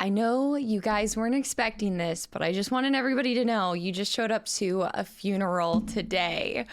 I know you guys weren't expecting this, but I just wanted everybody to know you just showed up to a funeral today.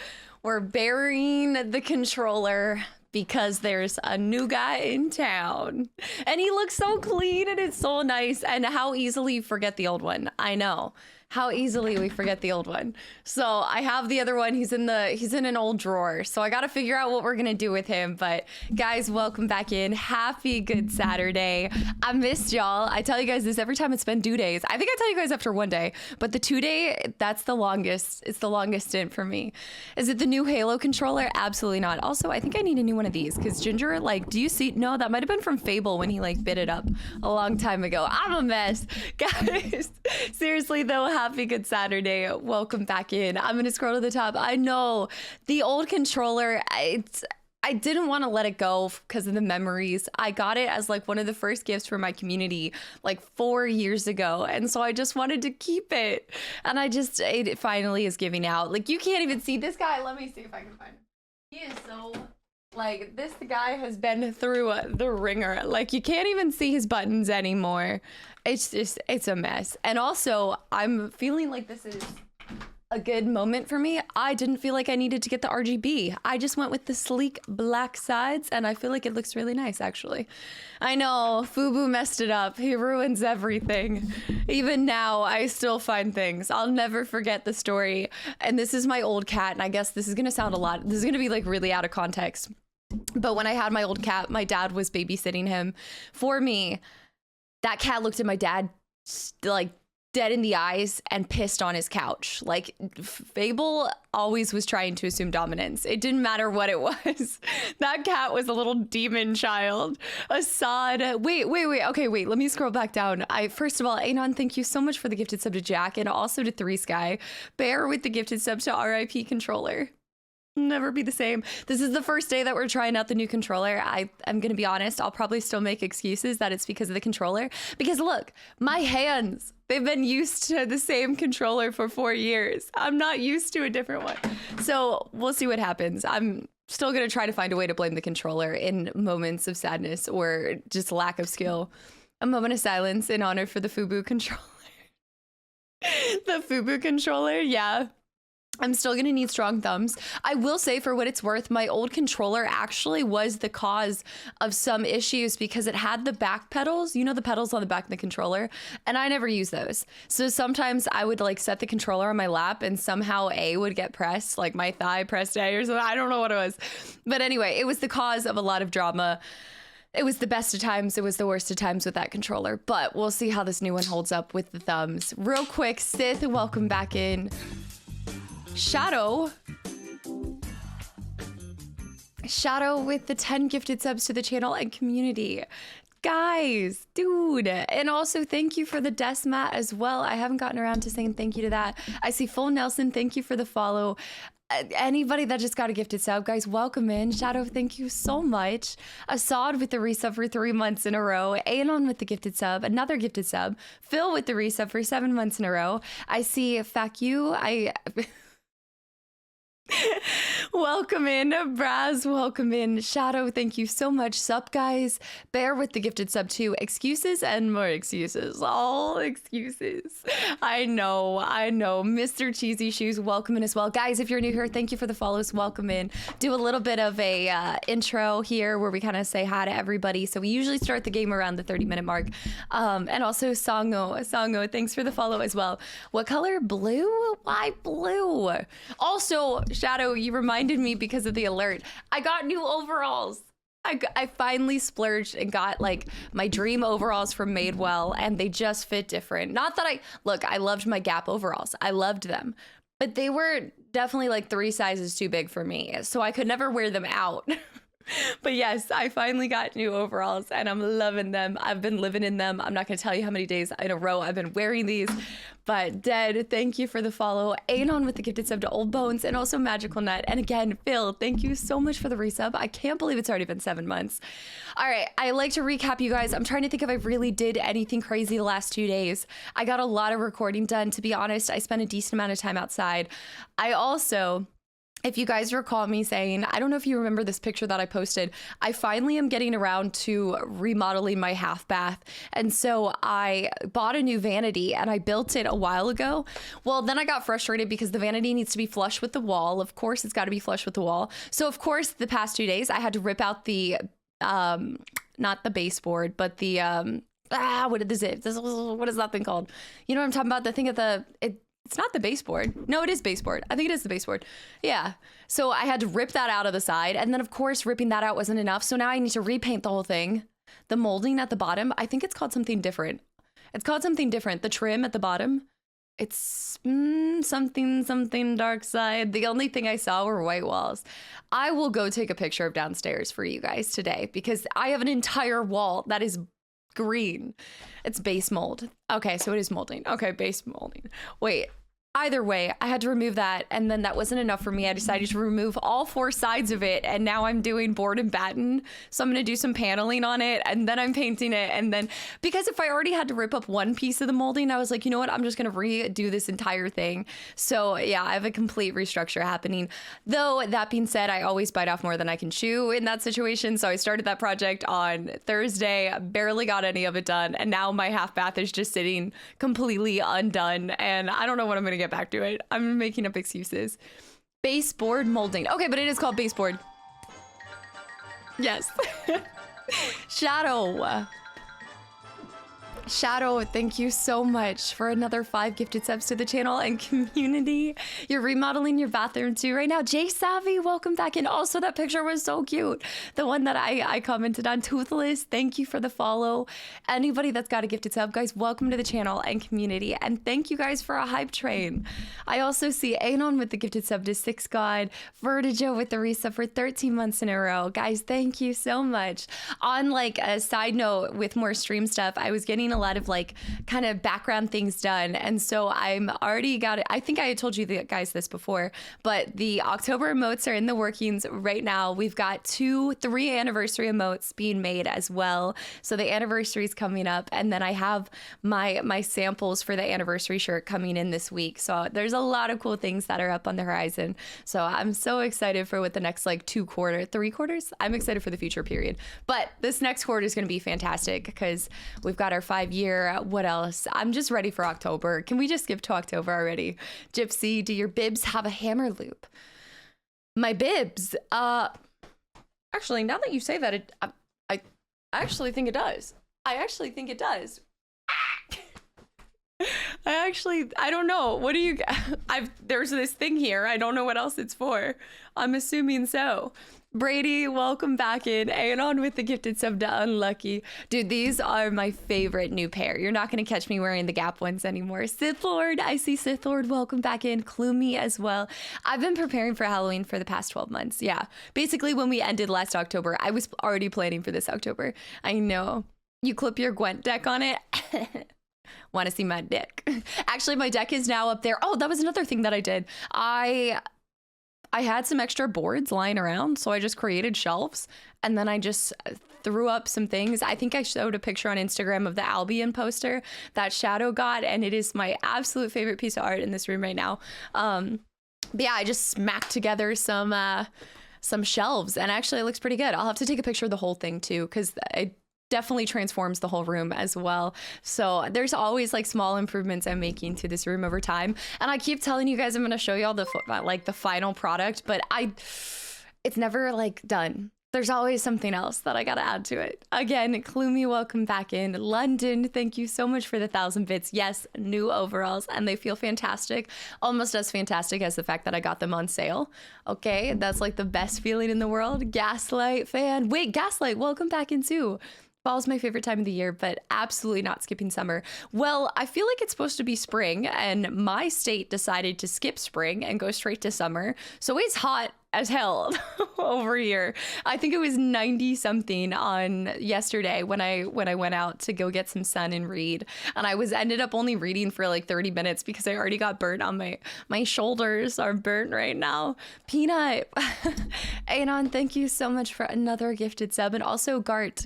We're burying the controller because there's a new guy in town. And he looks so clean and it's so nice. And how easily you forget the old one. I know. How easily we forget the old one. So I have the other one. He's in an old drawer. So I got to figure out what we're going to do with him. But guys, welcome back in. Happy good Saturday. I missed y'all. I tell you guys this every time it's been 2 days. I think I tell you guys after 1 day, but the 2 day, that's the longest. It's the longest stint for me. Is it the new Halo controller? Absolutely not. Also, I think I need a new one of these because Ginger, like, do you see? No, that might have been from Fable when he like bit it up a long time ago. I'm a mess. Guys, seriously though, happy good Saturday. Welcome back in. I'm gonna scroll to the top. I know the old controller, I didn't want to let it go because of the memories. I got it as like one of the first gifts for my community like 4 years ago. And so I just wanted to keep it. And it finally is giving out. Like you can't even see this guy. Let me see if I can find him. He is so like, this guy has been through the ringer. Like you can't even see his buttons anymore. It's a mess. And also I'm feeling like this is a good moment for me. I didn't feel like I needed to get the RGB. I just went with the sleek black sides and I feel like it looks really nice actually. I know Fubu messed it up. He ruins everything. Even now I still find things. I'll never forget the story. And this is my old cat and I guess this is gonna sound a lot. This is gonna be like really out of context. But when I had my old cat, my dad was babysitting him for me. That cat looked at my dad like dead in the eyes and pissed on his couch. Like Fable always was trying to assume dominance. It didn't matter what it was. That cat was a little demon child. Assad. Wait. Okay, wait. Let me scroll back down. First of all, Anon, thank you so much for the gifted sub to Jack and also to 3Sky. Bear with the gifted sub to RIP controller. Never be the same. This is the first day that we're trying out the new controller. I'm gonna be honest, I'll probably still make excuses that it's because of the controller. Because look, my hands, they've been used to the same controller for 4 years. I'm not used to a different one. So we'll see what happens. I'm still gonna try to find a way to blame the controller in moments of sadness or just lack of skill. A moment of silence in honor for the Fubu controller. The Fubu controller, yeah. I'm still gonna need strong thumbs. I will say, for what it's worth, my old controller actually was the cause of some issues because it had the back pedals, you know, the pedals on the back of the controller, and I never use those. So sometimes I would like set the controller on my lap and somehow A would get pressed, like my thigh pressed A or something. I don't know what it was. But anyway, it was the cause of a lot of drama. It was the best of times. It was the worst of times with that controller, but we'll see how this new one holds up with the thumbs. Real quick, Sith, welcome back in. Shadow with the 10 gifted subs to the channel and community. Guys, dude. And also thank you for the desk mat as well. I haven't gotten around to saying thank you to that. I see Full Nelson, thank you for the follow. Anybody that just got a gifted sub, guys, welcome in. Shadow, thank you so much. Assad with the resub for 3 months in a row. Anon with the gifted sub, another gifted sub. Phil with the resub for 7 months in a row. I see Faku, welcome in. Braz, welcome in. Shadow, thank you so much. Sup, guys. Bear with the gifted sub too. Excuses and more excuses. All excuses. I know. Mr. Cheesy Shoes, welcome in as well. Guys, if you're new here, thank you for the follows. Welcome in. Do a little bit of a intro here where we kind of say hi to everybody. So we usually start the game around the 30-minute mark. And also Songo, thanks for the follow as well. What color? Blue? Why blue? Also, Shadow, you reminded me because of the alert. I got new overalls. I finally splurged and got like my dream overalls from Madewell, and they just fit different. Not that I loved my Gap overalls. I loved them, but they were definitely like 3 sizes too big for me. So I could never wear them out. But yes, I finally got new overalls and I'm loving them. I've been living in them. I'm not going to tell you how many days in a row I've been wearing these, but Dead, thank you for the follow. Anon with the gifted sub to Old Bones and also Magical Nut. And again, Phil, thank you so much for the resub. I can't believe it's already been 7 months. All right, I like to recap you guys. I'm trying to think if I really did anything crazy the last 2 days. I got a lot of recording done. To be honest, I spent a decent amount of time outside. I also if you guys recall me saying, I don't know if you remember this picture that I posted, I finally am getting around to remodeling my half bath. And so I bought a new vanity and I built it a while ago. Well, then I got frustrated because the vanity needs to be flush with the wall. Of course, it's got to be flush with the wall. So of course, the past 2 days, I had to rip out the, not the baseboard, but the, what is that thing called? You know what I'm talking about? The thing at the, it's not the baseboard. No, it is baseboard. I think it is the baseboard. Yeah. So I had to rip that out of the side. And then, of course, ripping that out wasn't enough. So now I need to repaint the whole thing. The molding at the bottom, I think it's called something different. It's called something different. The trim at the bottom, it's something dark side. The only thing I saw were white walls. I will go take a picture of downstairs for you guys today because I have an entire wall that is green. It's base mold. Okay, so it is molding. Okay, base molding. Wait, either way, I had to remove that, and then that wasn't enough for me. I decided to remove all 4 sides of it, and now I'm doing board and batten. So I'm gonna do some paneling on it, and then I'm painting it, and then, because if I already had to rip up one piece of the molding, I was like, you know what, I'm just gonna redo this entire thing. So yeah, I have a complete restructure happening. Though, that being said, I always bite off more than I can chew in that situation, so I started that project on Thursday, barely got any of it done, and now my half bath is just sitting completely undone, and I don't know when I'm gonna get back to it. I'm making up excuses. Baseboard molding. Okay, but it is called baseboard. Yes. Shadow, thank you so much for another 5 gifted subs to the channel and community. You're remodeling your bathroom too right now. Jay Savvy, welcome back in. Also, that picture was so cute. The one that I commented on, Toothless, thank you for the follow. Anybody that's got a gifted sub, guys, welcome to the channel and community. And thank you guys for a hype train. I also see Anon with the gifted sub to 6 God, Vertigo with the resub for 13 months in a row. Guys, thank you so much. On like a side note with more stream stuff, I was getting a lot of like kind of background things done, and so I'm already got it. I think I had told you guys this before, but the October emotes are in the workings right now. We've got 3 anniversary emotes being made as well, so the anniversary is coming up, and then I have my samples for the anniversary shirt coming in this week. So there's a lot of cool things that are up on the horizon, so I'm so excited for what the next like 3 quarters. I'm excited for the future period, but this next quarter is going to be fantastic because we've got our 5-year. What else? I'm just ready for October. Can we just skip to October already? Gypsy, do your bibs have a hammer loop? My bibs, actually, now that you say that, I actually think it does. I actually think it does. I don't know. What do you, there's this thing here. I don't know what else it's for. I'm assuming so. Brady, welcome back in. Anon with the gifted sub to Unlucky. Dude, these are my favorite new pair. You're not going to catch me wearing the Gap ones anymore. Sith Lord, I see Sith Lord, welcome back in. Kloomy as well. I've been preparing for Halloween for the past 12 months. Yeah. Basically, when we ended last October, I was already planning for this October. I know. You clip your Gwent deck on it. Want to see my deck? Actually, my deck is now up there. Oh, that was another thing that I did. I had some extra boards lying around, so I just created shelves, and then I just threw up some things. I think I showed a picture on Instagram of the Albion poster that Shadow got, and it is my absolute favorite piece of art in this room right now. But yeah, I just smacked together some shelves, and actually it looks pretty good. I'll have to take a picture of the whole thing too, because it definitely transforms the whole room as well. So there's always like small improvements I'm making to this room over time. And I keep telling you guys I'm going to show y'all the final product, but it's never like done. There's always something else that I got to add to it. Again, Kloomy, welcome back in. London, thank you so much for the 1,000 bits. Yes, new overalls, and they feel fantastic. Almost as fantastic as the fact that I got them on sale. Okay, that's like the best feeling in the world. Gaslight fan. Wait, Gaslight, welcome back in too. Fall's my favorite time of the year, but absolutely not skipping summer. Well, I feel like it's supposed to be spring, and my state decided to skip spring and go straight to summer. So it's hot as hell over here. I think it was 90 something on yesterday when I went out to go get some sun and read, and I ended up only reading for like 30 minutes because I already got burnt on my shoulders are burnt right now. Peanut, Anon, thank you so much for another gifted sub, and also Gart,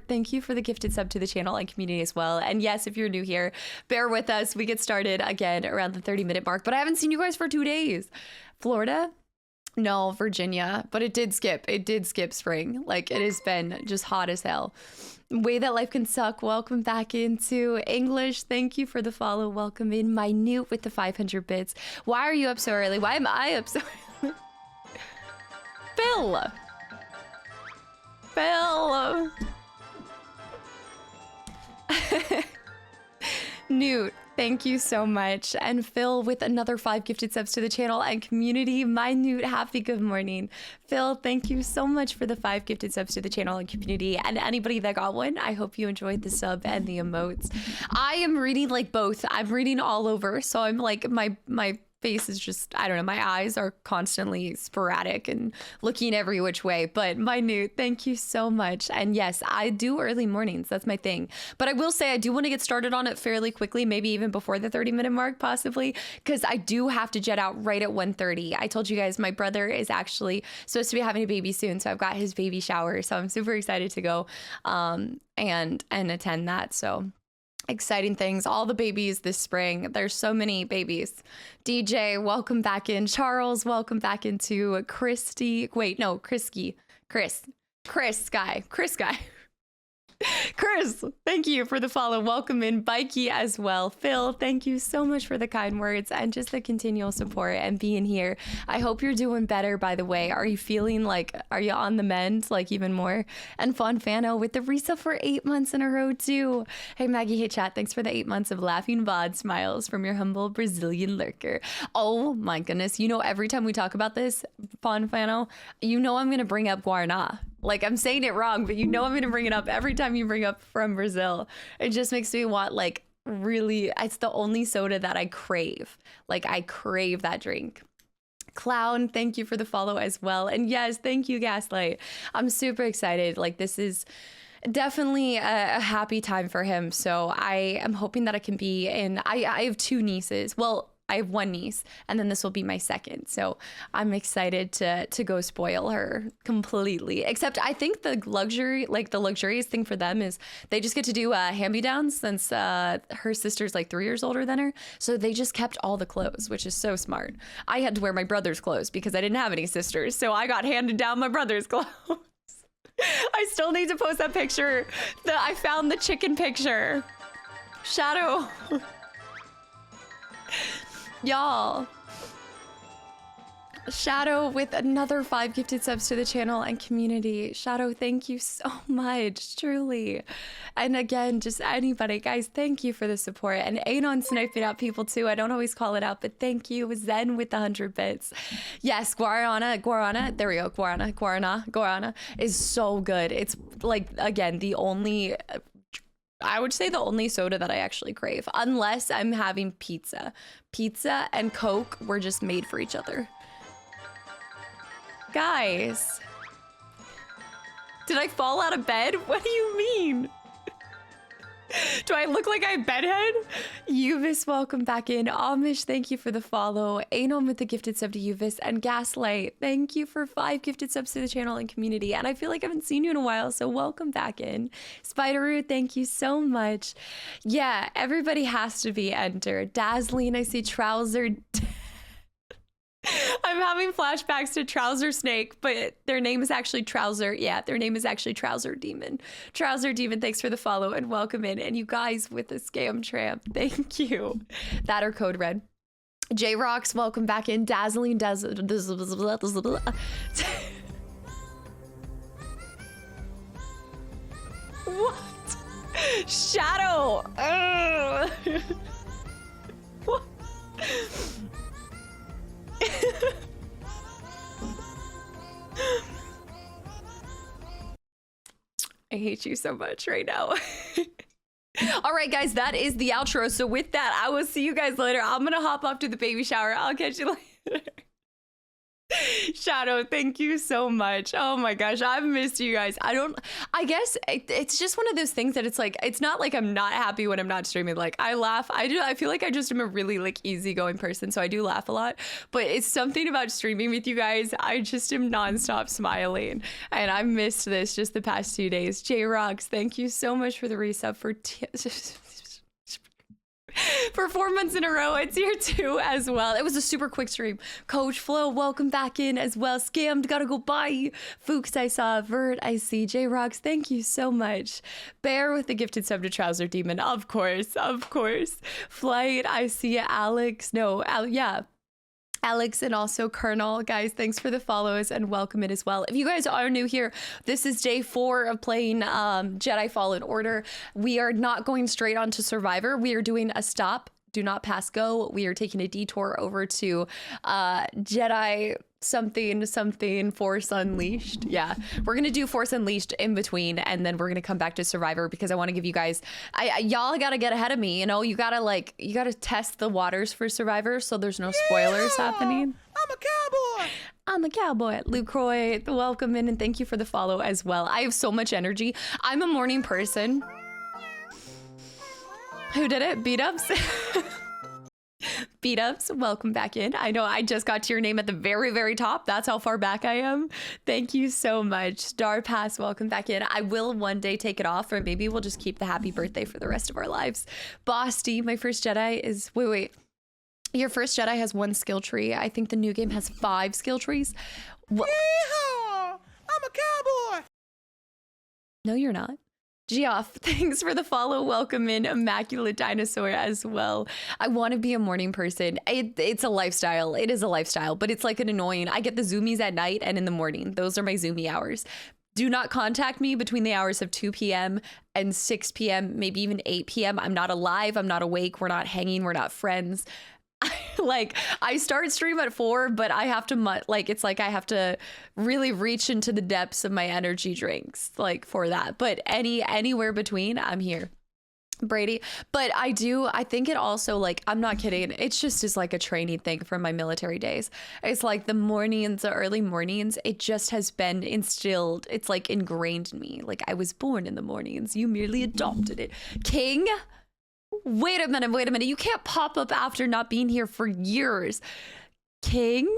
thank you for the gifted sub to the channel and community as well. And yes, if you're new here, bear with us. We get started again around the 30-minute mark, but I haven't seen you guys for 2 days. Florida, No, Virginia, but it did skip. It did skip spring. Like, it has been just hot as hell. Way That Life Can Suck. Welcome back into English. Thank you for the follow. Welcome in. Minute with the 500 bits. Why are you up so early? Why am I up so early? Phil. Phil. Newt, thank you so much. And Phil with another 5 gifted subs to the channel and community. My Newt, happy good morning. Phil, thank you so much for the 5 gifted subs to the channel and community. And anybody that got one, I hope you enjoyed the sub and the emotes. I am reading like both. I'm reading all over. So I'm like, my face is just, I don't know, my eyes are constantly sporadic and looking every which way. But my Newt, thank you so much. And yes, I do early mornings. That's my thing. But I will say I do want to get started on it fairly quickly, maybe even before the 30-minute mark, possibly, because I do have to jet out right at 1:30. I told you guys my brother is actually supposed to be having a baby soon. So I've got his baby shower. So I'm super excited to go and attend that. So exciting things, all the babies this spring. There's so many babies. DJ, welcome back in. Charles, welcome back into. Christy, wait, no, Chris Guy. Chris, thank you for the follow. Welcome in. Bikey as well. Phil, thank you so much for the kind words and just the continual support and being here. I hope you're doing better, by the way. Are you feeling like, are you on the mend, like even more? And Fonfano with the resub for 8 months in a row too. Hey Maggie, hey chat, thanks for the 8 months of laughing VOD smiles from your humble Brazilian lurker. Oh my goodness. You know, every time we talk about this, Fonfano, you know I'm going to bring up Guaraná. Like, I'm saying it wrong, but you know I'm going to bring it up every time you bring up from Brazil. It just makes me want, like, really, it's the only soda that I crave. Like, I crave that drink. Clown, thank you for the follow as well. And yes, thank you, Gaslight. I'm super excited. Like, this is definitely a happy time for him. So I am hoping that I can be in, I have 2 nieces. Well, I have 1 niece, and then this will be my second. So I'm excited to go spoil her completely. Except I think the luxurious thing for them is they just get to do hand-me-downs since her sister's like 3 years older than her. So they just kept all the clothes, which is so smart. I had to wear my brother's clothes because I didn't have any sisters. So I got handed down my brother's clothes. I still need to post that picture. I found the chicken picture. Shadow. Y'all, Shadow with another 5 gifted subs to the channel and community. Shadow, thank you so much, truly. And again, just anybody, guys, thank you for the support. And Anon sniping out people too. I don't always call it out, but thank you. Zen with the 100 bits. Yes, Guarana, there we go. Guarana is so good. It's like, again, I would say the only soda that I actually crave, unless I'm having pizza. Pizza and Coke were just made for each other. Guys, did I fall out of bed? What do you mean? Do I look like I have bedhead? Uvis, welcome back in. Amish, thank you for the follow. Anon with the gifted sub to Uvis. And Gaslight, thank you for 5 gifted subs to the channel and community. And I feel like I haven't seen you in a while, so welcome back in. Spideroo, thank you so much. Yeah, everybody has to be entered. Dazzling, I see Trouser. I'm having flashbacks to Trouser Snake, but their name is actually Trouser. Yeah, their name is actually Trouser Demon. Trouser Demon, thanks for the follow and welcome in. And you guys with the Scam Tramp, thank you. That or Code Red. J-Rocks, welcome back in. Dazzling, What? Shadow! What? I hate you so much right now. All right, guys, that is the outro. So with that, I will see you guys later. I'm gonna hop off to the baby shower. I'll catch you later. Shadow, thank you so much. Oh my gosh, I've missed you guys. I guess it's just one of those things that it's like, it's not like I'm not happy when I'm not streaming. Like, I laugh. I feel like I just am a really like easygoing person, so I do laugh a lot. But it's something about streaming with you guys. I just am nonstop smiling, and I missed this just the past 2 days. J-Rocks, thank you so much for the resub for for 4 months in a row. It's here too as well. It was a super quick stream. Coach Flo, welcome back in as well. Scammed, gotta go bye. Fuchs, I saw. Vert, I see. J-Rocks, thank you so much. Bear with the gifted sub to Trouser Demon. Of course, of course. Flight, I see. Alex, no, yeah. Alex and also Colonel, guys, thanks for the follows and welcome it as well. If you guys are new here, this is day 4 of playing Jedi Fallen Order. We are not going straight on to Survivor. We are doing a stop, do not pass go. We are taking a detour over to Jedi something Force Unleashed. Yeah, we're gonna do Force Unleashed in between, and then we're gonna come back to Survivor because I want to give you guys, y'all gotta get ahead of me, you know. You gotta test the waters for Survivor so there's no spoilers happening. I'm a cowboy. I'm a cowboy. Lucroy, welcome in and thank you for the follow as well. I have so much energy. I'm a morning person. Who did it? Beat ups. Beat ups, welcome back in. I know I just got to your name at the very, very top. That's how far back I am. Thank you so much. Star Pass, welcome back in. I will one day take it off, or maybe we'll just keep the happy birthday for the rest of our lives. Bosty, my first Jedi is, wait. Your first Jedi has 1 skill tree. I think the new game has 5 skill trees. Yeehaw! I'm a cowboy. No, you're not. Geoff, thanks for the follow. Welcome in, Immaculate Dinosaur as well. I want to be a morning person. It's a lifestyle. It is a lifestyle, but it's like an annoying. I get the zoomies at night and in the morning. Those are my zoomie hours. Do not contact me between the hours of 2 p.m. and 6 p.m., maybe even 8 p.m. I'm not alive. I'm not awake. We're not hanging. We're not friends. Like, I start stream at 4, but I have to it's like I have to really reach into the depths of my energy drinks like for that. But anywhere between, I'm here. Brady, but I think it also, like, I'm not kidding, it's just is like a training thing from my military days. It's like the mornings, the early mornings, it just has been instilled. It's like ingrained in me. Like, I was born in the mornings. You merely adopted it. King, wait a minute. You can't pop up after not being here for years. King?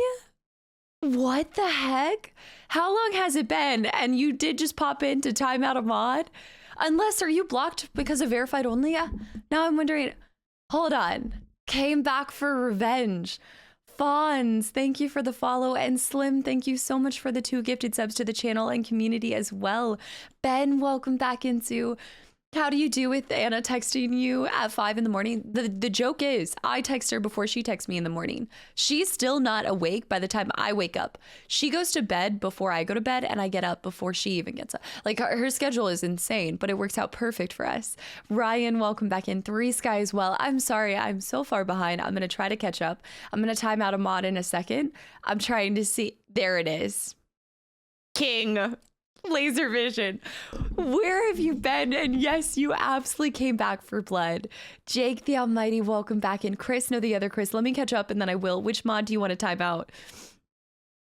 What the heck? How long has it been? And you did just pop in to time out a mod? Unless, are you blocked because of verified only? Now I'm wondering, hold on. Came back for revenge. Fawns, thank you for the follow. And Slim, thank you so much for the 2 gifted subs to the channel and community as well. Ben, welcome back into... How do you do with Anna texting you at 5 in the morning? The joke is I text her before she texts me in the morning. She's still not awake by the time I wake up. She goes to bed before I go to bed, and I get up before she even gets up. Like, her schedule is insane, but it works out perfect for us. Ryan, welcome back in. 3 Sky as well. I'm sorry, I'm so far behind. I'm going to try to catch up. I'm going to time out a mod in a second. I'm trying to see. There it is. King. Laser vision. Where have you been? And yes, you absolutely came back for blood. Jake the Almighty, welcome back in. Chris, no, the other Chris. Let me catch up and then I will. Which mod do you want to time out?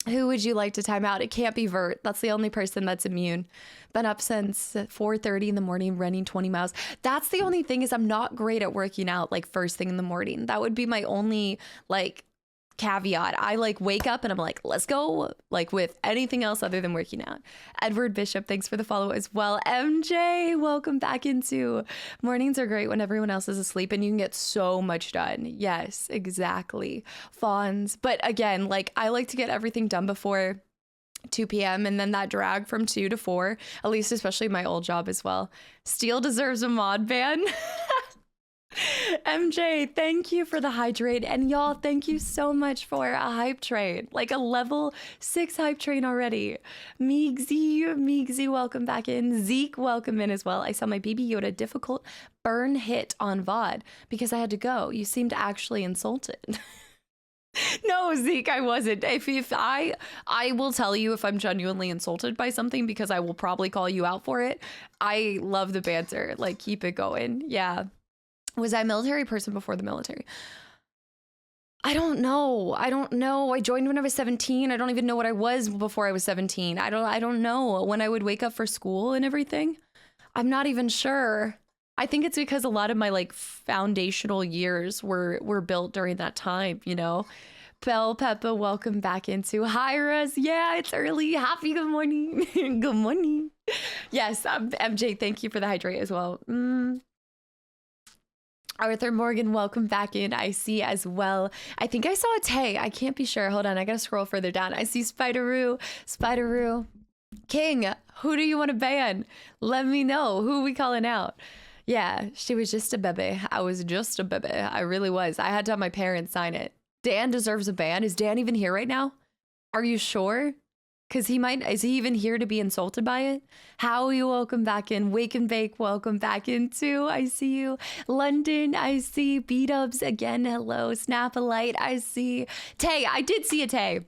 Who would you like to time out? It can't be Vert. That's the only person that's immune. Been up since 4:30 in the morning, running 20 miles. That's the only thing, is I'm not great at working out like first thing in the morning. That would be my only like caveat. I like wake up and I'm like, let's go, like with anything else other than working out. Edward Bishop, thanks for the follow as well. MJ, welcome back into. Mornings are great when everyone else is asleep and you can get so much done. Yes, exactly. Fawns. But again, like, I like to get everything done before 2 p.m. and then that drag from 2 to 4, at least especially my old job as well. Steel deserves a mod ban. MJ, thank you for the hydrate, and y'all, thank you so much for a hype train, like a level 6 hype train already. Meegsy, welcome back in. Zeke, welcome in as well. I saw my Baby Yoda difficult burn hit on VOD because I had to go. You seemed actually insulted. No, Zeke, I wasn't. If I will tell you if I'm genuinely insulted by something, because I will probably call you out for it. I love the banter, like, keep it going. Yeah. Was I a military person before the military? I don't know. I joined when I was 17. I don't even know what I was before I was 17. I don't know when I would wake up for school and everything. I'm not even sure. I think it's because a lot of my like foundational years were built during that time, you know. Bell Peppa, welcome back into Hyras. Yeah, it's early. Happy good morning. Good morning. Yes, MJ, thank you for the hydrate as well. Arthur Morgan, welcome back in. I see as well. I think I saw a Tay. I can't be sure. Hold on. I got to scroll further down. I see Spider-Roo. King, who do you want to ban? Let me know. Who are we calling out? Yeah, she was just a baby. I was just a baby. I really was. I had to have my parents sign it. Dan deserves a ban. Is Dan even here right now? Are you sure? Because is he even here to be insulted by it? Howie, welcome back in. Wake and Bake, welcome back in too. I see you. London, I see. Beat-ups again, hello. Snap-a-light, I see. Tay, I did see a Tay.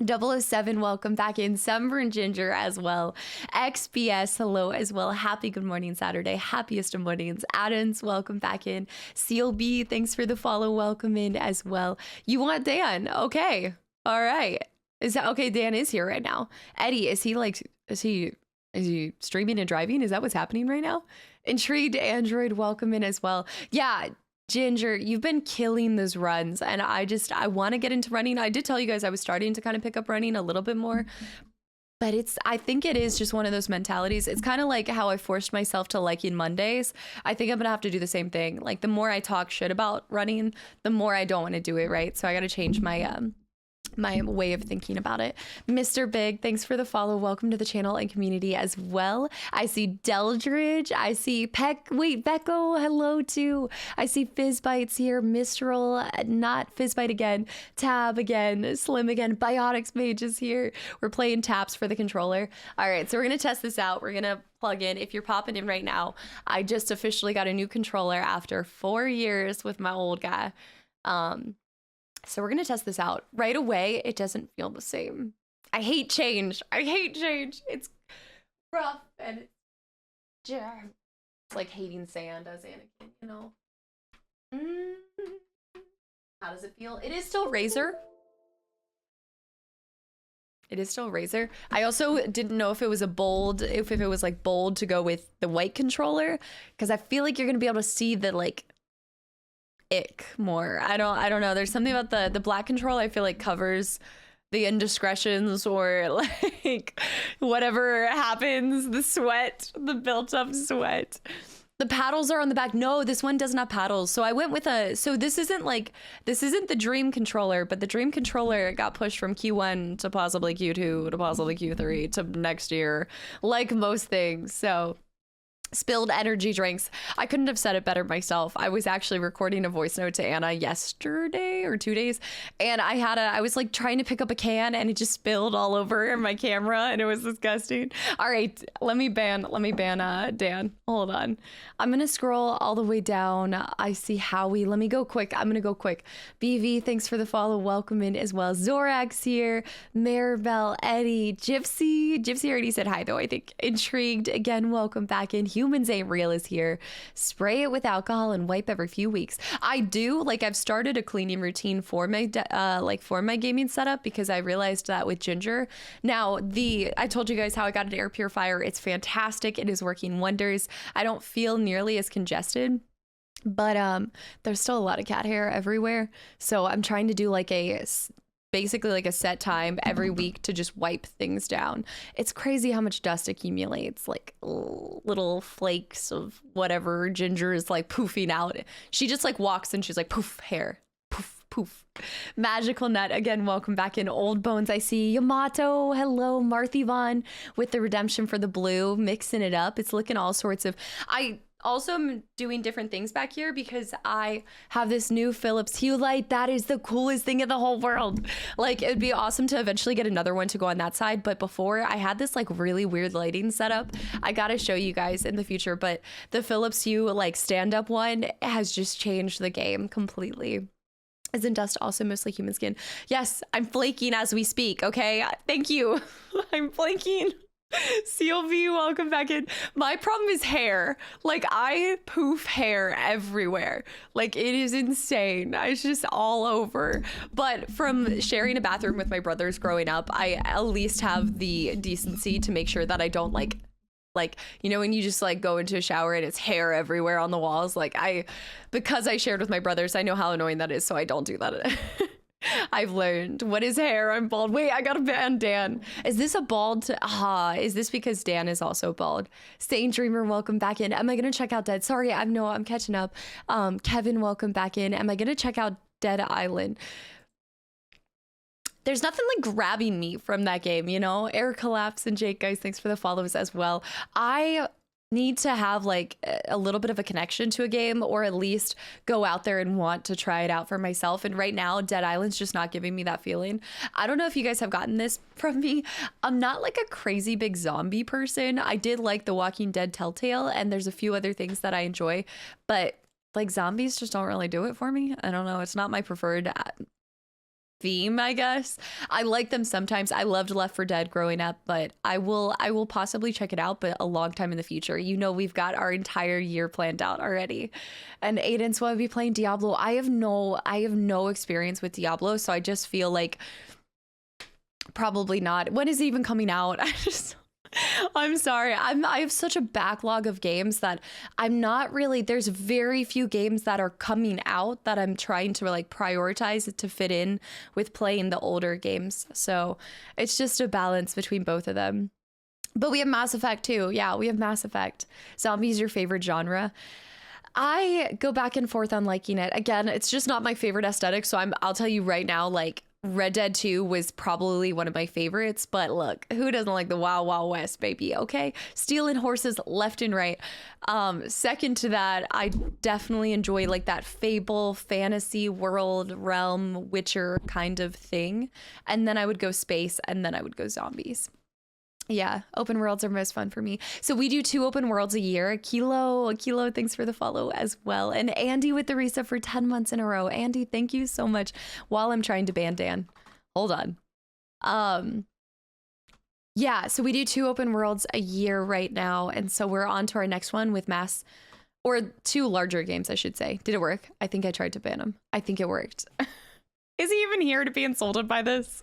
007, welcome back in. Summer and Ginger as well. XBS, hello as well. Happy good morning Saturday. Happiest of mornings. Adams, welcome back in. Seal B, thanks for the follow. Welcome in as well. You want Dan? Okay. All right. Is that okay? Dan is here right now. Eddie, is he streaming and driving? Is that what's happening right now? Intrigued Android, welcome in as well. Yeah. Ginger, you've been killing those runs, and I want to get into running. I did tell you guys I was starting to kind of pick up running a little bit more, but I think it is just one of those mentalities. It's kind of like how I forced myself to liking Mondays. I think I'm gonna have to do the same thing. Like the more I talk shit about running, the more I don't want to do it, right? So I got to change my my way of thinking about it. Mr. Big, thanks for the follow. Welcome to the channel and community as well. I see Deldridge. I see Becco, hello too. I see Fizzbites here. Mistral, not Fizzbite again. Tab again. Slim again. Biotics Mage is here. We're playing taps for the controller. All right, so we're going to test this out. We're going to plug in. If you're popping in right now, I just officially got a new controller after 4 years with my old guy. So we're going to test this out. Right away, it doesn't feel the same. I hate change. It's rough and it's like hating sand as Anakin, you know? How does it feel? It is still Razer. I also didn't know if it was if it was like bold to go with the white controller, because I feel like you're going to be able to see the like ick more. I don't know. There's something about the black control I feel like covers the indiscretions or like whatever happens, the built up sweat. The paddles are on the back. No, this one doesn't have paddles. So I went with this isn't the Dream controller, but the Dream controller got pushed from Q1 to possibly Q2 to possibly Q3 to next year, like most things. So spilled energy drinks. I couldn't have said it better myself. I was actually recording a voice note to Anna yesterday or 2 days, and I was like trying to pick up a can and it just spilled all over my camera and it was disgusting. All right, let me ban Dan. Hold on. I'm gonna scroll all the way down. I see Howie. Let me go quick. I'm gonna go quick. BV, thanks for the follow. Welcome in as well. Zorax here. Maribel, Eddie, Gypsy. Gypsy already said hi though, I think. Intrigued again. Welcome back in. Humans Ain't Real is here. Spray it with alcohol and wipe every few weeks. I do, like, I've started a cleaning routine for my for my gaming setup, because I realized that with Ginger. Now, I told you guys how I got an air purifier. It's fantastic. It is working wonders. I don't feel nearly as congested, but there's still a lot of cat hair everywhere. So I'm trying to do like basically like a set time every week to just wipe things down. It's crazy how much dust accumulates, like little flakes of whatever Ginger is like poofing out. She just like walks and she's like poof, hair, poof, poof. Magical Nut, again, welcome back in. Old Bones, I see. Yamato, hello. Marthy Vaughn with the redemption for the blue, mixing it up. It's looking all sorts of... I also am doing different things back here because I have this new Philips Hue light. That is the coolest thing in the whole world. Like, it'd be awesome to eventually get another one to go on that side. But before, I had this like really weird lighting setup. I gotta show you guys in the future. But the Philips Hue like stand-up one has just changed the game completely. Isn't dust also mostly human skin? Yes, I'm flaking as we speak, okay? Thank you. I'm flaking. CLV, welcome back in. My problem is hair. Like, I poof hair everywhere. Like, it is insane. It's just all over. But from sharing a bathroom with my brothers growing up, I at least have the decency to make sure that I don't like, you know, when you just like go into a shower and it's hair everywhere on the walls. Like, because I shared with my brothers, I know how annoying that is, so I don't do that. I've learned. What is hair? I'm bald. Wait, I gotta ban Dan. Is this a bald? Is this because Dan is also bald? Saint Dreamer, welcome back in. Am I gonna check out Dead? Sorry, I'm catching up. Kevin, welcome back in. Am I gonna check out Dead Island? There's nothing like grabbing me from that game, you know? Air Collapse and Jake, guys, thanks for the follows as well. I need to have like a little bit of a connection to a game, or at least go out there and want to try it out for myself. And right now, Dead Island's just not giving me that feeling. I don't know if you guys have gotten this from me. I'm not like a crazy big zombie person. I did like The Walking Dead Telltale, and there's a few other things that I enjoy, but like zombies just don't really do it for me. I don't know. It's not my preferred theme, I guess. I like them sometimes. I loved Left 4 Dead growing up, but I will possibly check it out, but a long time in the future. You know, we've got our entire year planned out already. And Aiden's will I be playing Diablo? I have no experience with Diablo, so I just feel like probably not. When is it even coming out? I'm sorry. I have such a backlog of games that I'm not really, there's very few games that are coming out that I'm trying to like prioritize to fit in with playing the older games. So it's just a balance between both of them. But we have Mass Effect too. Yeah, we have Mass Effect. Zombies your favorite genre? I go back and forth on liking it. Again, it's just not my favorite aesthetic. So I'll tell you right now, like, Red Dead 2 was probably one of my favorites, but look, who doesn't like the Wild Wild West, baby? Okay, stealing horses left and right. Second to that, I definitely enjoy like that fable, fantasy world, realm, Witcher kind of thing. And then I would go space, and then I would go zombies. Yeah, open worlds are most fun for me. So we do 2 open worlds a year. Kilo, thanks for the follow as well. And Andy with the reset for 10 months in a row. Andy, thank you so much. While I'm trying to ban Dan. Hold on. Yeah, so we do 2 open worlds a year right now. And so we're on to our next one with or 2 larger games, I should say. Did it work? I think I tried to ban him. I think it worked. Is he even here to be insulted by this?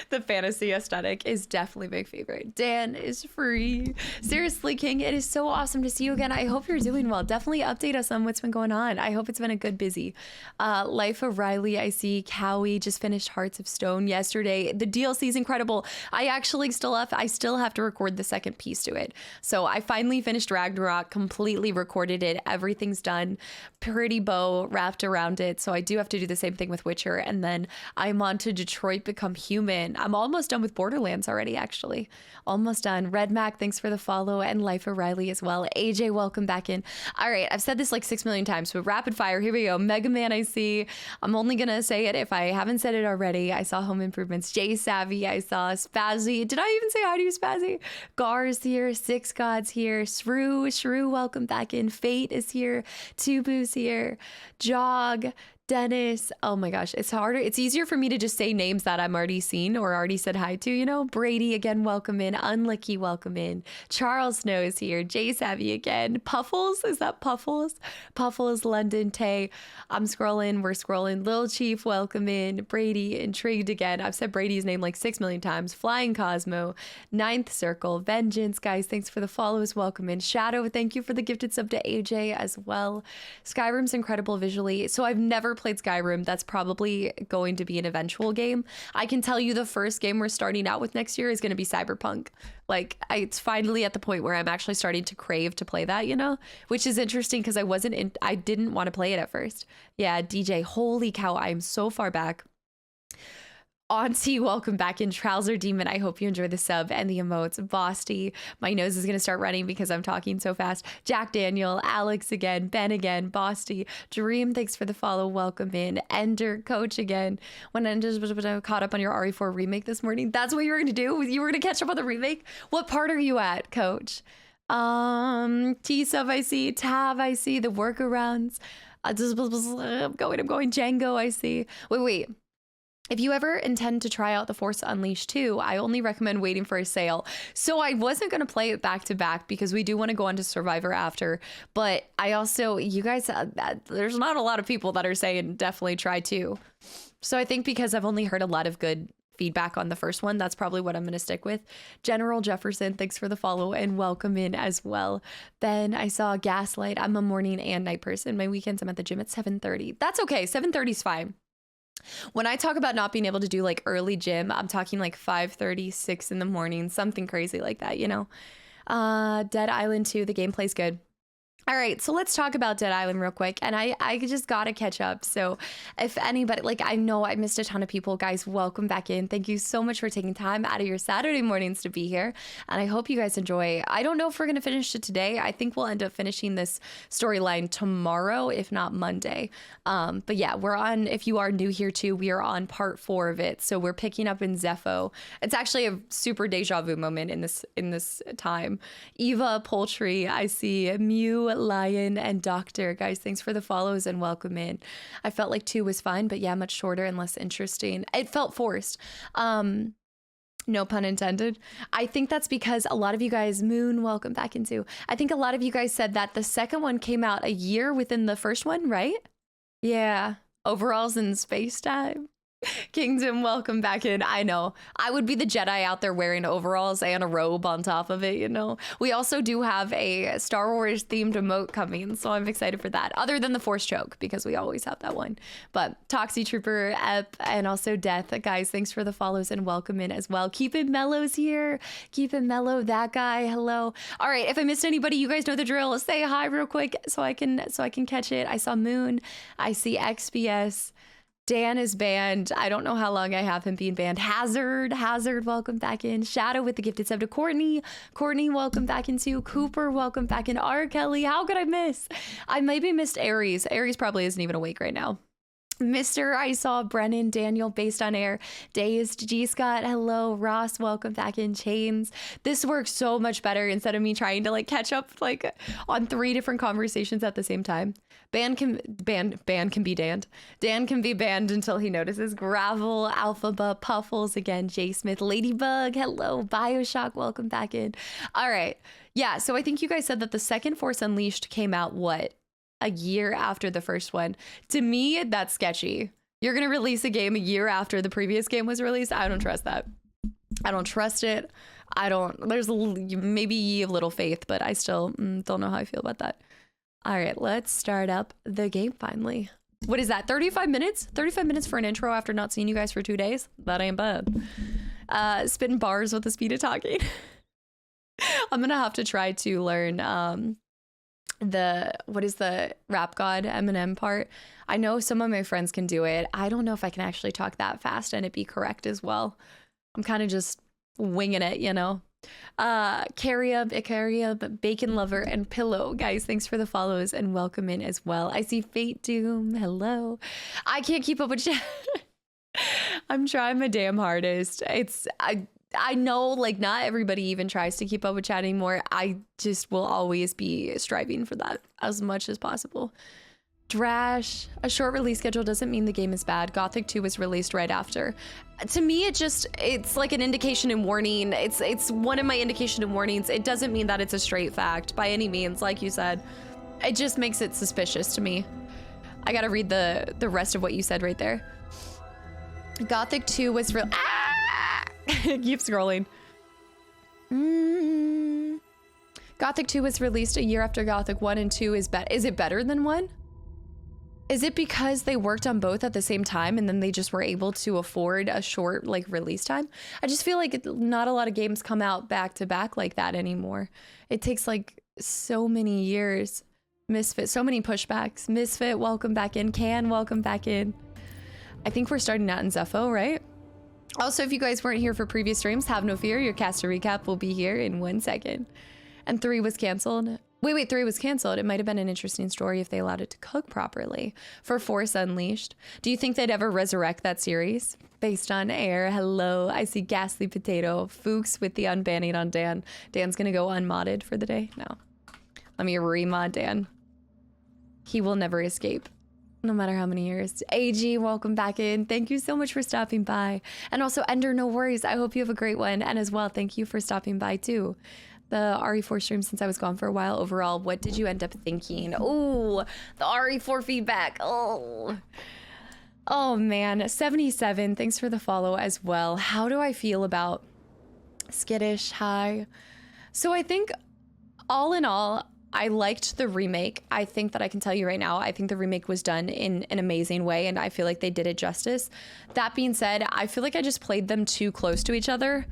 The fantasy aesthetic is definitely my favorite. Dan is free. Seriously, King, it is so awesome to see you again. I hope you're doing well. Definitely update us on what's been going on. I hope it's been a good busy. Life of Riley, I see. Cowie just finished Hearts of Stone yesterday. The DLC is incredible. I still have to record the second piece to it. So I finally finished Ragnarok, completely recorded it. Everything's done. Pretty bow wrapped around it. So I do have to do the same thing with Witcher. And then I'm on to Detroit Become Human. I'm almost done with Borderlands already, actually. Almost done. Red Mac, thanks for the follow, and Life of Riley as well. AJ, welcome back in. All right, I've said this like 6 million times, but rapid fire, here we go. Mega Man, I see. I'm only gonna say it if I haven't said it already. I saw Home Improvements. Jay Savvy, I saw Spazzy. Did I even say hi to you, Spazzy? Gar's here. Six Gods here. Shrew, welcome back in. Fate is here. Tubu's here. Jog. Dennis, oh my gosh, it's harder. It's easier for me to just say names that I'm already seen or already said hi to, you know? Brady, again, welcome in. Unlucky, welcome in. Charles Snow is here. Jay Savvy again. Puffles, is that Puffles? Puffles, London, Tay. I'm scrolling, we're scrolling. Lil Chief, welcome in. Brady, intrigued again. I've said Brady's name like 6 million times. Flying Cosmo, Ninth Circle, Vengeance, guys, thanks for the follows, welcome in. Shadow, thank you for the gifted sub to AJ as well. Skyrim's incredible visually. So I've never played Skyrim. That's probably going to be an eventual game. I can tell you the first game we're starting out with next year is going to be Cyberpunk. Like, it's finally at the point where I'm actually starting to crave to play that, you know, which is interesting because I didn't want to play it at first. Yeah, DJ, holy cow, I'm so far back. Auntie, welcome back in. Trouser Demon, I hope you enjoy the sub and the emotes. Bosty, my nose is going to start running because I'm talking so fast. Jack Daniel, Alex again, Ben again, Bosty, Dream, thanks for the follow, welcome in. Ender, Coach again. When Ender's caught up on your RE4 remake this morning, that's what you were going to do? You were going to catch up on the remake? What part are you at, Coach? T-Sub, I see. Tav, I see. The workarounds. I'm going. Django, I see. Wait. If you ever intend to try out The Force Unleashed 2, I only recommend waiting for a sale. So I wasn't going to play it back to back because we do want to go on to Survivor after. But I also, you guys, there's not a lot of people that are saying definitely try 2. So I think because I've only heard a lot of good feedback on the first one, that's probably what I'm going to stick with. General Jefferson, thanks for the follow and welcome in as well. Ben, I saw Gaslight. I'm a morning and night person. My weekends I'm at the gym at 7:30. That's okay. 7:30 is fine. When I talk about not being able to do like early gym, I'm talking like 5:30, 6 in the morning, something crazy like that, you know? Dead Island 2, the gameplay's good. All right, so let's talk about Dead Island real quick. And I just gotta catch up. So if anybody, like, I know I missed a ton of people. Guys, welcome back in. Thank you so much for taking time out of your Saturday mornings to be here. And I hope you guys enjoy. I don't know if we're gonna finish it today. I think we'll end up finishing this storyline tomorrow, if not Monday. But yeah, we're on, if you are new here too, we are on part 4 of it. So we're picking up in Zepho. It's actually a super deja vu moment in this time. Eva, Poultry, I see Mew, Lion, and Doctor. Guys, thanks for the follows and welcome in. I felt like 2 was fine, but yeah, much shorter and less interesting. It felt forced. No pun intended. I think that's because a lot of you guys, Moon, welcome back into. I think a lot of you guys said that the second one came out a year within the first one, right? Yeah. Overalls in space time. Kingdom, welcome back in. I know. I would be the Jedi out there wearing overalls and a robe on top of it, you know. We also do have a Star Wars themed emote coming, so I'm excited for that. Other than the Force Choke, because we always have that one. But Toxie Trooper, Ep, and also Death. Guys, thanks for the follows and welcome in as well. Keep It Mellow's here. Keep It Mellow, that guy. Hello. All right, if I missed anybody, you guys know the drill. Say hi real quick so I can catch it. I saw Moon. I see XBS. Dan is banned. I don't know how long I have him being banned. Hazard, welcome back in. Shadow with the gifted sub to Courtney. Courtney, welcome back in too. Cooper, welcome back in. R. Kelly, how could I miss? I maybe missed Aries. Aries probably isn't even awake right now. Mr. I saw Brennan, Daniel, based on air, Dazed, G Scott, hello, Ross, welcome back in. Chains. This works so much better instead of me trying to like catch up like on 3 different conversations at the same time. Ban can be banned. Dan can be banned until he notices. Gravel, Alphaba, Puffles again, J Smith, Ladybug, hello, Bioshock, welcome back in. All right. Yeah, so I think you guys said that the second Force Unleashed came out a year after the first one. To me, that's sketchy. You're gonna release a game a year after the previous game was released. I don't trust that. I don't trust it. There's maybe a little faith, but I still don't know how I feel about that. All right, let's start up the game finally. What is that, 35 minutes? 35 minutes for an intro after not seeing you guys for 2 days? That ain't bad. Spitting bars with the speed of talking. I'm gonna have to try to learn what is the rap god Eminem part. I know some of my friends can do it. I don't know if I can actually talk that fast and it be correct as well. I'm kind of just winging it, you know. Icariab, Bacon Lover, and Pillow. Guys, thanks for the follows and welcome in as well. I see Fate Doom. Hello. I can't keep up with chat. I'm trying my damn hardest. I know like not everybody even tries to keep up with chat anymore. I just will always be striving for that as much as possible. Drash, a short release schedule doesn't mean the game is bad. Gothic 2 was released right after. To me, it's like an indication and warning. It's one of my indication and warnings. It doesn't mean that it's a straight fact by any means, like you said. It just makes it suspicious to me. I gotta read the rest of what you said right there. Gothic 2 was real. Keep scrolling. Gothic 2 was released a year after Gothic 1 and 2 is it better than 1? Is it because they worked on both at the same time and then they just were able to afford a short like release time? I just feel like not a lot of games come out back to back like that anymore. It takes like so many years. Misfit, so many pushbacks. Misfit, welcome back in. Can, welcome back in. I think we're starting out in Zepho, right? Also, if you guys weren't here for previous streams, have no fear. Your caster recap will be here in 1 second. And 3 was canceled. Wait, 3 was canceled. It might have been an interesting story if they allowed it to cook properly. For Force Unleashed, do you think they'd ever resurrect that series? Based on air, hello. I see Ghastly Potato. Fuchs with the unbanning on Dan. Dan's gonna go unmodded for the day? No. Let me remod Dan. He will never escape. No matter how many years. AG, welcome back in. Thank you so much for stopping by. And also, Ender, no worries. I hope you have a great one. And as well, thank you for stopping by too. The RE4 stream since I was gone for a while. Overall, what did you end up thinking? Oh, the RE4 feedback. Oh man. 77, thanks for the follow as well. How do I feel about Skittish? Hi. So I think all in all, I liked the remake. I think that I can tell you right now, I think the remake was done in an amazing way, and I feel like they did it justice. That being said, I feel like I just played them too close to each other.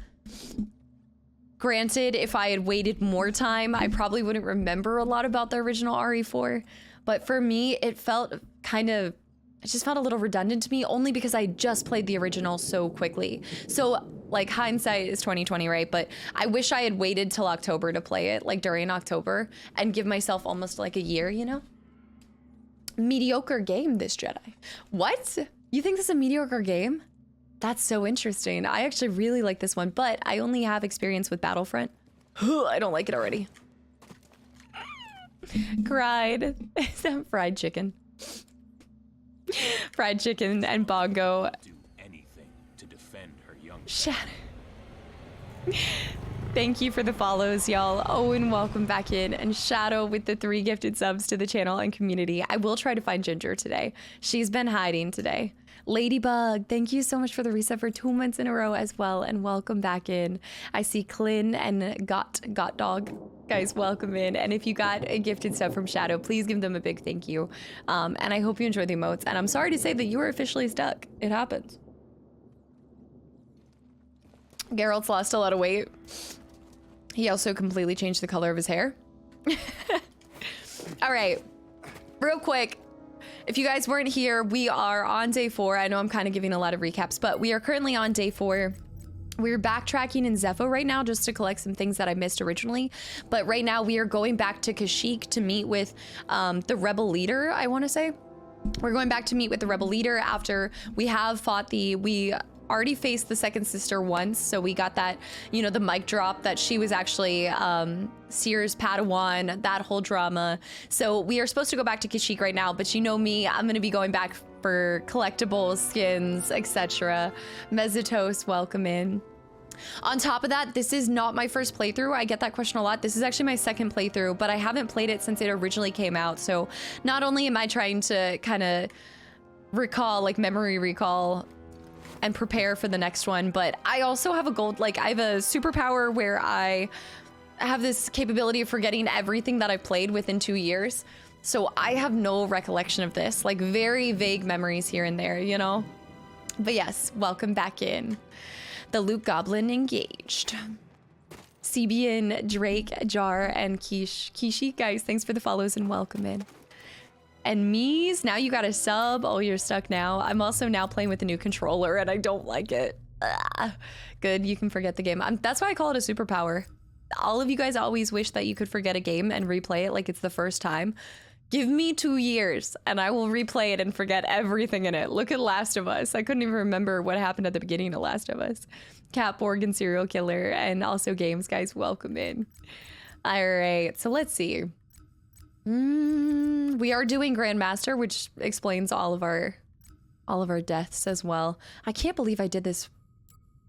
Granted, if I had waited more time, I probably wouldn't remember a lot about the original RE4. But for me, it felt kind of, it just felt a little redundant to me, only because I just played the original so quickly. So like hindsight is 2020, right? But I wish I had waited till October to play it, like during October, and give myself almost like a year, you know? Mediocre game, this Jedi. What? You think this is a mediocre game? That's so interesting. I actually really like this one, but I only have experience with Battlefront. I don't like it already. Cried. Is that fried chicken? Fried chicken and Bongo. Do anything to defend her young. Shatter. Thank you for the follows, y'all. Owen, welcome back in. And Shadow with the 3 gifted subs to the channel and community. I will try to find Ginger today. She's been hiding today. Ladybug, thank you so much for the reset for 2 months in a row as well. And welcome back in. I see Clin and Got Dog. Guys, welcome in. And if you got a gifted sub from Shadow, please give them a big thank you. And I hope you enjoy the emotes. And I'm sorry to say that you are officially stuck. It happens. Geralt's lost a lot of weight. He also completely changed the color of his hair. All right, real quick. If you guys weren't here, we are on day 4. I know I'm kind of giving a lot of recaps, but we are currently on day 4. We're backtracking in Zepho right now just to collect some things that I missed originally. But right now we are going back to Kashyyyk to meet with the rebel leader, I want to say. We're going back to meet with the rebel leader after we have fought we already faced the second sister once, so we got that, you know, the mic drop that she was actually Seer's Padawan, that whole drama. So we are supposed to go back to Kashyyyk right now, but you know me, I'm gonna be going back for collectibles, skins, etc. Mezitos, welcome in. On top of that, this is not my first playthrough. I get that question a lot. This is actually my second playthrough, but I haven't played it since it originally came out. So not only am I trying to kind of recall, like memory recall, and prepare for the next one, but I also have a goal, like I have a superpower where I have this capability of forgetting everything that I've played within 2 years. So I have no recollection of this, like very vague memories here and there, you know? But yes, welcome back in. The Luke Goblin engaged. Cebian, Drake, Jar, and Kashyyyk, guys, thanks for the follows and welcome in. And Mies, now you got a sub. Oh, you're stuck now. I'm also now playing with a new controller and I don't like it. Ugh. Good, you can forget the game. That's why I call it a superpower. All of you guys always wish that you could forget a game and replay it like it's the first time. Give me 2 years and I will replay it and forget everything in it. Look at Last of Us. I couldn't even remember what happened at the beginning of Last of Us. Cat Borg Serial Killer and also games, guys, welcome in. All right, so let's see. We are doing Grandmaster, which explains all of our deaths as well. I can't believe I did this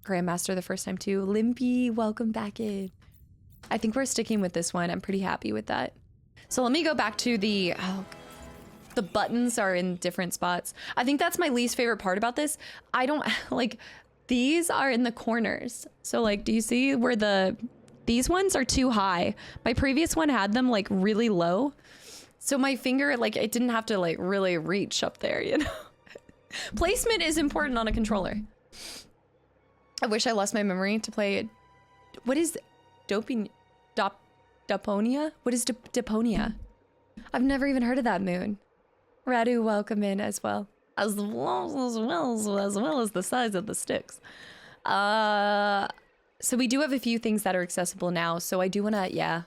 Grandmaster the first time too. Limpy, welcome back in. I think we're sticking with this one. I'm pretty happy with that. So let me go back to the buttons are in different spots. I think that's my least favorite part about this. I don't like, these are in the corners. So like, do you see where these ones are too high? My previous one had them like really low. So my finger, like it didn't have to like really reach up there, you know? Placement is important on a controller. I wish I lost my memory to play it. What is Daponia? What is Daponia? I've never even heard of that moon. Radu, welcome in as well. As well as the size of the sticks. So we do have a few things that are accessible now. So I do want to, yeah.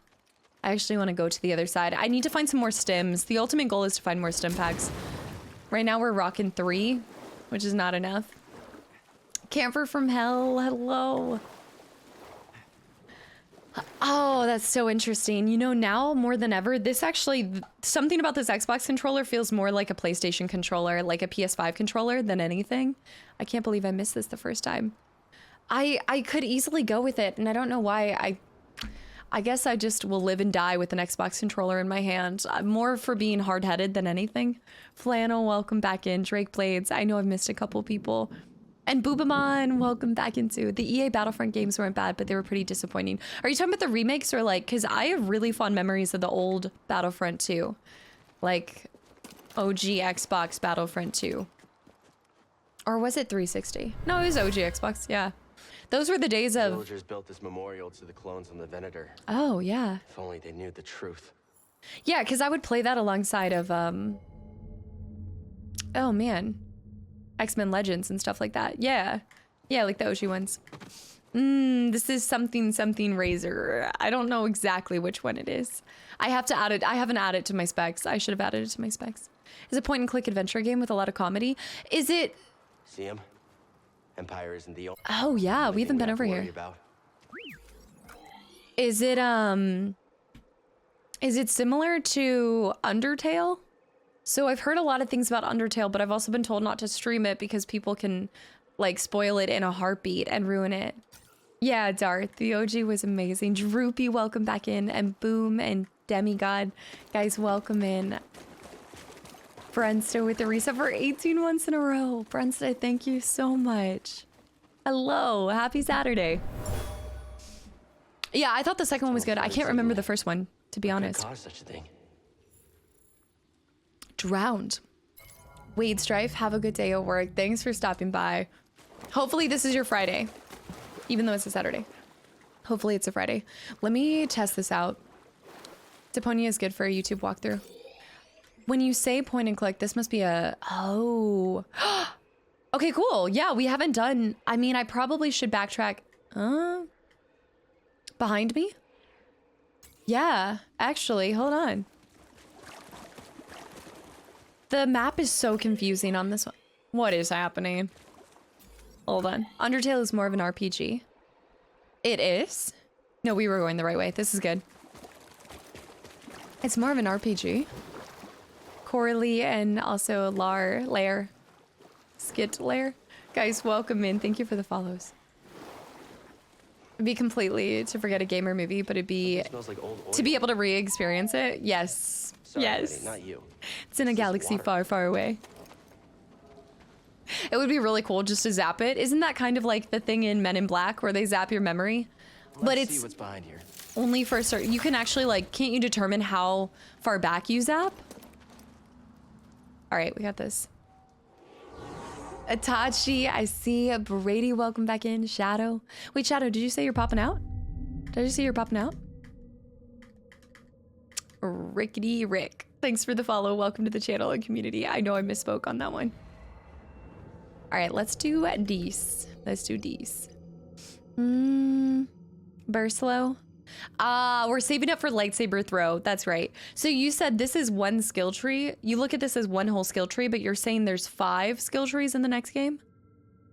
I actually want to go to the other side. I need to find some more stims. The ultimate goal is to find more stim packs. Right now we're rocking 3, which is not enough. Camper from Hell, hello. Oh, that's so interesting. You know, now more than ever, this actually, something about this Xbox controller feels more like a PlayStation controller, like a PS5 controller than anything. I can't believe I missed this the first time. I could easily go with it, and I don't know why. I guess I just will live and die with an Xbox controller in my hand. I'm more for being hard-headed than anything. Flannel, welcome back in. Drake Blades, I know I've missed a couple people. And Boobamon, welcome back into the EA Battlefront games weren't bad, but they were pretty disappointing. Are you talking about the remakes or like, because I have really fond memories of the old Battlefront 2. Like OG Xbox Battlefront 2. Or was it 360? No, it was OG Xbox, yeah. Those were the days of... Villagers built this memorial to the clones on the Venator. Oh, yeah. If only they knew the truth. Yeah, because I would play that alongside of, oh, man. X-Men Legends and stuff like that. Yeah. Yeah, like the OG ones. This is something Razor. I don't know exactly which one it is. I have to add it. I haven't added it to my specs. I should have added it to my specs. It's a point-and-click adventure game with a lot of comedy. Is it... See him? Empire isn't the only... Oh, yeah. We haven't been over here. Is it similar to Undertale? So I've heard a lot of things about Undertale, but I've also been told not to stream it because people can, like, spoil it in a heartbeat and ruin it. Yeah, Darth, the OG was amazing. Droopy, welcome back in. And Boom and Demigod. Guys, welcome in. Brensta with the reset for 18 months in a row. Brensta, thank you so much. Hello, happy Saturday. Yeah, I thought the second one was good. I can't remember the first one, to be honest. Such a thing. Drowned. Wade Strife, have a good day at work. Thanks for stopping by. Hopefully this is your Friday, even though it's a Saturday. Hopefully it's a Friday. Let me test this out. Deponia is good for a YouTube walkthrough. When you say point and click, this must be a... Oh. Okay, cool. Yeah, we haven't done... I mean, I probably should backtrack. Behind me? Yeah, actually, hold on. The map is so confusing on this one. What is happening? Hold on. Undertale is more of an RPG. It is? No, we were going the right way. This is good. It's more of an RPG. Coralie and also Lair. Skit Lair. Guys, welcome in. Thank you for the follows. It'd be completely to forget a gamer movie, but it'd be Like to be able to re-experience it. Yes. Sorry, yes. lady, not you. It's in a galaxy far, far away. It would be really cool just to zap it. Isn't that kind of like the thing in Men in Black where they zap your memory? But Let's it's see what's behind here. only for a certain... You can actually like... Can't you determine how far back you zap? All right, we got this. Itachi, I see. Brady, welcome back in. Shadow. Wait, Shadow, did you say you're popping out? Did I just say you're popping out? Rickety Rick. Thanks for the follow. Welcome to the channel and community. I know I misspoke on that one. All right, let's do Dees. Let's do Dees. Burslow. We're saving up for lightsaber throw. That's right. So you said this is one skill tree. You look at this as one whole skill tree, but you're saying there's 5 skill trees in the next game?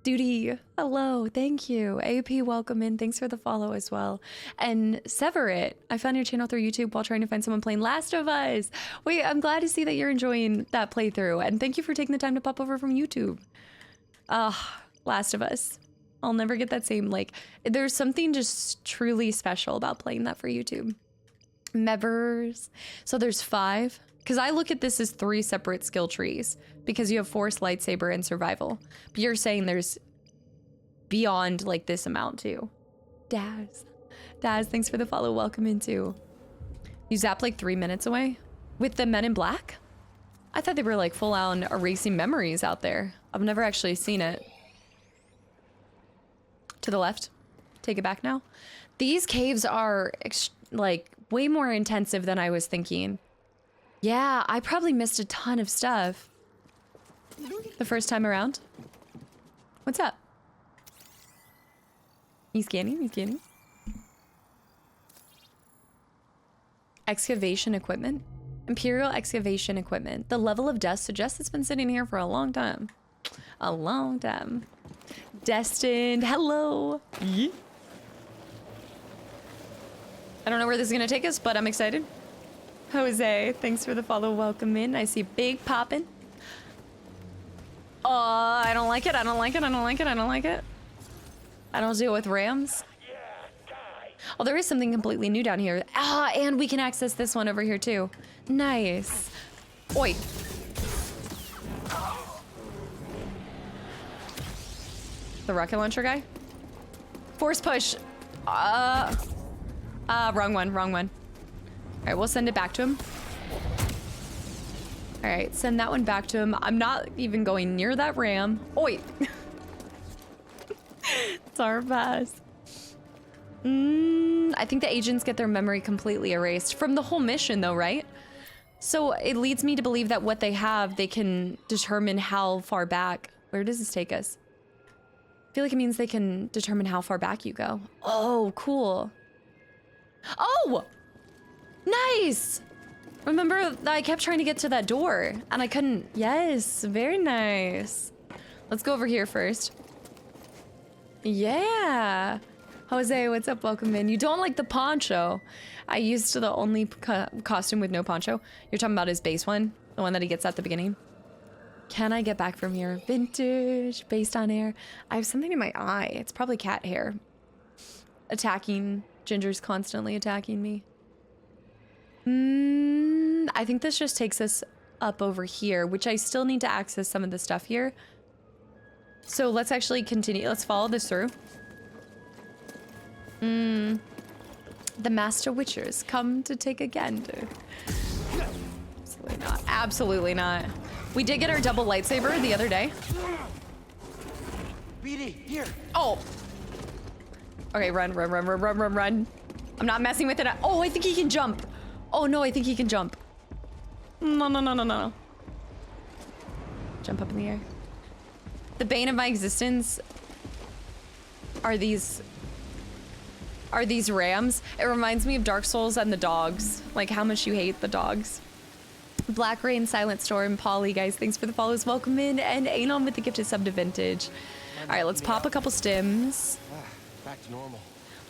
Duty, hello, thank you. AP, welcome in. Thanks for the follow as well. And Severit, I found your channel through YouTube while trying to find someone playing Last of Us. Wait, I'm glad to see that you're enjoying that playthrough. And thank you for taking the time to pop over from YouTube. Last of Us. I'll never get that same, like, there's something just truly special about playing that for YouTube. Mevers. So there's 5. Because I look at this as 3 separate skill trees. Because you have Force, Lightsaber, and Survival. But you're saying there's beyond, like, this amount, too. Daz, thanks for the follow. Welcome into. You zap, like, 3 minutes away? With the Men in Black? I thought they were, like, full-on erasing memories out there. I've never actually seen it. To the left. Take it back now. These caves are, like, way more intensive than I was thinking. Yeah, I probably missed a ton of stuff the first time around. What's up? He's scanning. Excavation equipment. Imperial excavation equipment. The level of dust suggests it's been sitting here for a long time. A long time. Destined. Hello. I don't know where this is going to take us, but I'm excited. Jose, thanks for the follow. Welcome in. I see Big poppin'. I don't like it. I don't deal with rams. Oh, there is something completely new down here. And we can access this one over here too. Nice. Oi. the rocket launcher guy? Force push. Wrong one, wrong one. All right, we'll send it back to him. All right, send that one back to him. I'm not even going near that ram. Oi. It's our pass. I think the agents get their memory completely erased from the whole mission though, right? So it leads me to believe that what they have, they can determine how far back. Where does this take us? I feel like it means they can determine how far back you go. Oh, cool. Oh, nice. Remember, I kept trying to get to that door and I couldn't. Yes, very nice. Let's go over here first. Yeah. Jose, what's up? Welcome in. You don't like the poncho. I used the only costume with no poncho. You're talking about his base one? The one that he gets at the beginning? Can I get back from here? Vintage, based on air. I have something in my eye. It's probably cat hair. Attacking. Ginger's constantly attacking me. I think this just takes us up over here, which I still need to access some of the stuff here. So let's actually continue. Let's follow this through. The Master Witchers come to take a gander. Absolutely not. Absolutely not. We did get our double lightsaber the other day. BD, here. Oh. Okay, run, run, run, run, run, run, run. I'm not messing with it. Oh, I think he can jump. Oh no, I think he can jump. No, no, no, no, no. Jump up in the air. The bane of my existence are these rams. It reminds me of Dark Souls and the dogs. Like how much you hate the dogs. Black Rain, Silent Storm, Polly, guys, thanks for the follows. Welcome in. And Anon with the gifted sub to Vintage. All right, let's pop a couple stims. Back to normal.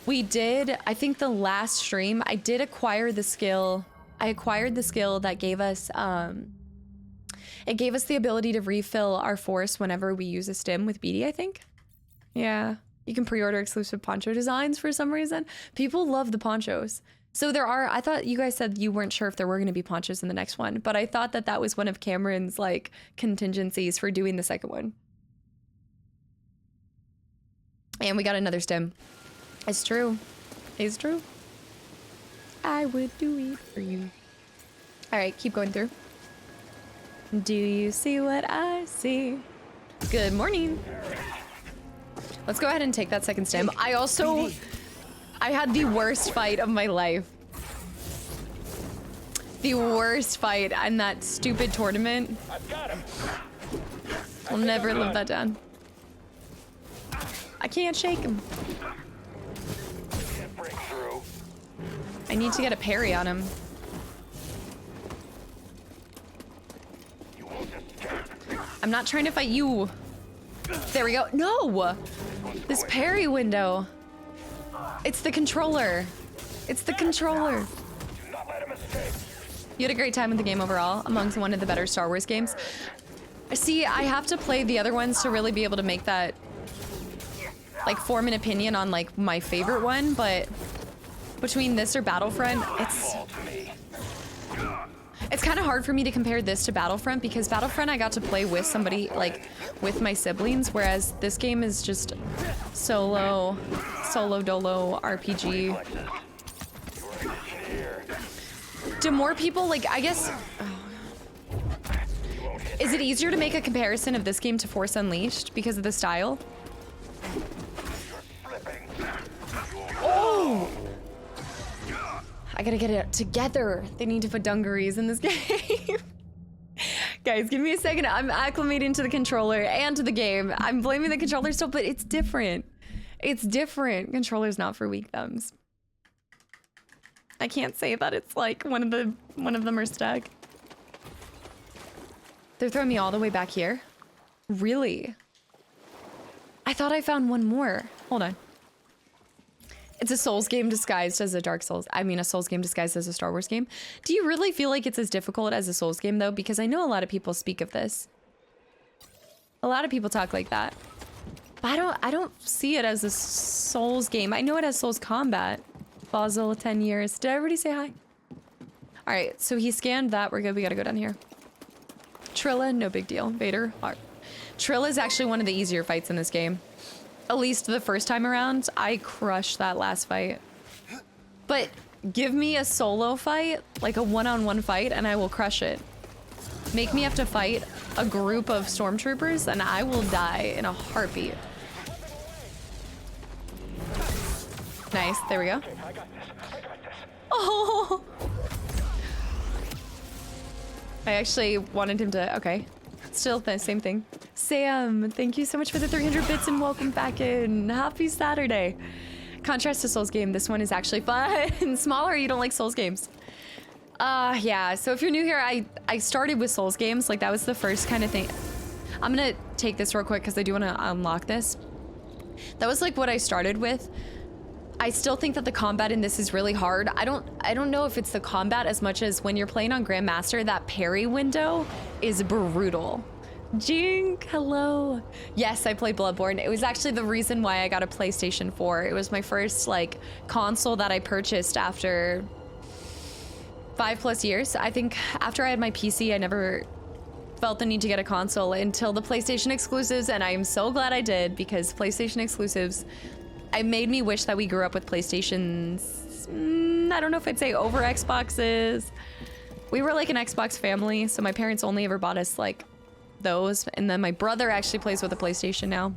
We did, I think the last stream, I did acquire the skill. I acquired the skill that gave us, it gave us the ability to refill our force whenever we use a stim with BD, I think. Yeah. You can pre-order exclusive poncho designs for some reason. People love the ponchos. So there are, I thought you guys said you weren't sure if there were going to be ponchos in the next one, but I thought that that was one of Cameron's like contingencies for doing the second one. And we got another stim. It's true. It's true. I would do it for you. All right, keep going through. Do you see what I see? Good morning. Let's go ahead and take that second stim. I had the worst fight of my life. The worst fight in that stupid tournament. I've got him. I'll never live that down. I can't shake him. Can't break through. I need to get a parry on him. You won't escape. I'm not trying to fight you. There we go. No! This parry window. It's the controller. It's the controller. Do not let him escape. You had a great time with the game overall, amongst one of the better Star Wars games. See, I have to play the other ones to really be able to make that, like, form an opinion on, like, my favorite one, but between this or Battlefront, it's kind of hard for me to compare this to Battlefront because Battlefront I got to play with somebody, like, with my siblings, whereas this game is just solo dolo RPG. Do more people, like, I guess... Is it easier to make a comparison of this game to Force Unleashed because of the style? Oh! I gotta get it together. They need to put dungarees in this game. Guys, give me a second. I'm acclimating to the controller and to the game. I'm blaming the controller still, but it's different. It's different. Controller's not for weak thumbs. I can't say that it's like one of them are stuck. They're throwing me all the way back here? Really? I thought I found one more. Hold on. It's a Souls game disguised as a Dark Souls. I mean, a Souls game disguised as a Star Wars game. Do you really feel like it's as difficult as a Souls game, though? Because I know a lot of people speak of this. A lot of people talk like that. But I don't see it as a Souls game. I know it has Souls combat. Basil, 10 years. Did I already say hi? All right, so he scanned that. We're good. We gotta go down here. Trilla, no big deal. Vader, hard. Trilla is actually one of the easier fights in this game. At least the first time around, I crushed that last fight. But give me a solo fight, like a one-on-one fight, and I will crush it. Make me have to fight a group of stormtroopers, and I will die in a heartbeat. Nice, there we go. Oh! I actually wanted him to, okay. Still the same thing. Sam, thank you so much for the 300 bits and welcome back in. Happy Saturday. Contrast to Souls game, this one is actually fun. Smaller, you don't like Souls games. Yeah, so if you're new here, I started with Souls games. Like that was the first kind of thing. I'm gonna take this real quick because I do want to unlock this. That was like what I started with. I still think that the combat in this is really hard. I don't know if it's the combat as much as when you're playing on Grandmaster, that parry window is brutal. Jink, hello. Yes, I played Bloodborne. It was actually the reason why I got a PlayStation 4. It was my first like console that I purchased after 5+ years. I think after I had my PC, I never felt the need to get a console until the PlayStation exclusives, and I am so glad I did because PlayStation exclusives, it made me wish that we grew up with PlayStations. I don't know if I'd say over Xboxes. We were like an Xbox family, so my parents only ever bought us like those, and then my brother actually plays with a PlayStation now.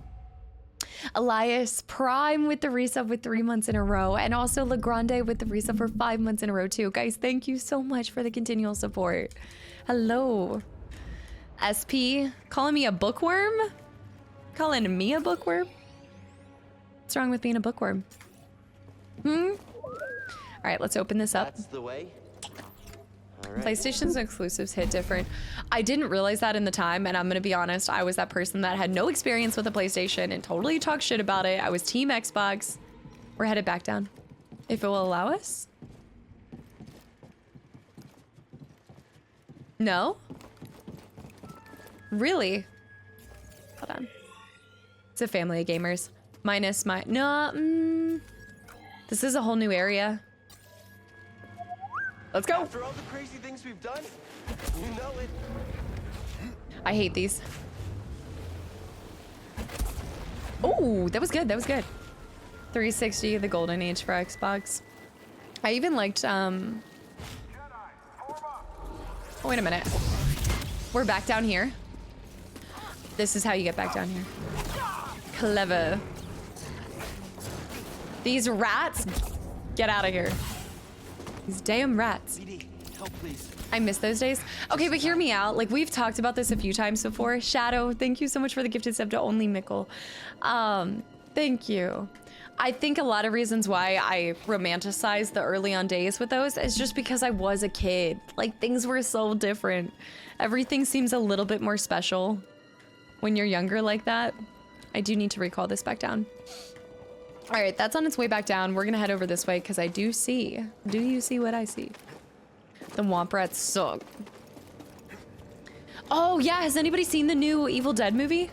Elias Prime with the resub with 3 months in a row, and also Legrande with the resub for 5 months in a row too. Guys, thank you so much for the continual support. Hello. SP, calling me a bookworm? Calling me a bookworm? What's wrong with being a bookworm? All right, let's open this up. That's the way. All right. PlayStation's exclusives hit different. I didn't realize that in the time, and I'm gonna be honest, I was that person that had no experience with a PlayStation and totally talked shit about it. I was team Xbox. We're headed back down. If it will allow us? No? Really? Hold on. It's a family of gamers. Minus my, no, this is a whole new area. Let's go. After all the crazy things we've done, you know it. I hate these. Oh, that was good, that was good. 360, the golden age for Xbox. I even liked, oh, wait a minute. We're back down here. This is how you get back down here. Clever. These rats, get out of here. These damn rats. BD, help please. I miss those days. Okay, but hear me out. Like, we've talked about this a few times before. Shadow, thank you so much for the gifted sub to Only Mickle. Thank you. I think a lot of reasons why I romanticize the early on days with those is just because I was a kid. Like, things were so different. Everything seems a little bit more special when you're younger like that. I do need to recall this back down. All right, that's on its way back down. We're gonna head over this way because I do see. Do you see what I see? The Womp Rats suck. Oh yeah, has anybody seen the new Evil Dead movie?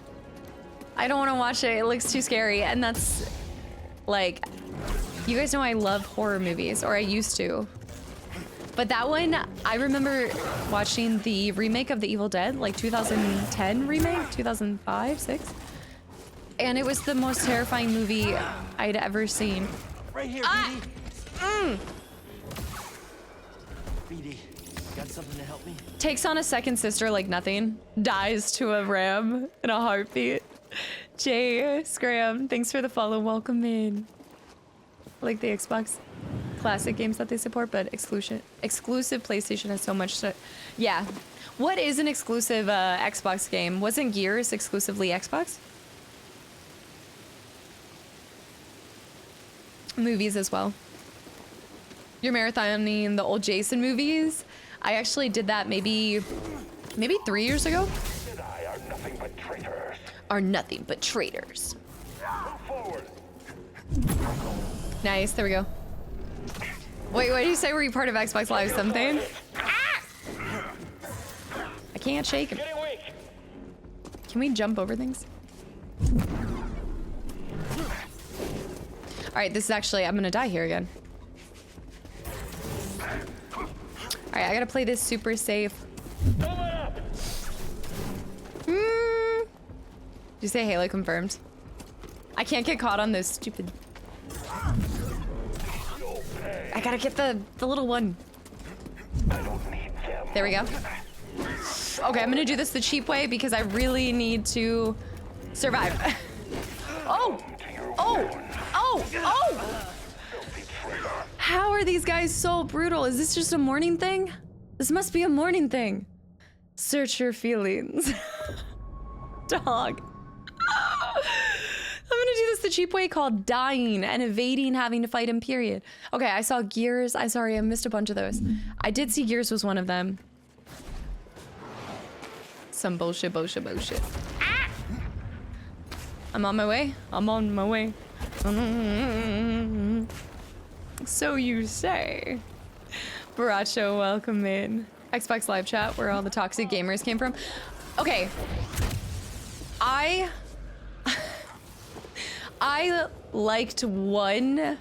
I don't want to watch it. It looks too scary, and that's like, you guys know I love horror movies, or I used to. But that one, I remember watching the remake of the Evil Dead, like 2010 remake, 2005, 6. And it was the most terrifying movie I'd ever seen. Right here, Ah! BD. BD, got something to help me? Takes on a second sister like nothing. Dies to a ram in a heartbeat. Jay Scram, thanks for the follow. Welcome in. I like the Xbox classic games that they support, but exclusive PlayStation has so much to... Yeah. What is an exclusive Xbox game? Wasn't Gears exclusively Xbox? Movies as well. You're marathoning the old Jason movies. I actually did that maybe 3 years ago. Jedi are nothing but traitors. Are nothing but traitors. Move forward. Nice, there we go. Wait, what did you say? Were you part of Xbox Live something? Ah! I can't shake him. Getting weak. Can we jump over things? All right, this is actually, I'm gonna die here again. All right, I gotta play this super safe. Did you say Halo confirmed? I can't get caught on those stupid... I gotta get the little one. There we go. Okay, I'm gonna do this the cheap way because I really need to survive. Oh! Oh! Oh! Oh! How are these guys so brutal? Is this just a morning thing? This must be a morning thing. Search your feelings. Dog. I'm gonna do this the cheap way called dying and evading having to fight him, period. Okay, I saw gears. I missed a bunch of those. I did see gears was one of them. Some bullshit. Ah! I'm on my way. I'm on my way. So you say. Baracho, welcome in. Xbox Live Chat, where all the toxic gamers came from. Okay. I liked one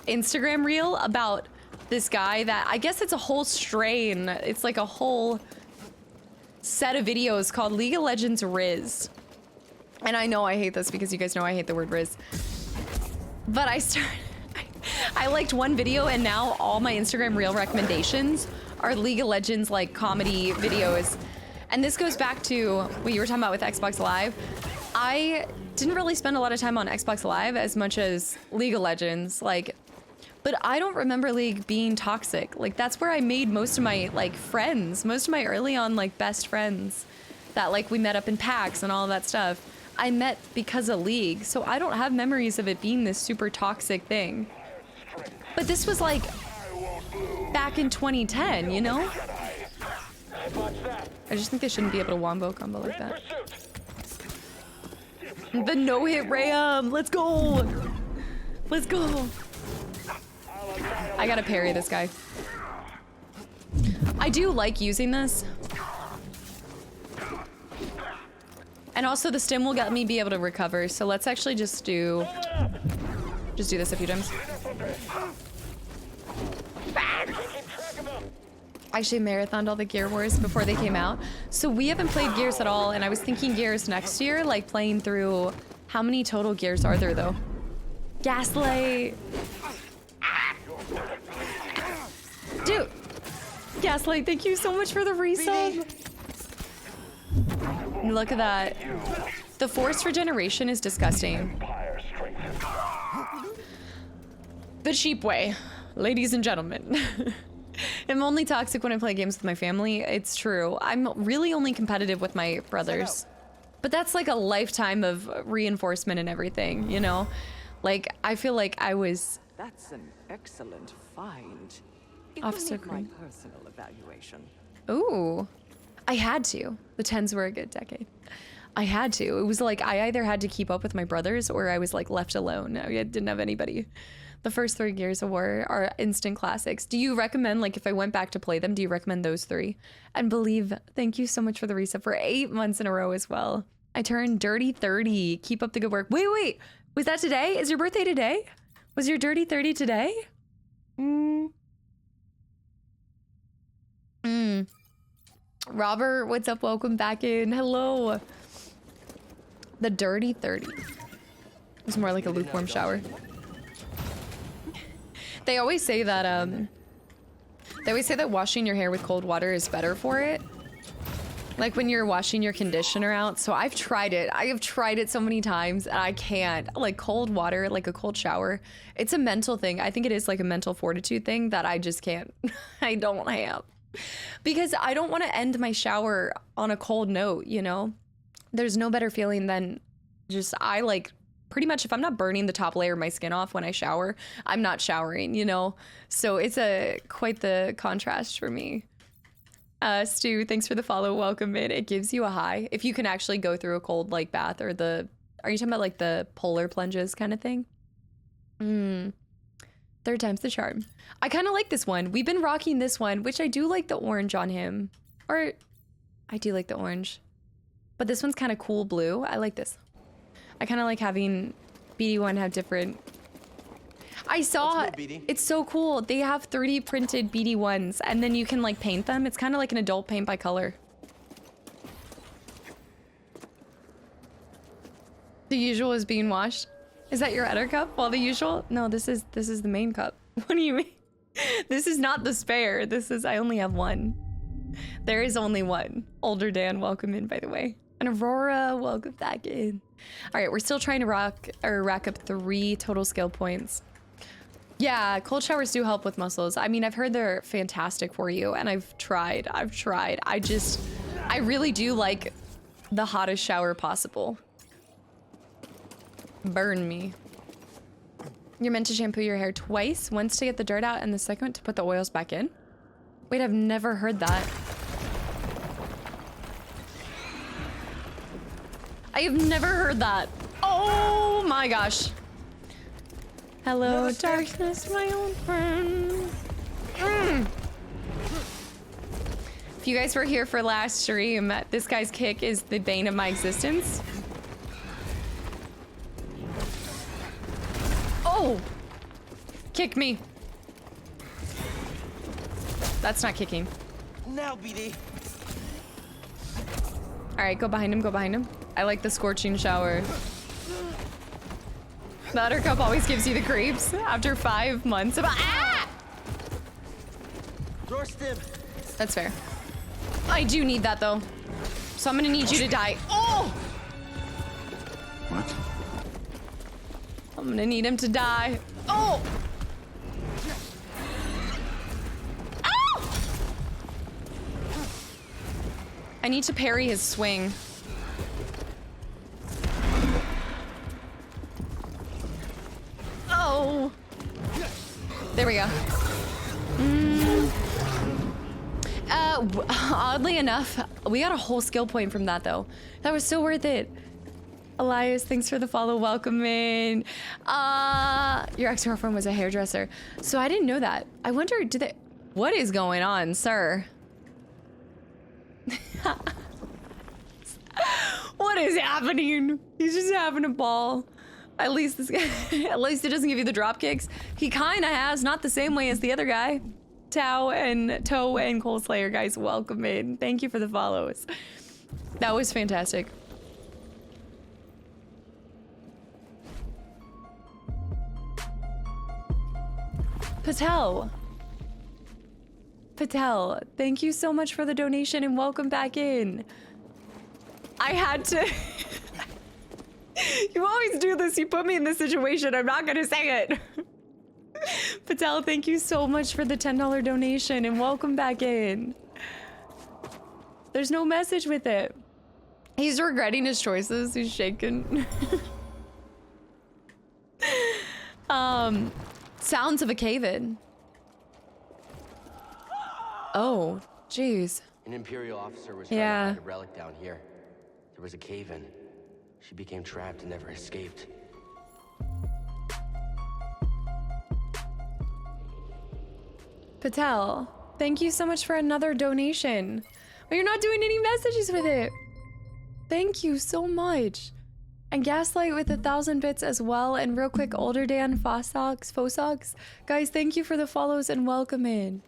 Instagram reel about this guy that I guess it's a whole strain. It's like a whole set of videos called League of Legends Riz. And I know I hate this because you guys know I hate the word Riz. But I liked one video and now all my Instagram reel recommendations are League of Legends like comedy videos. And this goes back to what you were talking about with Xbox Live. I didn't really spend a lot of time on Xbox Live as much as League of Legends, like, but I don't remember League being toxic. Like, that's where I made most of my, like, friends, most of my early on, like, best friends that, like, we met up in PAX and all of that stuff. I met because of League, so I don't have memories of it being this super toxic thing. But this was, like, back in 2010, you know? I just think they shouldn't be able to wombo combo like that. The no-hit Ram! Let's go! Let's go! I gotta parry this guy. I do like using this. And also the stim will let me be able to recover, so let's actually just do this a few times. I actually marathoned all the Gear Wars before they came out. So we haven't played Gears at all, and I was thinking Gears next year, like playing through... How many total Gears are there, though? Gaslight! Dude! Gaslight, thank you so much for the resub! Look at that. The force regeneration is disgusting. The cheap way, ladies and gentlemen. I'm only toxic when I play games with my family. It's true. I'm really only competitive with my brothers. But that's like a lifetime of reinforcement and everything, you know? Like, I feel like I was... That's an excellent find. Officer My Green. personal evaluation. Ooh. I had to. The 10s were a good decade. I had to. It was like I either had to keep up with my brothers or I was like left alone. I didn't have anybody. The first 3 Gears of War are instant classics. Do you recommend, like, if I went back to play them, do you recommend those 3? And Believe, thank you so much for the reset for 8 months in a row as well. I turned dirty 30. Keep up the good work. Wait. Was that today? Is your birthday today? Was your dirty 30 today? Robert, what's up? Welcome back in. Hello. The dirty 30. It's more like a lukewarm shower. They always say that washing your hair with cold water is better for it. Like when you're washing your conditioner out. So I've tried it. I have tried it so many times and I can't. Like cold water, like a cold shower. It's a mental thing. I think it is like a mental fortitude thing that I just can't. I don't have. Because I don't want to end my shower on a cold note, you know? There's no better feeling than just, I like, pretty much if I'm not burning the top layer of my skin off when I shower, I'm not showering, you know? So it's quite the contrast for me. Stu, thanks for the follow. Welcome in. It gives you a high. If you can actually go through a cold like bath or are you talking about like the polar plunges kind of thing? Third time's the charm. I kind of like this one. We've been rocking this one, which I do like the orange on him. Or I do like the orange. But this one's kind of cool blue. I like this. I kind of like having BD1 have different... I saw it's so cool. They have 3D printed BD1s and then you can like paint them. It's kind of like an adult paint by color. The usual is being washed. Is that your other cup? Well, the usual? No, this is the main cup. What do you mean? This is not the spare. This is, I only have one. There is only one. Older Dan, welcome in, by the way. And Aurora, welcome back in. All right, we're still trying to rack up 3 total skill points. Yeah, cold showers do help with muscles. I mean, I've heard they're fantastic for you, and I've tried. I really do like the hottest shower possible. Burn me. You're meant to shampoo your hair twice, once to get the dirt out and the second to put the oils back in. Wait, I've never heard that. I have never heard that. Oh my gosh. Hello, darkness, my old friend. If you guys were here for last stream, this guy's kick is the bane of my existence. Oh! Kick me. That's not kicking. Now, BD. Alright, go behind him, go behind him. I like the scorching shower. The other cup always gives you the creeps after 5 months of— ah! Door stim. That's fair. I do need that though. So I'm gonna need you to die. Oh! What? I'm gonna need him to die. Oh! Ow! I need to parry his swing. Oh! There we go. Oddly enough, we got a whole skill point from that though. That was so worth it. Elias, thanks for the follow. Welcome in. Your ex-girlfriend was a hairdresser. So I didn't know that. I wonder, what is going on, sir? What is happening? He's just having a ball. At least this guy, at least he doesn't give you the drop kicks. He kind of has, not the same way as the other guy. Toe and Coleslayer, guys, welcome in. Thank you for the follows. That was fantastic. Patel, thank you so much for the donation and welcome back in. I had to. You always do this. You put me in this situation. I'm not gonna say it. Patel, thank you so much for the $10 donation and welcome back in. There's no message with it. He's regretting his choices. He's shaking. Sounds of a cave-in. Oh, jeez. An Imperial officer was trying to find a relic down here. There was a cave-in. She became trapped and never escaped. Patel, thank you so much for another donation. But you're not doing any messages with it. Thank you so much. And Gaslight with 1,000 bits as well. And real quick, Older Dan, Fosox. Guys, thank you for the follows and welcome in.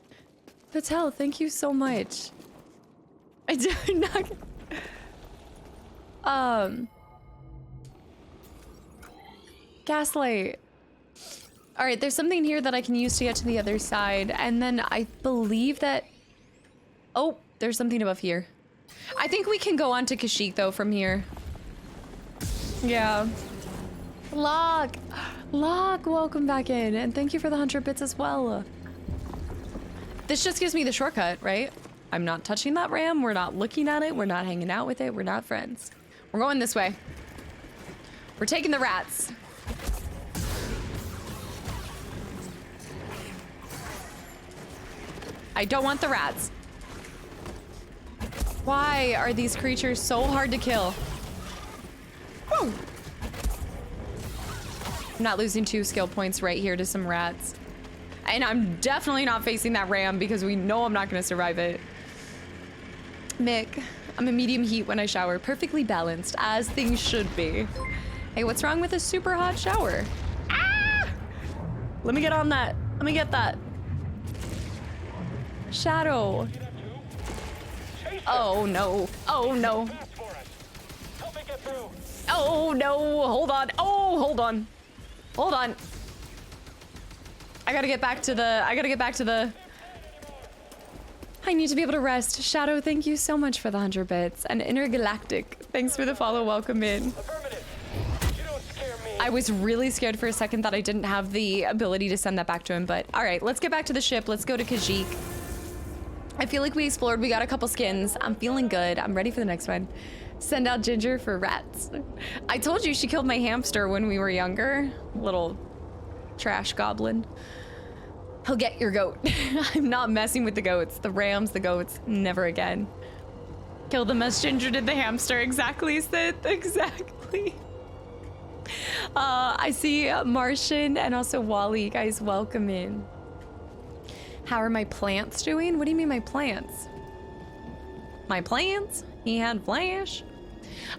Patel, thank you so much. I did not. Gaslight. All right, there's something here that I can use to get to the other side. And then I believe that... Oh, there's something above here. I think we can go on to Kashyyyk, though, from here. Yeah. Locke, welcome back in. And thank you for the 100 bits as well. This just gives me the shortcut, right? I'm not touching that ram. We're not looking at it. We're not hanging out with it. We're not friends. We're going this way. We're taking the rats. I don't want the rats. Why are these creatures so hard to kill? Woo! I'm not losing 2 skill points right here to some rats. And I'm definitely not facing that ram because we know I'm not gonna survive it. Mick, I'm a medium heat when I shower. Perfectly balanced, as things should be. Hey, what's wrong with a super hot shower? Ah! Let me get on that. Let me get that. Shadow. Oh no. Oh no. Oh no. Hold on. Oh, hold on. Hold on. I gotta get back to the, I need to be able to rest. Shadow, thank you so much for the 100 bits. And Intergalactic, thanks for the follow, welcome in. I was really scared for a second that I didn't have the ability to send that back to him, but all right, let's get back to the ship. Let's go to Kashyyyk. I feel like we explored, we got a couple skins. I'm feeling good, I'm ready for the next one. Send out Ginger for rats. I told you she killed my hamster when we were younger. Little trash goblin. He'll get your goat. I'm not messing with the goats. The rams, the goats, never again. Kill them as Ginger did the hamster. Exactly, Sith, exactly. I see Martian and also Wally. Guys, welcome in. How are my plants doing? What do you mean my plants? My plants? He had flash.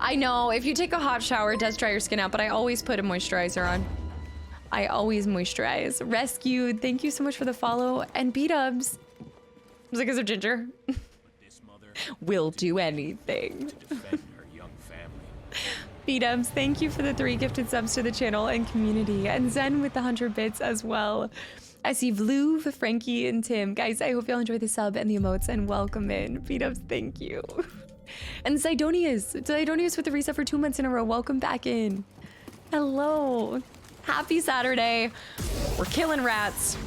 I know, if you take a hot shower, it does dry your skin out, but I always put a moisturizer on. I always moisturize. Rescued, thank you so much for the follow. And B-dubs. Was it because of Ginger? Will do anything. B-dubs, thank you for the 3 gifted subs to the channel and community. And Zen with the 100 bits as well. I see Vluv, Frankie, and Tim. Guys, I hope y'all enjoy the sub and the emotes and welcome in. B-dubs, thank you. And Zidonius with the reset for 2 months in a row. Welcome back in. Hello. Happy Saturday. We're killing rats.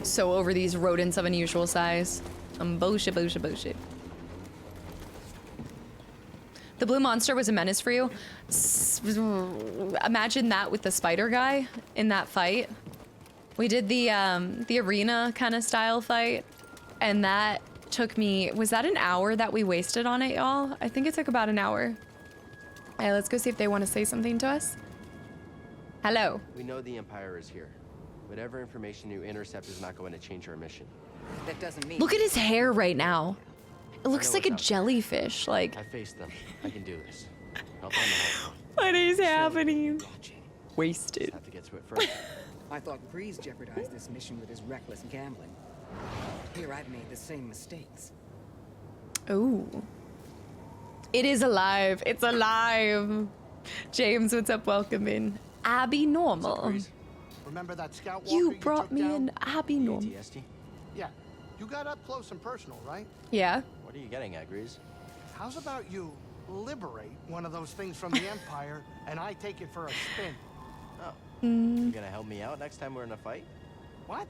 So over these rodents of unusual size. Bullshit. The blue monster was a menace for you. Imagine that with the spider guy in that fight. We did the arena kind of style fight, and that took me, was that an hour that we wasted on it, y'all? I think it took about an hour. All right, let's go see if they want to say something to us. Hello. We know the Empire is here. Whatever information you intercept is not going to change our mission. That doesn't mean. Look at his hair right now. It looks like a jellyfish. Like. I faced them. I can do this. I'll find the hole. What is happening? Wasted. Have to get to it first. I thought Grease jeopardized this mission with his reckless gambling. Here I've made the same mistakes. Ooh. It is alive. It's alive. James, what's up? Welcome in. Abby Normal. Remember that scout walker You brought took me down? in Abby Normal. PTSD? Yeah. You got up close and personal, right? Yeah. What are you getting at, Grease? How's about you liberate one of those things from the Empire and I take it for a spin? Oh. You gonna help me out next time we're in a fight? What?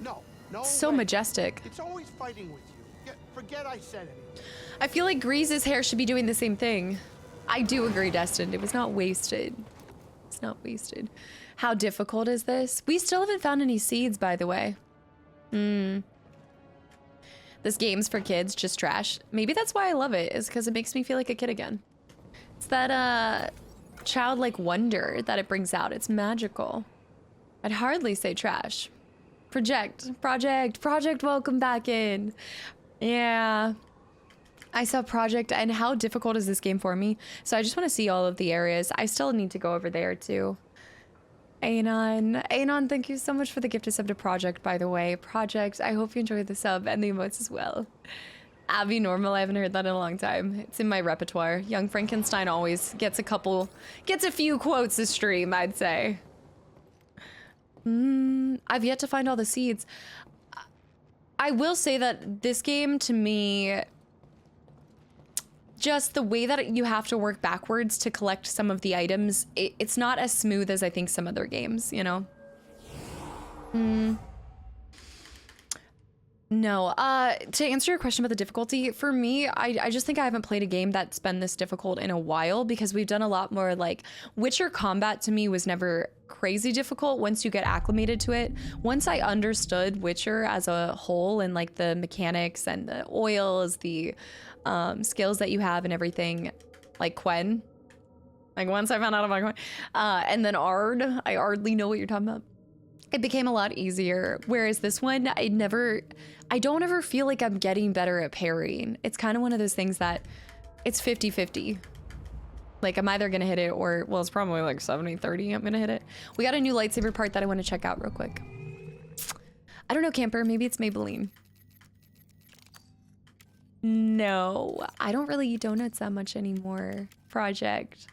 No. No So way. majestic. It's always fighting with you. Forget I said anything. I feel like Grease's hair should be doing the same thing. I do agree, Destined. It was not wasted. It's not wasted. How difficult is this? We still haven't found any seeds, by the way. This game's for kids, just trash. Maybe that's why I love it, is because it makes me feel like a kid again. It's that childlike wonder that it brings out. It's magical. I'd hardly say trash. Project, welcome back in. Yeah. I saw Project, and how difficult is this game for me? So I just want to see all of the areas. I still need to go over there too. Anon, thank you so much for the gifted sub to Project, by the way. Project, I hope you enjoyed the sub and the emotes as well. Abby Normal, I haven't heard that in a long time. It's in my repertoire. Young Frankenstein always gets a few quotes a stream, I'd say. I've yet to find all the seeds. I will say that this game, to me, just the way that you have to work backwards to collect some of the items, it's not as smooth as I think some other games, you know? No, to answer your question about the difficulty, for me, I just think I haven't played a game that's been this difficult in a while, because we've done a lot more, like, Witcher combat to me was never crazy difficult once you get acclimated to it. Once I understood Witcher as a whole and like the mechanics and the oils, the skills that you have and everything, like Quen, like once I found out about Quen, and then Ard, I hardly know what you're talking about. It became a lot easier. Whereas this one, I don't ever feel like I'm getting better at parrying. It's kind of one of those things that it's 50-50. Like, I'm either gonna hit it or, well, it's probably like 70-30 I'm gonna hit it. We got a new lightsaber part that I want to check out real quick. I don't know, Camper, maybe it's Maybelline. No, I don't really eat donuts that much anymore. Project.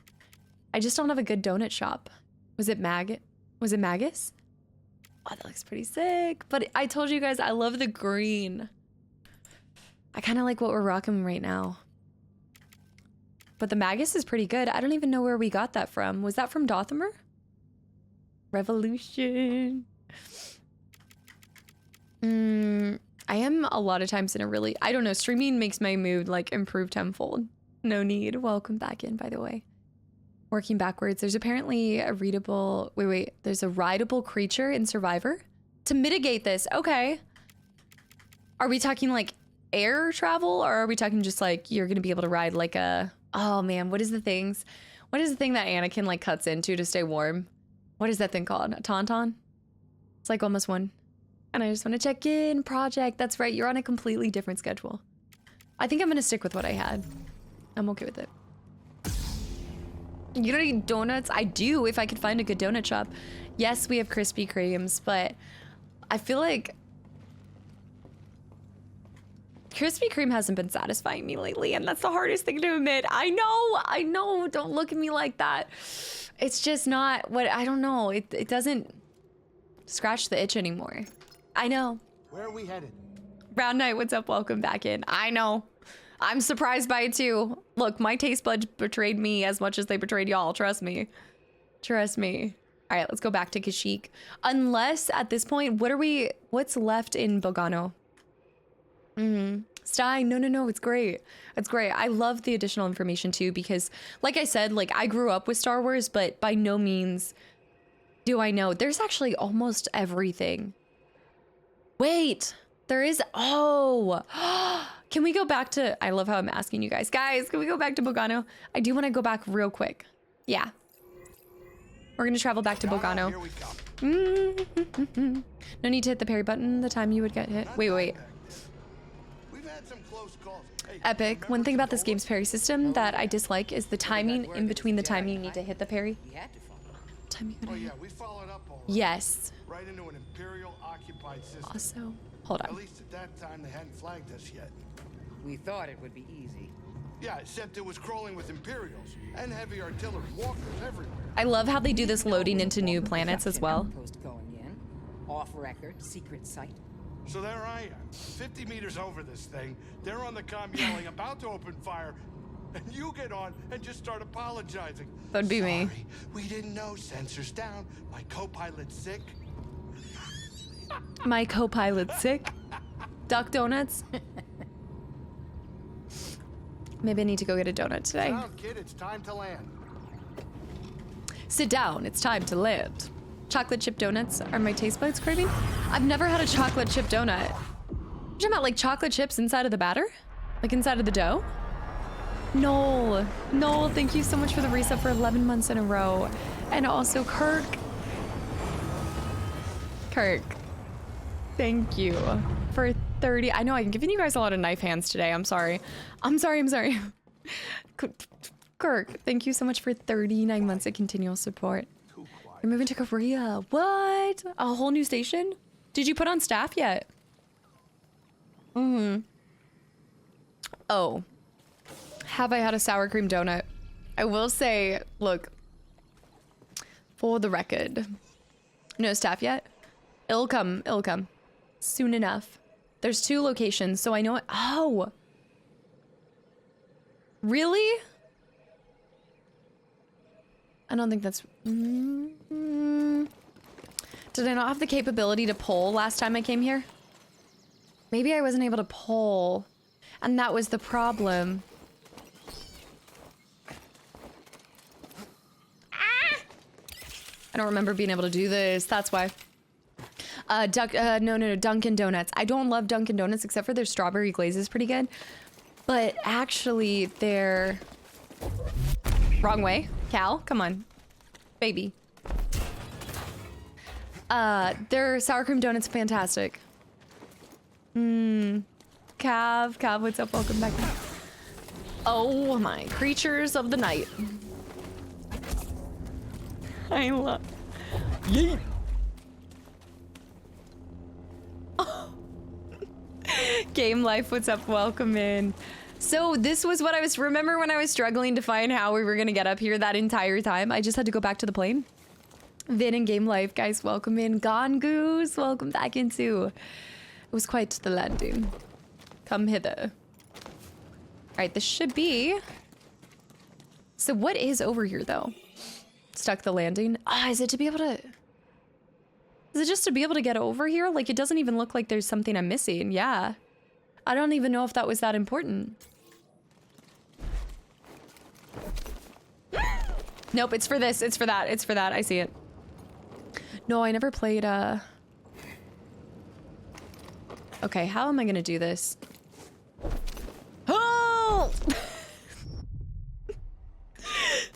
I just don't have a good donut shop. Was it Magus? Oh, that looks pretty sick. But I told you guys, I love the green. I kind of like what we're rocking right now. But the Magus is pretty good. I don't even know where we got that from. Was that from Dothamer? Revolution. I am a lot of times in a really, I don't know, streaming makes my mood like improve tenfold. No need. Welcome back in, by the way. Working backwards. There's apparently a readable, wait, there's a rideable creature in Survivor to mitigate this. Okay. Are we talking like air travel, or are we talking just like you're going to be able to ride like a, oh man, what is the thing that Anakin like cuts into to stay warm? What is that thing called? A tauntaun? It's like almost one. And I just want to check in. Project. That's right. You're on a completely different schedule. I think I'm going to stick with what I had. I'm okay with it. You don't eat donuts? I do if I could find a good donut shop. Yes, we have Krispy Kremes, but I feel like Krispy Kreme hasn't been satisfying me lately, and that's the hardest thing to admit. I know. Don't look at me like that. It's just not what, I don't know. It doesn't scratch the itch anymore. I know. Where are we headed? Brown Knight, what's up? Welcome back in. I know. I'm surprised by it too. Look, my taste buds betrayed me as much as they betrayed y'all. Trust me. Trust me. All right, let's go back to Kashyyyk. Unless at this point, what's left in Bogano? Stein, no, it's great. It's great. I love the additional information too, because like I said, like I grew up with Star Wars, but by no means do I know. There's actually almost everything. Wait, there is, oh. Can we go back to, I love how I'm asking you guys. Guys, can we go back to Bogano? I do want to go back real quick. Yeah. We're going to travel back to Bogano. Here we come. No need to hit the parry button the time you would get hit. Wait. We've had some close calls. Hey, Epic. One thing about this game's parry system that I dislike is the timing in between the time you need to hit the parry. We had to follow. Time you Oh gotta yeah, hit. we followed up all Yes. right into an Imperial occupied system. Also, hold At on. least at that time they hadn't flagged us yet. We thought it would be easy. Yeah, except it was crawling with Imperials and heavy artillery walkers everywhere. I love how they do this loading into new planets as well. Outpost going in. Off record, secret site. So there I am, 50 meters over this thing. They're on the comm yelling, about to open fire. And you get on and just start apologizing. That'd be me. Sorry, we didn't know. Sensors down. My co-pilot's sick. My co-pilot's sick. Duck donuts. Maybe I need to go get a donut today. Down, kid, it's time to land. Sit down, it's time to land. Chocolate chip donuts are my taste buds craving. I've never had a chocolate chip donut. You're talking about like chocolate chips inside of the batter? Like inside of the dough? Noel, thank you so much for the reset for 11 months in a row. And also Kirk, thank you for 30. I know I'm giving you guys a lot of knife hands today. I'm sorry. Kirk, thank you so much for 39 months of continual support. You're moving to Korea. What? A whole new station? Did you put on staff yet? Oh. Have I had a sour cream donut? I will say, look, for the record, no staff yet? It'll come. Soon enough. There's 2 locations, so I know it. Oh. Really? I don't think that's... Did I not have the capability to pull last time I came here? Maybe I wasn't able to pull, and that was the problem. I don't remember being able to do this. That's why. No, Dunkin' Donuts. I don't love Dunkin' Donuts except for their strawberry glaze is pretty good. But actually, they're... Wrong way. Cal, come on. Baby. Their sour cream donuts fantastic. Cav, what's up? Welcome back. Oh my, creatures of the night. I love... Yeet! Oh. Game Life, what's up? Welcome in. So this was what I was, remember when I was struggling to find how we were gonna get up here that entire time? I just had to go back to the plane. Vin and Game Life, guys, welcome in. Gone Goose, welcome back in too. It was quite the landing. Come hither. All right, this should be. So what is over here though? Stuck the landing. Ah, is it to be able to? Is it just to be able to get over here? Like it doesn't even look like there's something I'm missing. Yeah. I don't even know if that was that important. Nope, it's for this. It's for that. It's for that. I see it. No, I never played, Okay, how am I gonna do this? Oh!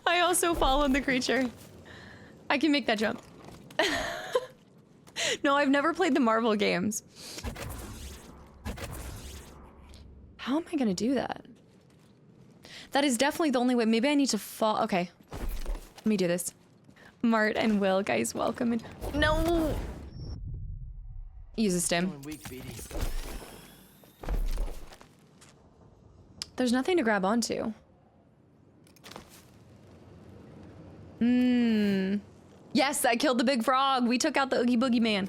I also fall on the creature. I can make that jump. No, I've never played the Marvel games. How am I gonna do that? That is definitely the only way. Maybe I need to fall. Okay. Let me do this. Mart and Will, guys, welcome in. No! Use a stim. There's nothing to grab onto. Yes, I killed the big frog. We took out the Oogie Boogie Man.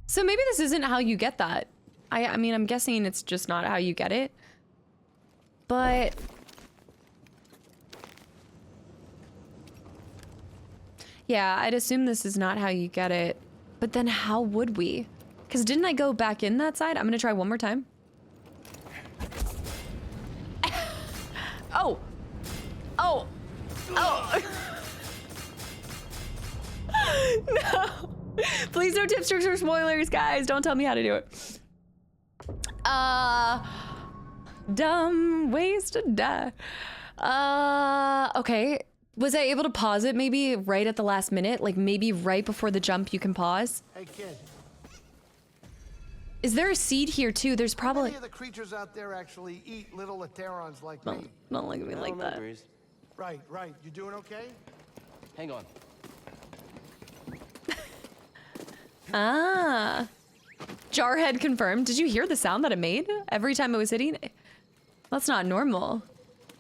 So maybe this isn't how you get that. I mean, I'm guessing it's just not how you get it. But... yeah, I'd assume this is not how you get it. But then how would we? Because didn't I go back in that side? I'm gonna try one more time. Oh! Oh! Oh! No! Please no tips, tricks, or spoilers, guys. Don't tell me how to do it. Dumb ways to die. Okay. Was I able to pause it maybe right at the last minute? Like maybe right before the jump you can pause? Hey, kid. Is there a seed here too? There's probably... Many of the creatures out there actually eat little Aterons like me. Don't look at me like that. Right, right. You doing okay? Hang on. Ah. Jarhead confirmed. Did you hear the sound that it made every time it was hitting? That's not normal.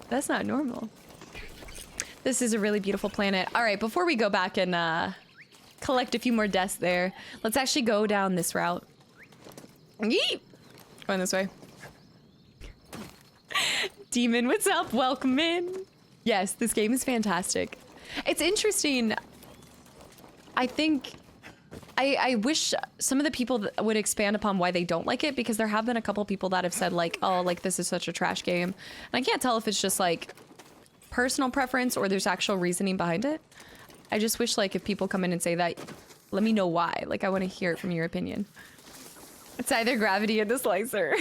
That's not normal. This is a really beautiful planet. All right, before we go back and collect a few more deaths there, let's actually go down this route. Yeet! Going this way. Demon, what's up? Welcome in. Yes, this game is fantastic. It's interesting. I think... I wish some of the people would expand upon why they don't like it, because there have been a couple people that have said like, oh, like this is such a trash game. And I can't tell if it's just like personal preference or there's actual reasoning behind it. I just wish like if people come in and say that, let me know why. Like I want to hear it from your opinion. It's either gravity or the slicer.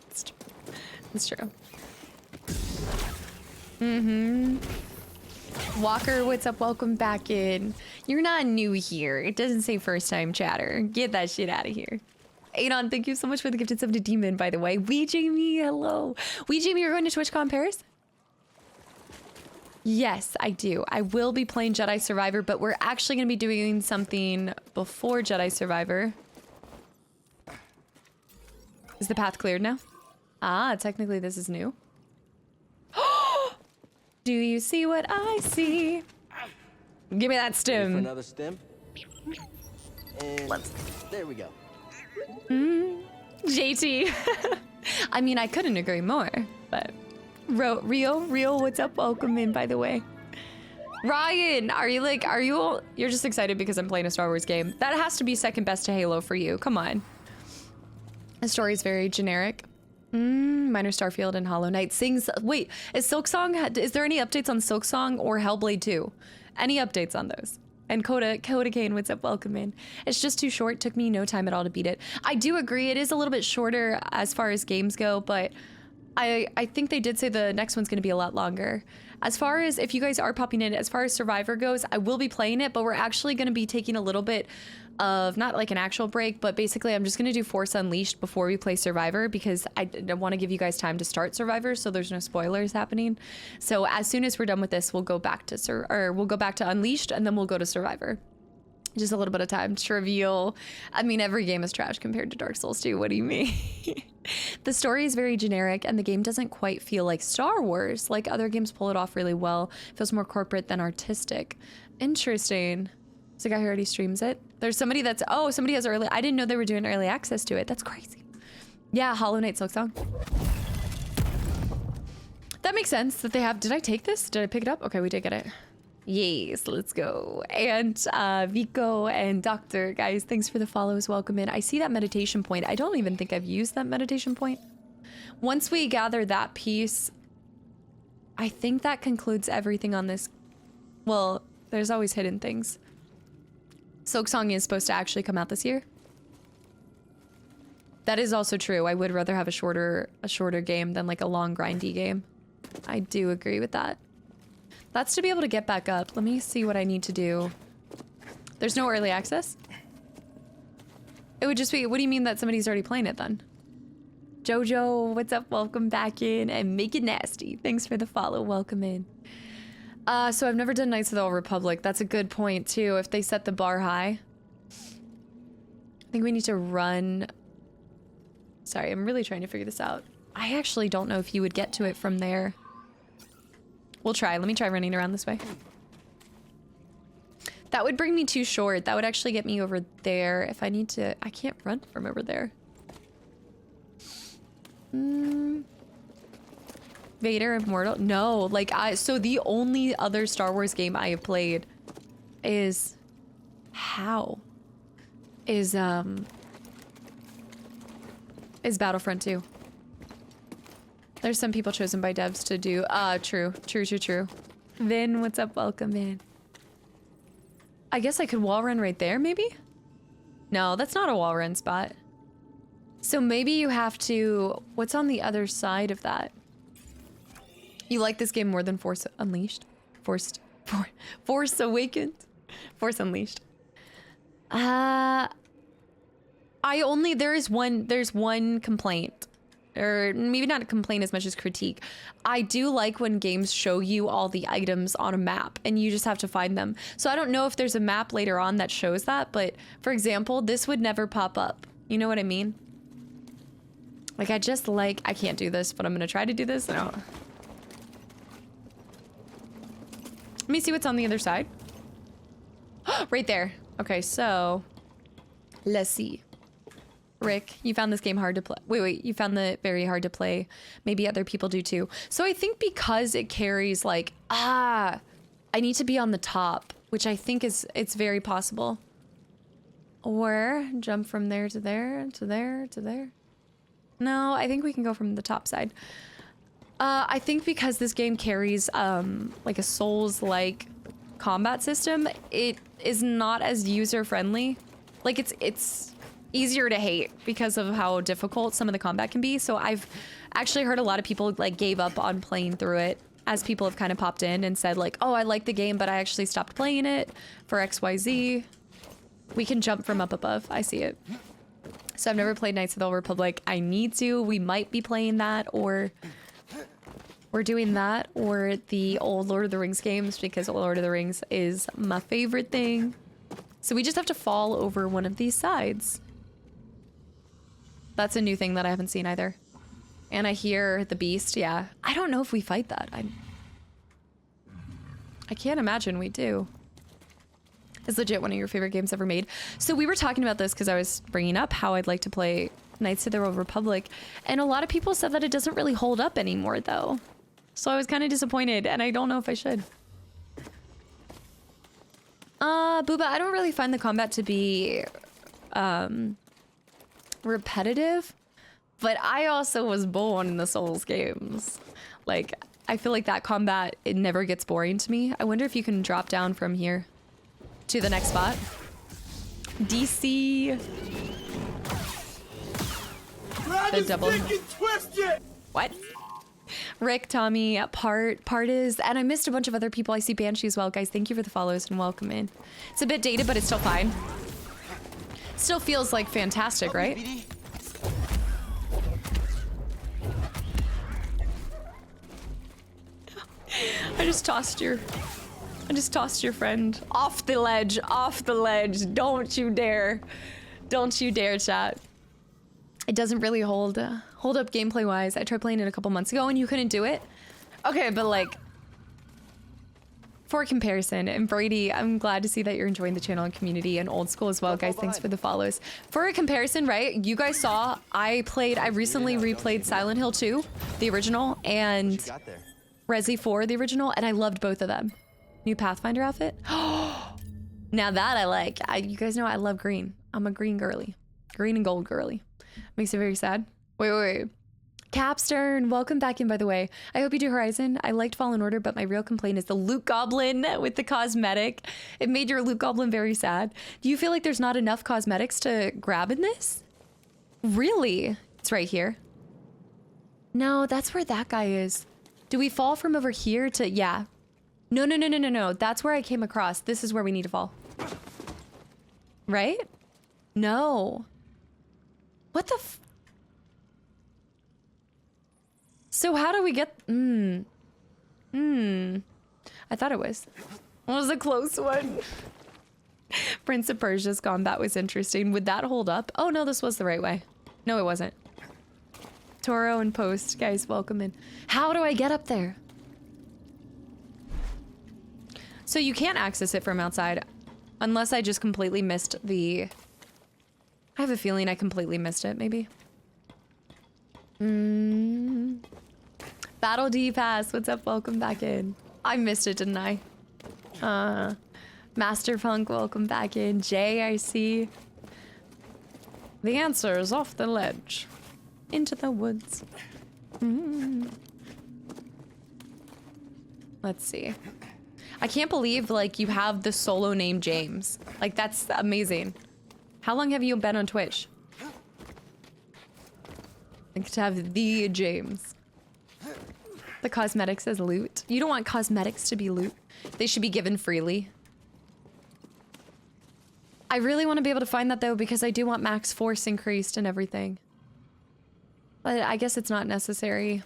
It's true. It's true. Walker, what's up? Welcome back in. You're not new here. It doesn't say first time chatter. Get that shit out of here. Adon, thank you so much for the gifted sub to Demon, by the way. Wee Jamie, hello. Wee Jamie, you're going to TwitchCon Paris? Yes, I do. I will be playing Jedi Survivor, but we're actually going to be doing something before Jedi Survivor. Is the path cleared now? Ah, technically this is new. Do you see what I see? Give me that stim. Ready for another stim? And there we go. JT. I mean, I couldn't agree more, but Rio, what's up? Welcome in, by the way. Ryan, you're just excited because I'm playing a Star Wars game. That has to be second best to Halo for you. Come on. The story is very generic. Minor Starfield and Hollow Knight sings. Wait, is there any updates on Silksong or Hellblade 2? Any updates on those? And Coda Kane, what's up? Welcome in. It's just too short. Took me no time at all to beat it. I do agree. It is a little bit shorter as far as games go, but I think they did say the next one's going to be a lot longer. As far as if you guys are popping in, as far as Survivor goes, I will be playing it, but we're actually going to be taking a little bit of not like an actual break, but basically I'm just going to do Force Unleashed before we play Survivor because I want to give you guys time to start Survivor so there's no spoilers happening. So as soon as we're done with this, we'll go back to Unleashed and then we'll go to Survivor. Just a little bit of time to reveal. I mean, every game is trash compared to Dark Souls 2. What do you mean? The story is very generic, and the game doesn't quite feel like Star Wars. Like other games pull it off really well. It feels more corporate than artistic. Interesting. There's a guy who already streams it. There's somebody that's, oh, somebody has early, I didn't know they were doing early access to it. That's crazy. Yeah, Hollow Knight Silksong. That makes sense that they have, did I take this? Did I pick it up? Okay, we did get it. Yes, let's go. And Vico and Doctor, guys, thanks for the follows. Welcome in. I see that meditation point. I don't even think I've used that meditation point. Once we gather that piece, I think that concludes everything on this. Well, there's always hidden things. Silksong is supposed to actually come out this year. That is also true. I would rather have a shorter game than like a long grindy game. I do agree with that. That's to be able to get back up. Let me see what I need to do. There's no early access? It would just be, what do you mean that somebody's already playing it then? Jojo, what's up? Welcome back in and make it nasty. Thanks for the follow. Welcome in. So I've never done Knights of the Old Republic. That's a good point too, if they set the bar high. I think we need to run. Sorry, I'm really trying to figure this out. I actually don't know if you would get to it from there. We'll try. Let me try running around this way. That would bring me too short. That would actually get me over there if I need to. I can't run from over there. Vader Immortal? No, like so the only other Star Wars game I have played is Battlefront 2. There's some people chosen by devs to do, true. Vin, what's up? Welcome in. I guess I could wall run right there, maybe? No, that's not a wall run spot. So maybe you have to, what's on the other side of that? You like this game more than Force Unleashed? Force Awakened? Force Unleashed. There's one complaint. Or maybe not a complaint as much as critique. I do like when games show you all the items on a map and you just have to find them. So I don't know if there's a map later on that shows that, but for example, this would never pop up. You know what I mean? Like I can't do this, but I'm gonna try to do this. No. Let me see what's on the other side. Right there. Okay, so let's see. Rick, you found this game hard to play. Wait, you found the very hard to play. Maybe other people do too. So I think because it carries like, I need to be on the top, which I think it's very possible. Or jump from there to there, to there, to there. No, I think we can go from the top side. I think because this game carries like a Souls-like combat system, it is not as user-friendly. Like it's easier to hate because of how difficult some of the combat can be. So I've actually heard a lot of people like gave up on playing through it as people have kind of popped in and said like, oh, I like the game, but I actually stopped playing it for XYZ. We can jump from up above. I see it. So I've never played Knights of the Old Republic. I need to. We might be playing that, or we're doing that, or the old Lord of the Rings games, because Lord of the Rings is my favorite thing. So we just have to fall over one of these sides. That's a new thing that I haven't seen either. And I hear the beast, yeah. I don't know if we fight that. I can't imagine we do. It's legit one of your favorite games ever made. So we were talking about this because I was bringing up how I'd like to play Knights of the Old Republic. And a lot of people said that it doesn't really hold up anymore though. So I was kind of disappointed and I don't know if I should. Booba, I don't really find the combat to be, repetitive, but I also was born in the Souls games. Like, I feel like that combat, it never gets boring to me. I wonder if you can drop down from here to the next spot. DC. The double. What? Rick, Tommy, Part is, and I missed a bunch of other people. I see Banshee as well. Guys, thank you for the follows and welcome in. It's a bit dated, but it's still fine. Still feels like fantastic, right? I just tossed your I just tossed your friend off the ledge, off the ledge. Don't you dare. Don't you dare, chat. It doesn't really hold up gameplay-wise. I tried playing it a couple months ago and you couldn't do it. Okay, but like, for comparison, and Brady, I'm glad to see that you're enjoying the channel and community and old school as well, guys. Thanks for the follows. For a comparison, right? You guys saw I recently replayed Silent Hill 2, the original, and Resi 4, the original, and I loved both of them. New Pathfinder outfit. Now that I like. You guys know I love green. I'm a green girly. Green and gold girly. Makes it very sad. Wait. Capstern, welcome back in, by the way. I hope you do Horizon. I liked Fallen Order, but my real complaint is the loot goblin with the cosmetic. It made your loot goblin very sad. Do you feel like there's not enough cosmetics to grab in this? Really? It's right here. No, that's where that guy is. Do we fall from over here to, yeah. No. That's where I came across. This is where we need to fall. Right? No. What the f- So how do we get... I thought it was. It was a close one. Prince of Persia's combat was interesting. Would that hold up? Oh, no, this was the right way. No, it wasn't. Toro and Post, guys, welcome in. How do I get up there? So you can't access it from outside. Unless I just completely missed the... I have a feeling I completely missed it, maybe. Battle D Pass, what's up? Welcome back in. I missed it, didn't I? Master Funk, welcome back in. Jay, I see. The answer is off the ledge. Into the woods. Let's see. I can't believe, like, you have the solo name James. Like, that's amazing. How long have you been on Twitch? Like, to have the James. The cosmetics as loot. You don't want cosmetics to be loot. They should be given freely. I really want to be able to find that, though, because I do want max force increased and everything. But I guess it's not necessary.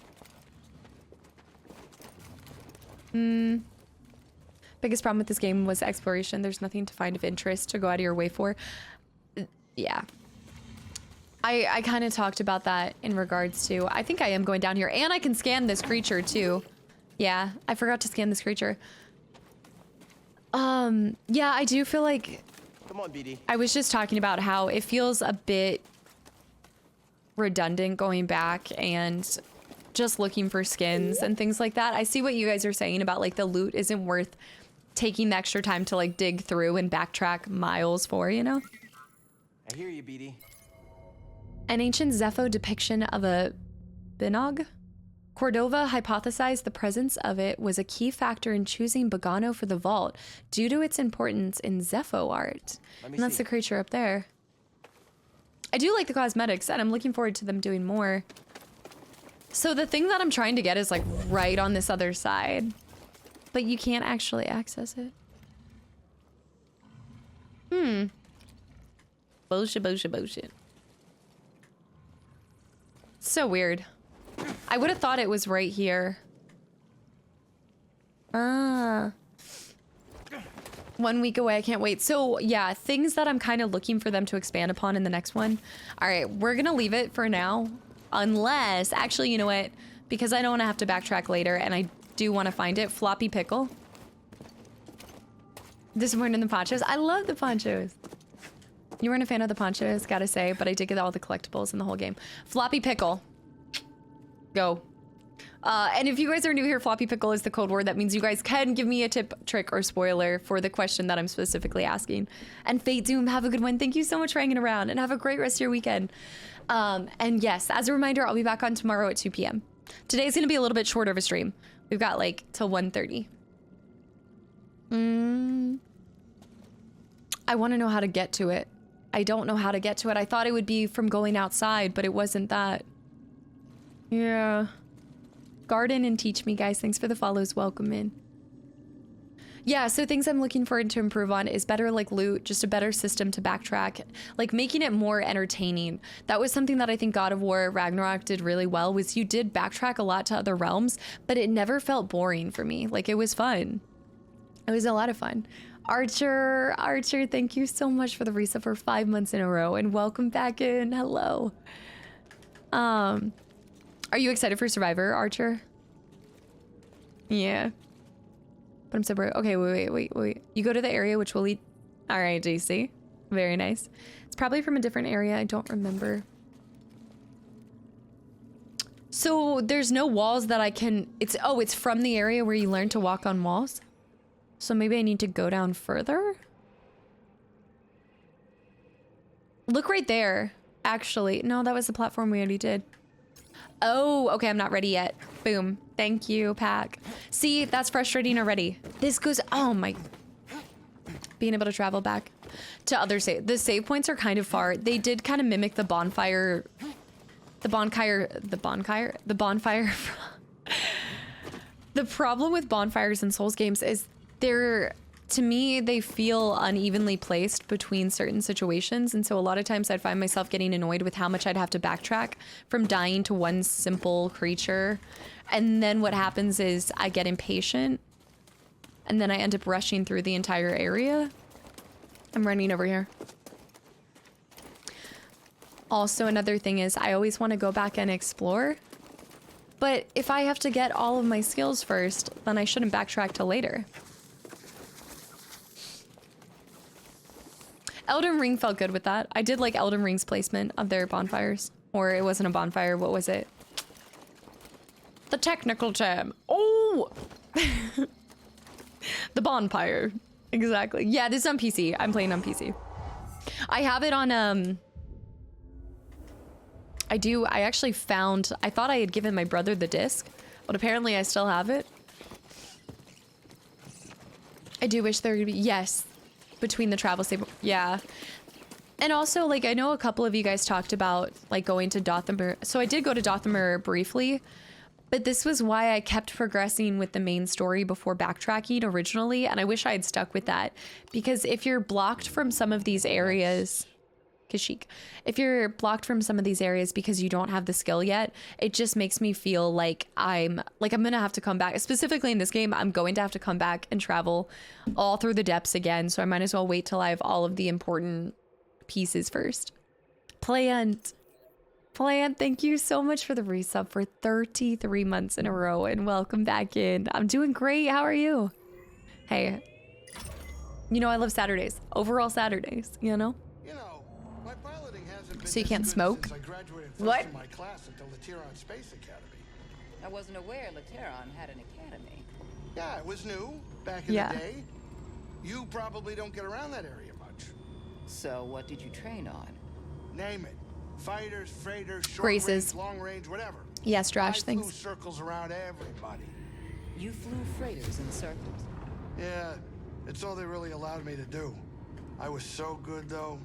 Biggest problem with this game was exploration. There's nothing to find of interest to go out of your way for. Yeah. I kind of talked about that in regards to, I think I am going down here, and I can scan this creature too. Yeah, I forgot to scan this creature. Yeah, I do feel like, come on, BD. I was just talking about how it feels a bit redundant going back and just looking for skins and things like that. I see what you guys are saying about like the loot isn't worth taking the extra time to like dig through and backtrack miles for, you know? I hear you, BD. An ancient Zepho depiction of a Binog? Cordova hypothesized the presence of it was a key factor in choosing Bogano for the vault due to its importance in Zepho art. And that's the creature up there. I do like the cosmetics, and I'm looking forward to them doing more. So the thing that I'm trying to get is like right on this other side, but you can't actually access it. Bullshit. So weird. I would have thought it was right here. 1 week away, I can't wait. So yeah, things that I'm kind of looking for them to expand upon in the next one. All right, we're gonna leave it for now. Unless, actually, you know what? Because I don't wanna have to backtrack later and I do wanna find it. Floppy Pickle. Disappointed in the ponchos. I love the ponchos. You weren't a fan of the ponchos, gotta say, but I did get all the collectibles in the whole game. Floppy Pickle. Go. And if you guys are new here, Floppy Pickle is the code word. That means you guys can give me a tip, trick, or spoiler for the question that I'm specifically asking. And Fate Doom, have a good one. Thank you so much for hanging around, and have a great rest of your weekend. And yes, as a reminder, I'll be back on tomorrow at 2 p.m. Today's gonna be a little bit shorter of a stream. We've got like till 1:30. I want to know how to get to it. I don't know how to get to it. I thought it would be from going outside, but it wasn't that. Yeah. Garden and teach me, guys. Thanks for the follows. Welcome in. Yeah, so things I'm looking forward to improve on is better like loot, just a better system to backtrack, like making it more entertaining. That was something that I think God of War Ragnarok did really well, was you did backtrack a lot to other realms, but it never felt boring for me. Like, it was fun. It was a lot of fun. Archer, thank you so much for the resub for 5 months in a row, and welcome back in. Hello. Are you excited for Survivor, Archer? Yeah. But I'm so broke. Okay, wait. You go to the area which will lead. All right, JC. Very nice. It's probably from a different area. I don't remember. So there's no walls that I can. It's from the area where you learn to walk on walls. So maybe I need to go down further? Look right there. Actually, no, that was the platform we already did. Oh, okay, I'm not ready yet. Boom. Thank you, Pack. See, that's frustrating already. This goes, oh my. Being able to travel back to other the save points are kind of far. They did kind of mimic the bonfire. The bonfire. The problem with bonfires in Souls games is to me, they feel unevenly placed between certain situations. And so a lot of times I'd find myself getting annoyed with how much I'd have to backtrack from dying to one simple creature. And then what happens is I get impatient and then I end up rushing through the entire area. I'm running over here. Also, another thing is I always want to go back and explore. But if I have to get all of my skills first, then I shouldn't backtrack till later. Elden Ring felt good with that. I did like Elden Ring's placement of their bonfires. Or it wasn't a bonfire, what was it? The technical term. Oh! The bonfire. Exactly. Yeah, this is on PC. I'm playing on PC. I have it on, I actually found, I thought I had given my brother the disc, but apparently I still have it. I do wish there could be, yes, between the travel save, yeah. And also, like, I know a couple of you guys talked about, like, going to Dothamer. So I did go to Dothamer briefly, but this was why I kept progressing with the main story before backtracking originally, and I wish I had stuck with that. Because if you're blocked from some of these areas, Kashyyyk, if you're blocked from some of these areas because you don't have the skill yet, it just makes me feel like I'm gonna have to come back. Specifically in this game, I'm going to have to come back and travel all through the depths again, so I might as well wait till I have all of the important pieces first. Plant, thank you so much for the resub for 33 months in a row, and welcome back in. I'm doing great. How are you? Hey, you know I love Saturdays. Overall Saturdays, you know? My piloting hasn't been So you can't smoke? since I graduated first What? in my class at the Lateron Space Academy. I wasn't aware Lateron had an academy. Yeah, it was new back in the day. You probably don't get around that area much. So what did you train on? Name it. Fighters, freighters, short Graces. range, long range, whatever. Yes, I trash flew things. circles around everybody. You flew freighters in circles. Yeah, it's all they really allowed me to do. I was so good, though.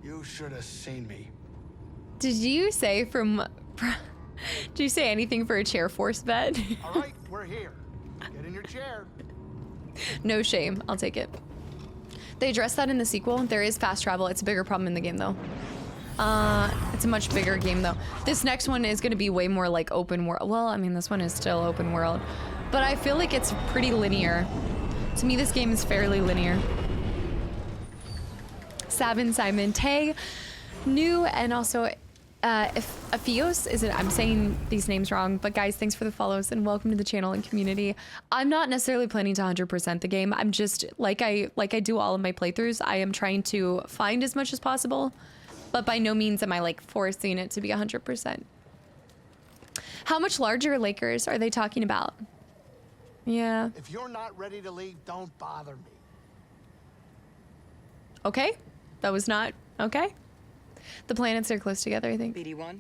You should have seen me. Did you say did you say anything for a chair force vet? All right, we're here. Get in your chair. No shame. I'll take it. They addressed that in the sequel. There is fast travel. It's a bigger problem in the game, though. It's a much bigger game, though. This next one is going to be way more like open world. Well, I mean, this one is still open world. But I feel like it's pretty linear. To me, this game is fairly linear. Simon, Tay, New, and also Afios. Is it? I'm saying these names wrong, but guys, thanks for the follows and welcome to the channel and community. I'm not necessarily planning to 100% the game. I'm just like I do all of my playthroughs. I am trying to find as much as possible, but by no means am I like forcing it to be 100%. How much larger Lakers are they talking about? Yeah. If you're not ready to leave, don't bother me. Okay. That was not okay. The planets are close together, I think. BD1,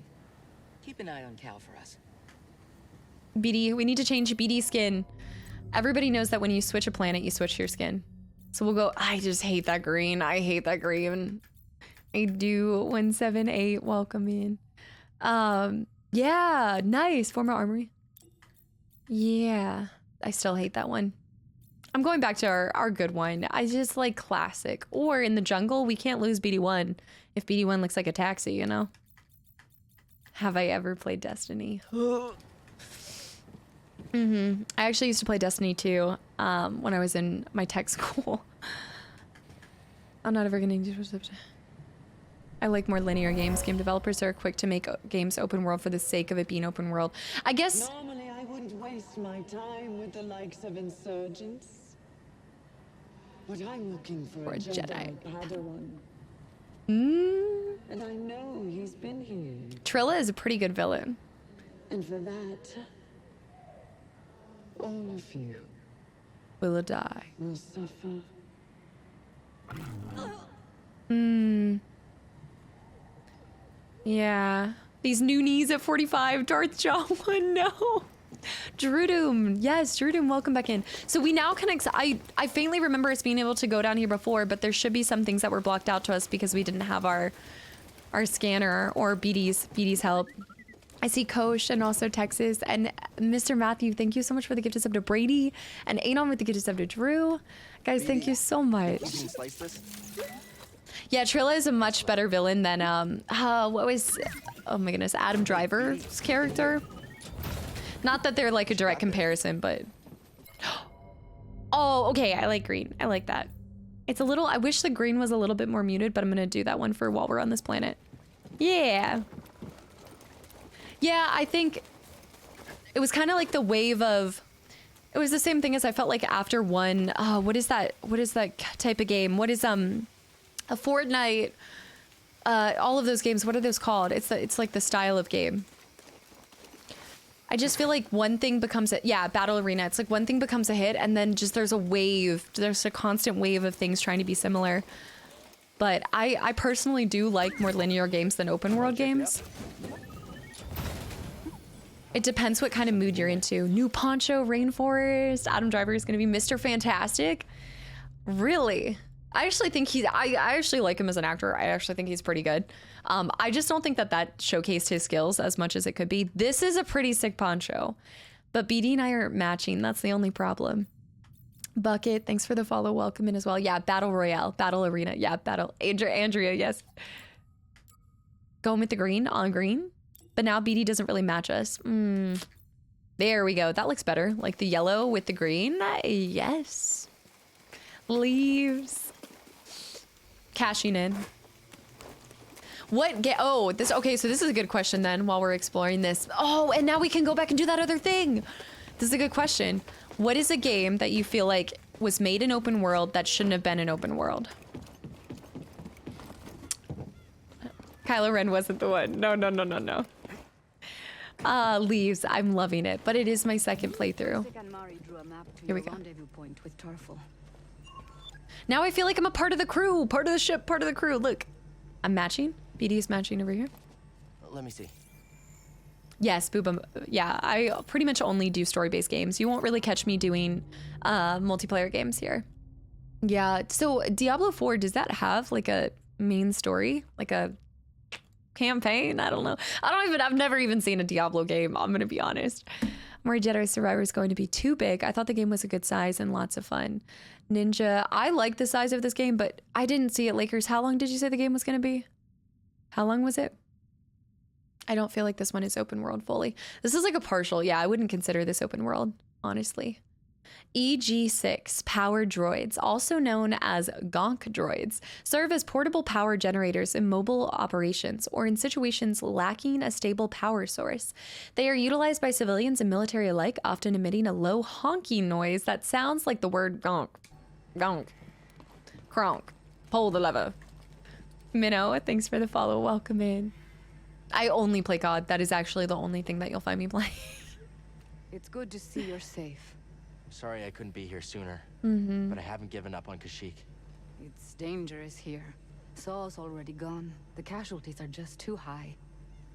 keep an eye on Cal for us. BD, we need to change BD skin. Everybody knows that when you switch a planet, you switch your skin. So we'll go, I just hate that green. I hate that green. I do. 178, welcome in. Yeah, nice. Former armory. Yeah, I still hate that one. I'm going back to our good one. I just like classic. Or in the jungle, we can't lose BD1 if BD1 looks like a taxi, you know? Have I ever played Destiny? I actually used to play Destiny 2 when I was in my tech school. I'm not ever gonna do. I like more linear games. Game developers are quick to make games open world for the sake of it being open world. I guess. Normally, I wouldn't waste my time with the likes of insurgents. But I'm looking for Or a a Jedi Jedi. Padawan. And I know he's been here. Trilla is a pretty good villain. And for that, all of you Will die. will suffer. Yeah. These new knees at 45. Darth Jawa, no. Drudum. Yes, Drudum, welcome back in. So we now can, I faintly remember us being able to go down here before, but there should be some things that were blocked out to us because we didn't have our scanner or BD's help. I see Kosh and also Texas and Mr. Matthew. Thank you so much for the gift of sub to Brady and Anon with the gift of sub to Drew. Guys, thank you so much. You can slice this? Yeah, Trilla is a much better villain than what was, oh my goodness, Adam Driver's character. Not that they're like a direct comparison, but oh, okay, I like green. I like that. It's a little, I wish the green was a little bit more muted, but I'm gonna do that one for while we're on this planet. Yeah. Yeah, I think it was kind of like the wave of, it was the same thing as I felt like after one, what is that type of game? What is, a Fortnite, all of those games, what are those called? It's like the style of game. I just feel like one thing becomes Battle Arena. It's like one thing becomes a hit and then just there's a constant wave of things trying to be similar. But I personally do like more linear games than open world games. It depends what kind of mood you're into. New Poncho, Rainforest, Adam Driver is gonna be Mr. Fantastic. Really? I actually think I actually like him as an actor. I actually think he's pretty good. I just don't think that showcased his skills as much as it could be. This is a pretty sick poncho, but BD and I are matching. That's the only problem. Bucket, thanks for the follow. Welcome in as well. Yeah, Battle Royale, Battle Arena. Yeah, Andrea, yes. Going with the green on green, but now BD doesn't really match us. There we go. That looks better. Like the yellow with the green. Yes. Leaves. Cashing in. Okay, so this is a good question then while we're exploring this. Oh, and now we can go back and do that other thing. This is a good question. What is a game that you feel like was made in open world that shouldn't have been an open world? Kylo Ren wasn't the one. No. Leaves. I'm loving it, but it is my second playthrough. Here we go. Now I feel like I'm a part of the crew, part of the ship, part of the crew. Look, I'm matching. BD is matching over here. Let me see. Yes, Booba. Yeah, I pretty much only do story-based games. You won't really catch me doing multiplayer games here. Yeah, so Diablo 4, does that have like a main story? Like a campaign? I don't know. I've never even seen a Diablo game, I'm gonna be honest. More Jedi Survivor is going to be too big. I thought the game was a good size and lots of fun. Ninja, I like the size of this game, but I didn't see it. Lakers, how long did you say the game was going to be? How long was it? I don't feel like this one is open world fully. This is like a partial. Yeah, I wouldn't consider this open world, honestly. EG6 power droids, also known as gonk droids, serve as portable power generators in mobile operations or in situations lacking a stable power source. They are utilized by civilians and military alike, often emitting a low honking noise that sounds like the word gonk. Gonk. Kronk. Pull the lever. Minnow, thanks for the follow. Welcome in. I only play COD. That is actually the only thing that you'll find me playing. It's good to see you're safe. Sorry I couldn't be here sooner, but I haven't given up on Kashyyyk. It's dangerous here. Saul's already gone. The casualties are just too high.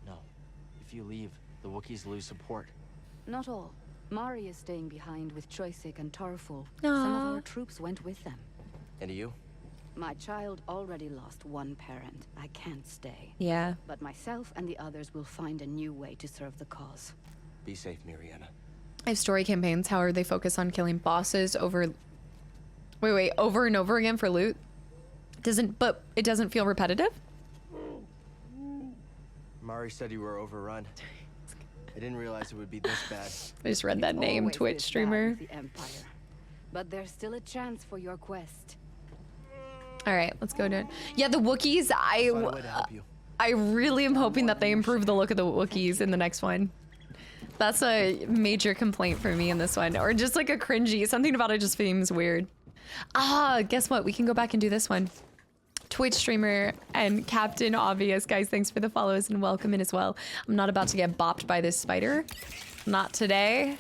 No. If you leave, the Wookiees lose support. Not all. Mari is staying behind with Kashyyyk and Tarful. Some of our troops went with them. And you? My child already lost one parent. I can't stay. Yeah. But myself and the others will find a new way to serve the cause. Be safe, Mariana. I have story campaigns. However, they focus on killing bosses over and over again for loot. But it doesn't feel repetitive? Mari said you were overrun. I didn't realize it would be this bad. I just read that name, Always Twitch this bad streamer. with the Empire. But there's still a chance for your quest. All right, let's go to it. Yeah, the Wookiees, Find a way to help you. I really am hoping that they improve the look of the Wookiees in the next one. That's a major complaint for me in this one. Or just like a cringy, something about it just seems weird. Ah, guess what? We can go back and do this one. Twitch streamer and Captain Obvious. Guys, thanks for the follows and welcome in as well. I'm not about to get bopped by this spider. Not today.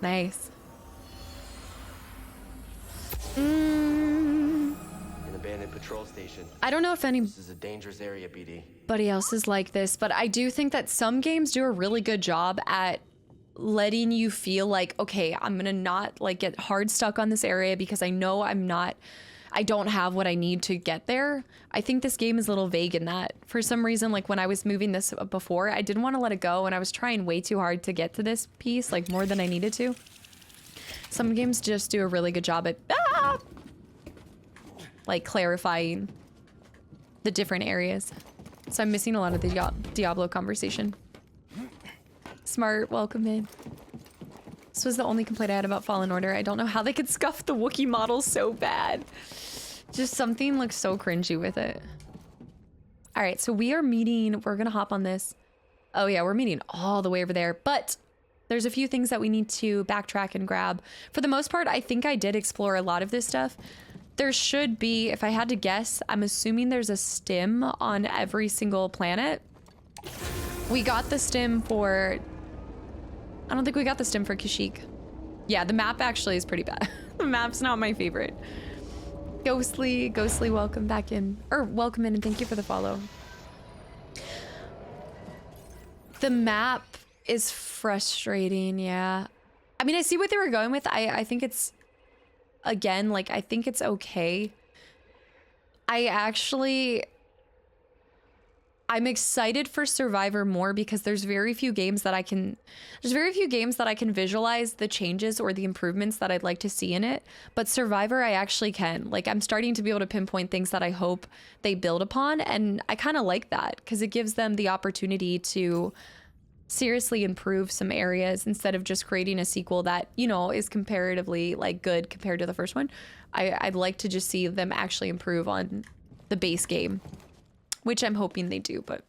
Nice. An abandoned patrol station. I don't know if This is a dangerous area, BD. anybody else is like this, but I do think that some games do a really good job at letting you feel like, okay, I'm gonna not like get hard stuck on this area because I know I don't have what I need to get there. I think this game is a little vague in that. For some reason, like when I was moving this before, I didn't want to let it go and I was trying way too hard to get to this piece, like more than I needed to. Some games just do a really good job at like clarifying the different areas. So I'm missing a lot of the Diablo conversation. Smart, welcome in. This was the only complaint I had about Fallen Order. I don't know how they could scuff the Wookiee model so bad. Just something looks so cringy with it. All right, so we are meeting, we're gonna hop on this. Oh yeah, we're meeting all the way over there, but there's a few things that we need to backtrack and grab. For the most part, I think I did explore a lot of this stuff. There should be, if I had to guess, I'm assuming there's a stim on every single planet. We got the stim for, I don't think we got the stim for Kashyyyk. Yeah, the map actually is pretty bad. The map's not my favorite. Ghostly, welcome back in. Or welcome in and thank you for the follow. The map is frustrating, yeah. I mean, I see what they were going with. I think it's, again, like, I think it's okay. I'm excited for Survivor more because there's very few games that I can visualize the changes or the improvements that I'd like to see in it. But Survivor, I actually can. Like, I'm starting to be able to pinpoint things that I hope they build upon. And I kind of like that because it gives them the opportunity to seriously improve some areas instead of just creating a sequel that, you know, is comparatively like good compared to the first one. I'd like to just see them actually improve on the base game, which I'm hoping they do, but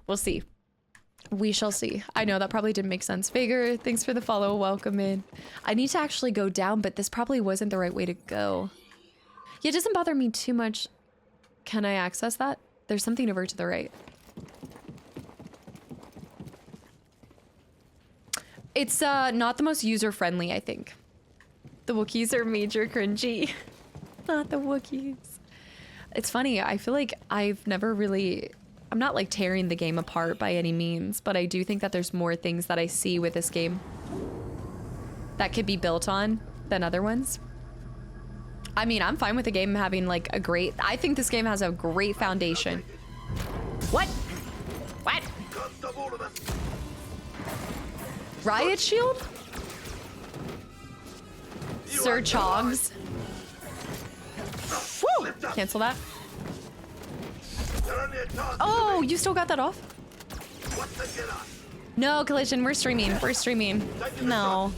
we'll see. We shall see. I know that probably didn't make sense. Vager, thanks for the follow. Welcome in. I need to actually go down, but this probably wasn't the right way to go. Yeah, it doesn't bother me too much. Can I access that? There's something over to the right. It's not the most user-friendly, I think. The Wookiees are major cringy. Not the Wookiees. It's funny, I feel like I'm not like tearing the game apart by any means, but I do think that there's more things that I see with this game that could be built on than other ones. I mean, I'm fine with the game having like I think this game has a great foundation. What? What? Riot Shield? Sir Chogs. Woo! Cancel that. Oh, you still got that off? No, Collision, we're streaming. We're streaming. No.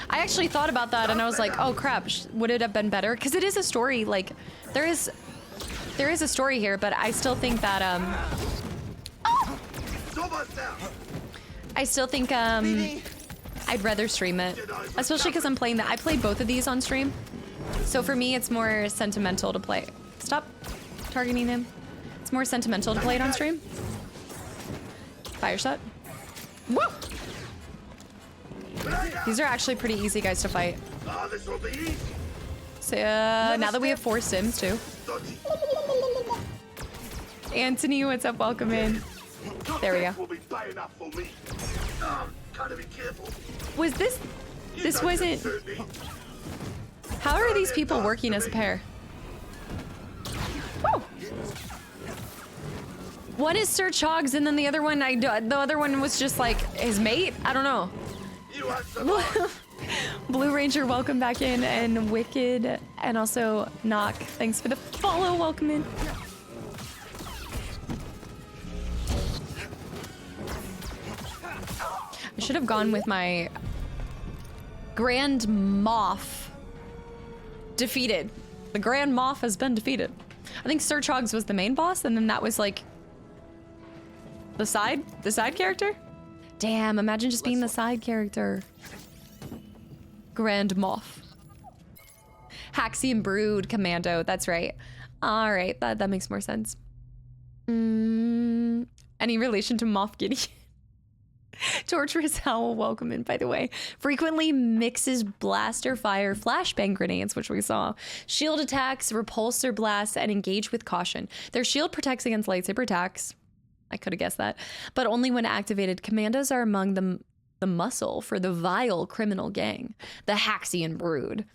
I actually thought about that and I was like, oh crap, would it have been better? Because it is a story, like, there is a story here, but I still think that, I still think, I'd rather stream it. Especially because I'm playing I played both of these on stream. So for me, it's more sentimental to play. Stop targeting him. It's more sentimental to play it on stream. Fire shot. Woo! These are actually pretty easy guys to fight. So now that we have 4 sims too. Anthony, what's up? Welcome in. There we go. Was this wasn't... How are these people working as a pair? Woo! One is Sir Chogs and then the other one, the other one was just like his mate? I don't know. Blue Ranger, welcome back in, and Wicked, and also Knock. Thanks for the follow, welcome in. I should have gone with my Grand Moff. Defeated. The Grand Moff has been defeated. I think Sir Chogs was the main boss, and then that was like the side character? Damn, imagine just being the side character. Grand Moff. Haxian Brood Commando, that's right. All right, that makes more sense. Any relation to Moff Gideon? Torturous Howl, welcome in, by the way. Frequently mixes blaster fire, flashbang grenades, which we saw. Shield attacks, repulsor blasts, and engage with caution. Their shield protects against lightsaber attacks. I could have guessed that. But only when activated. Commandos are among the muscle for the vile criminal gang. The Haxian Brood.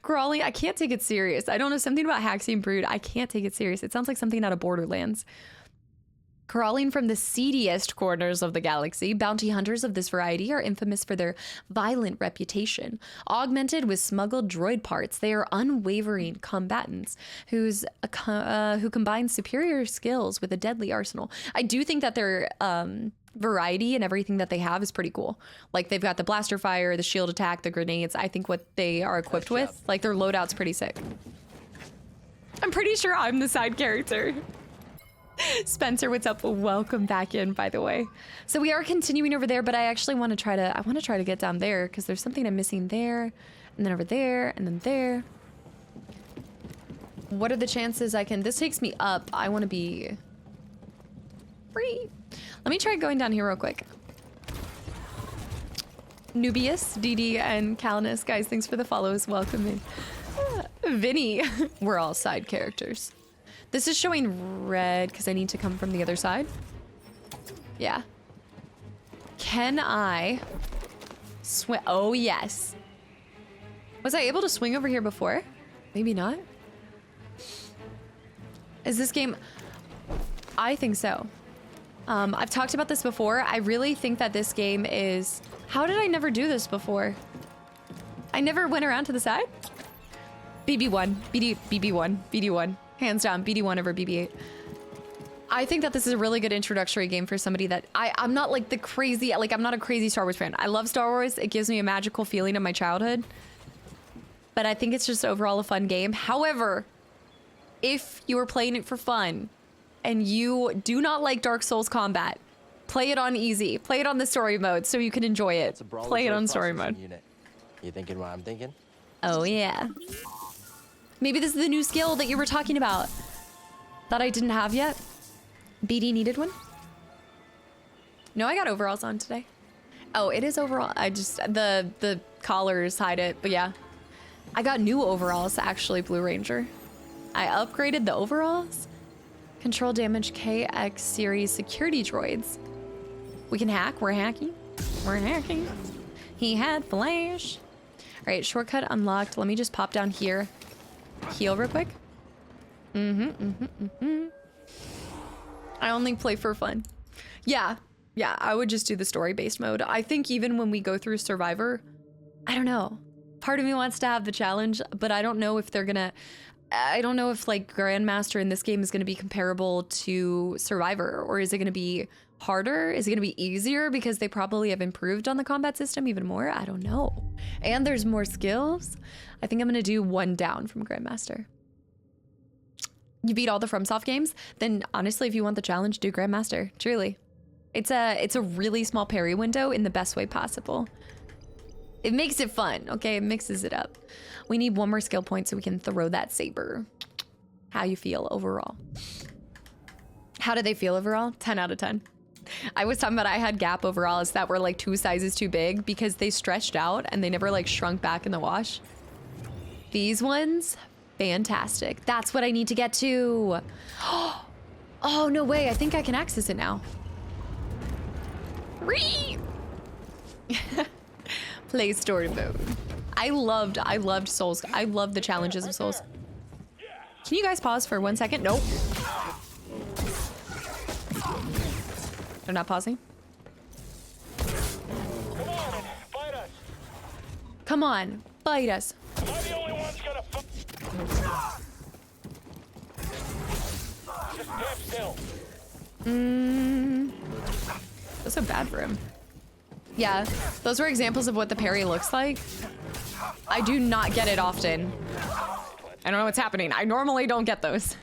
Crawling, I can't take it serious. I don't know, something about Haxian Brood. I can't take it serious. It sounds like something out of Borderlands. Crawling from the seediest corners of the galaxy, bounty hunters of this variety are infamous for their violent reputation. Augmented with smuggled droid parts, they are unwavering combatants who combine superior skills with a deadly arsenal. I do think that their variety and everything that they have is pretty cool. Like, they've got the blaster fire, the shield attack, the grenades. I think what they are equipped with, like, their loadout's pretty sick. I'm pretty sure I'm the side character. Spencer, what's up? Welcome back in, by the way. So we are continuing over there, but I actually want to try to get down there because there's something I'm missing there, and then over there, and then there. What are the chances I can... This takes me up. I want to be free. Let me try going down here real quick. Nubius, DD, and Calinus, guys, thanks for the follows. Welcome in. Vinny, we're all side characters. This is showing red because I need to come from the other side. Yeah. Can I swing? Oh, yes. Was I able to swing over here before? Maybe not. Is this game... I think so. I've talked about this before. I really think that this game is... How did I never do this before? I never went around to the side? BB1. BB1. BD1. Hands down, BD1 over BB8. I think that this is a really good introductory game for somebody that... I'm not like the crazy... Like, I'm not a crazy Star Wars fan. I love Star Wars. It gives me a magical feeling of my childhood. But I think it's just overall a fun game. However, if you are playing it for fun and you do not like Dark Souls combat, play it on easy. Play it on the story mode so you can enjoy it. Play it on story mode. You thinking what I'm thinking? Oh, yeah. Maybe this is the new skill that you were talking about that I didn't have yet. BD needed one? No, I got overalls on today. Oh, it is overall. I just, the collars hide it, but yeah. I got new overalls, actually, Blue Ranger. I upgraded the overalls. Control damage KX series security droids. We can hack, we're hacking. We're hacking. He had flash. All right, shortcut unlocked. Let me just pop down here. Heal real quick. I only play for fun. Yeah, I would just do the story-based mode. I think even when we go through Survivor, I don't know. Part of me wants to have the challenge, but I don't know if they're gonna... I don't know if, like, Grandmaster in this game is gonna be comparable to Survivor, or is it gonna be harder? Is it gonna be easier because they probably have improved on the combat system even more? I don't know. And there's more skills. I think I'm gonna do one down from Grandmaster. You beat all the FromSoft games? Then honestly, if you want the challenge, do Grandmaster. Truly. It's a really small parry window in the best way possible. It makes it fun, okay? It mixes it up. We need one more skill point so we can throw that saber. How you feel overall? How did they feel overall? 10 out of 10. I was talking about I had Gap overalls that were like 2 sizes too big because they stretched out and they never like shrunk back in the wash. These ones, fantastic. That's what I need to get to. Oh, no way. I think I can access it now. Play story mode. I loved Souls. I loved the challenges of Souls. Can you guys pause for 1 second? Nope. They're not pausing? Come on, fight us. Am I the only one's gonna just stand still. That's so bad for him. Yeah, those were examples of what the parry looks like. I do not get it often. I don't know what's happening. I normally don't get those.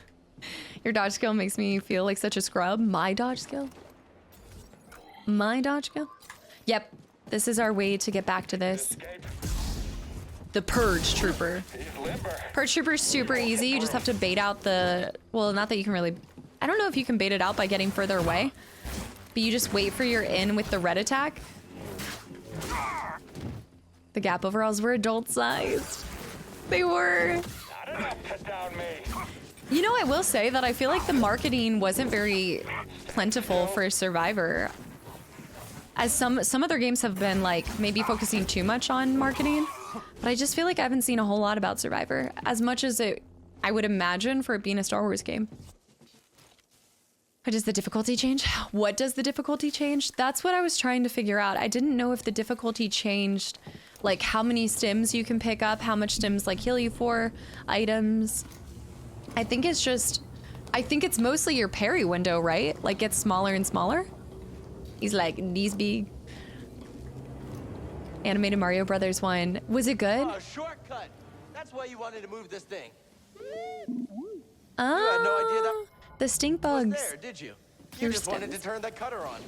Your dodge skill makes me feel like such a scrub. My dodge skill? My dodge skill? Yep, this is our way to get back to this. The Purge Trooper. Purge Trooper is super easy. You just have to bait out the... Well, not that you can really... I don't know if you can bait it out by getting further away. But you just wait for your in with the red attack. The Gap overalls were adult-sized. They were. You know, I will say that I feel like the marketing wasn't very plentiful for Survivor. As some other games have been, like, maybe focusing too much on marketing. But I just feel like I haven't seen a whole lot about Survivor. As much as I would imagine for it being a Star Wars game. What does the difficulty change? What does the difficulty change? That's what I was trying to figure out. I didn't know if the difficulty changed, like how many stims you can pick up, how much stims like heal you for, items. I think it's just, I think it's mostly your parry window, right? Like gets smaller and smaller. He's like, these big. Animated Mario Brothers 1. Was it good? Oh, shortcut. That's why you wanted to move this thing. Oh. You had no idea that the stink bugs. was there, did you? You just wanted to turn that cutter on.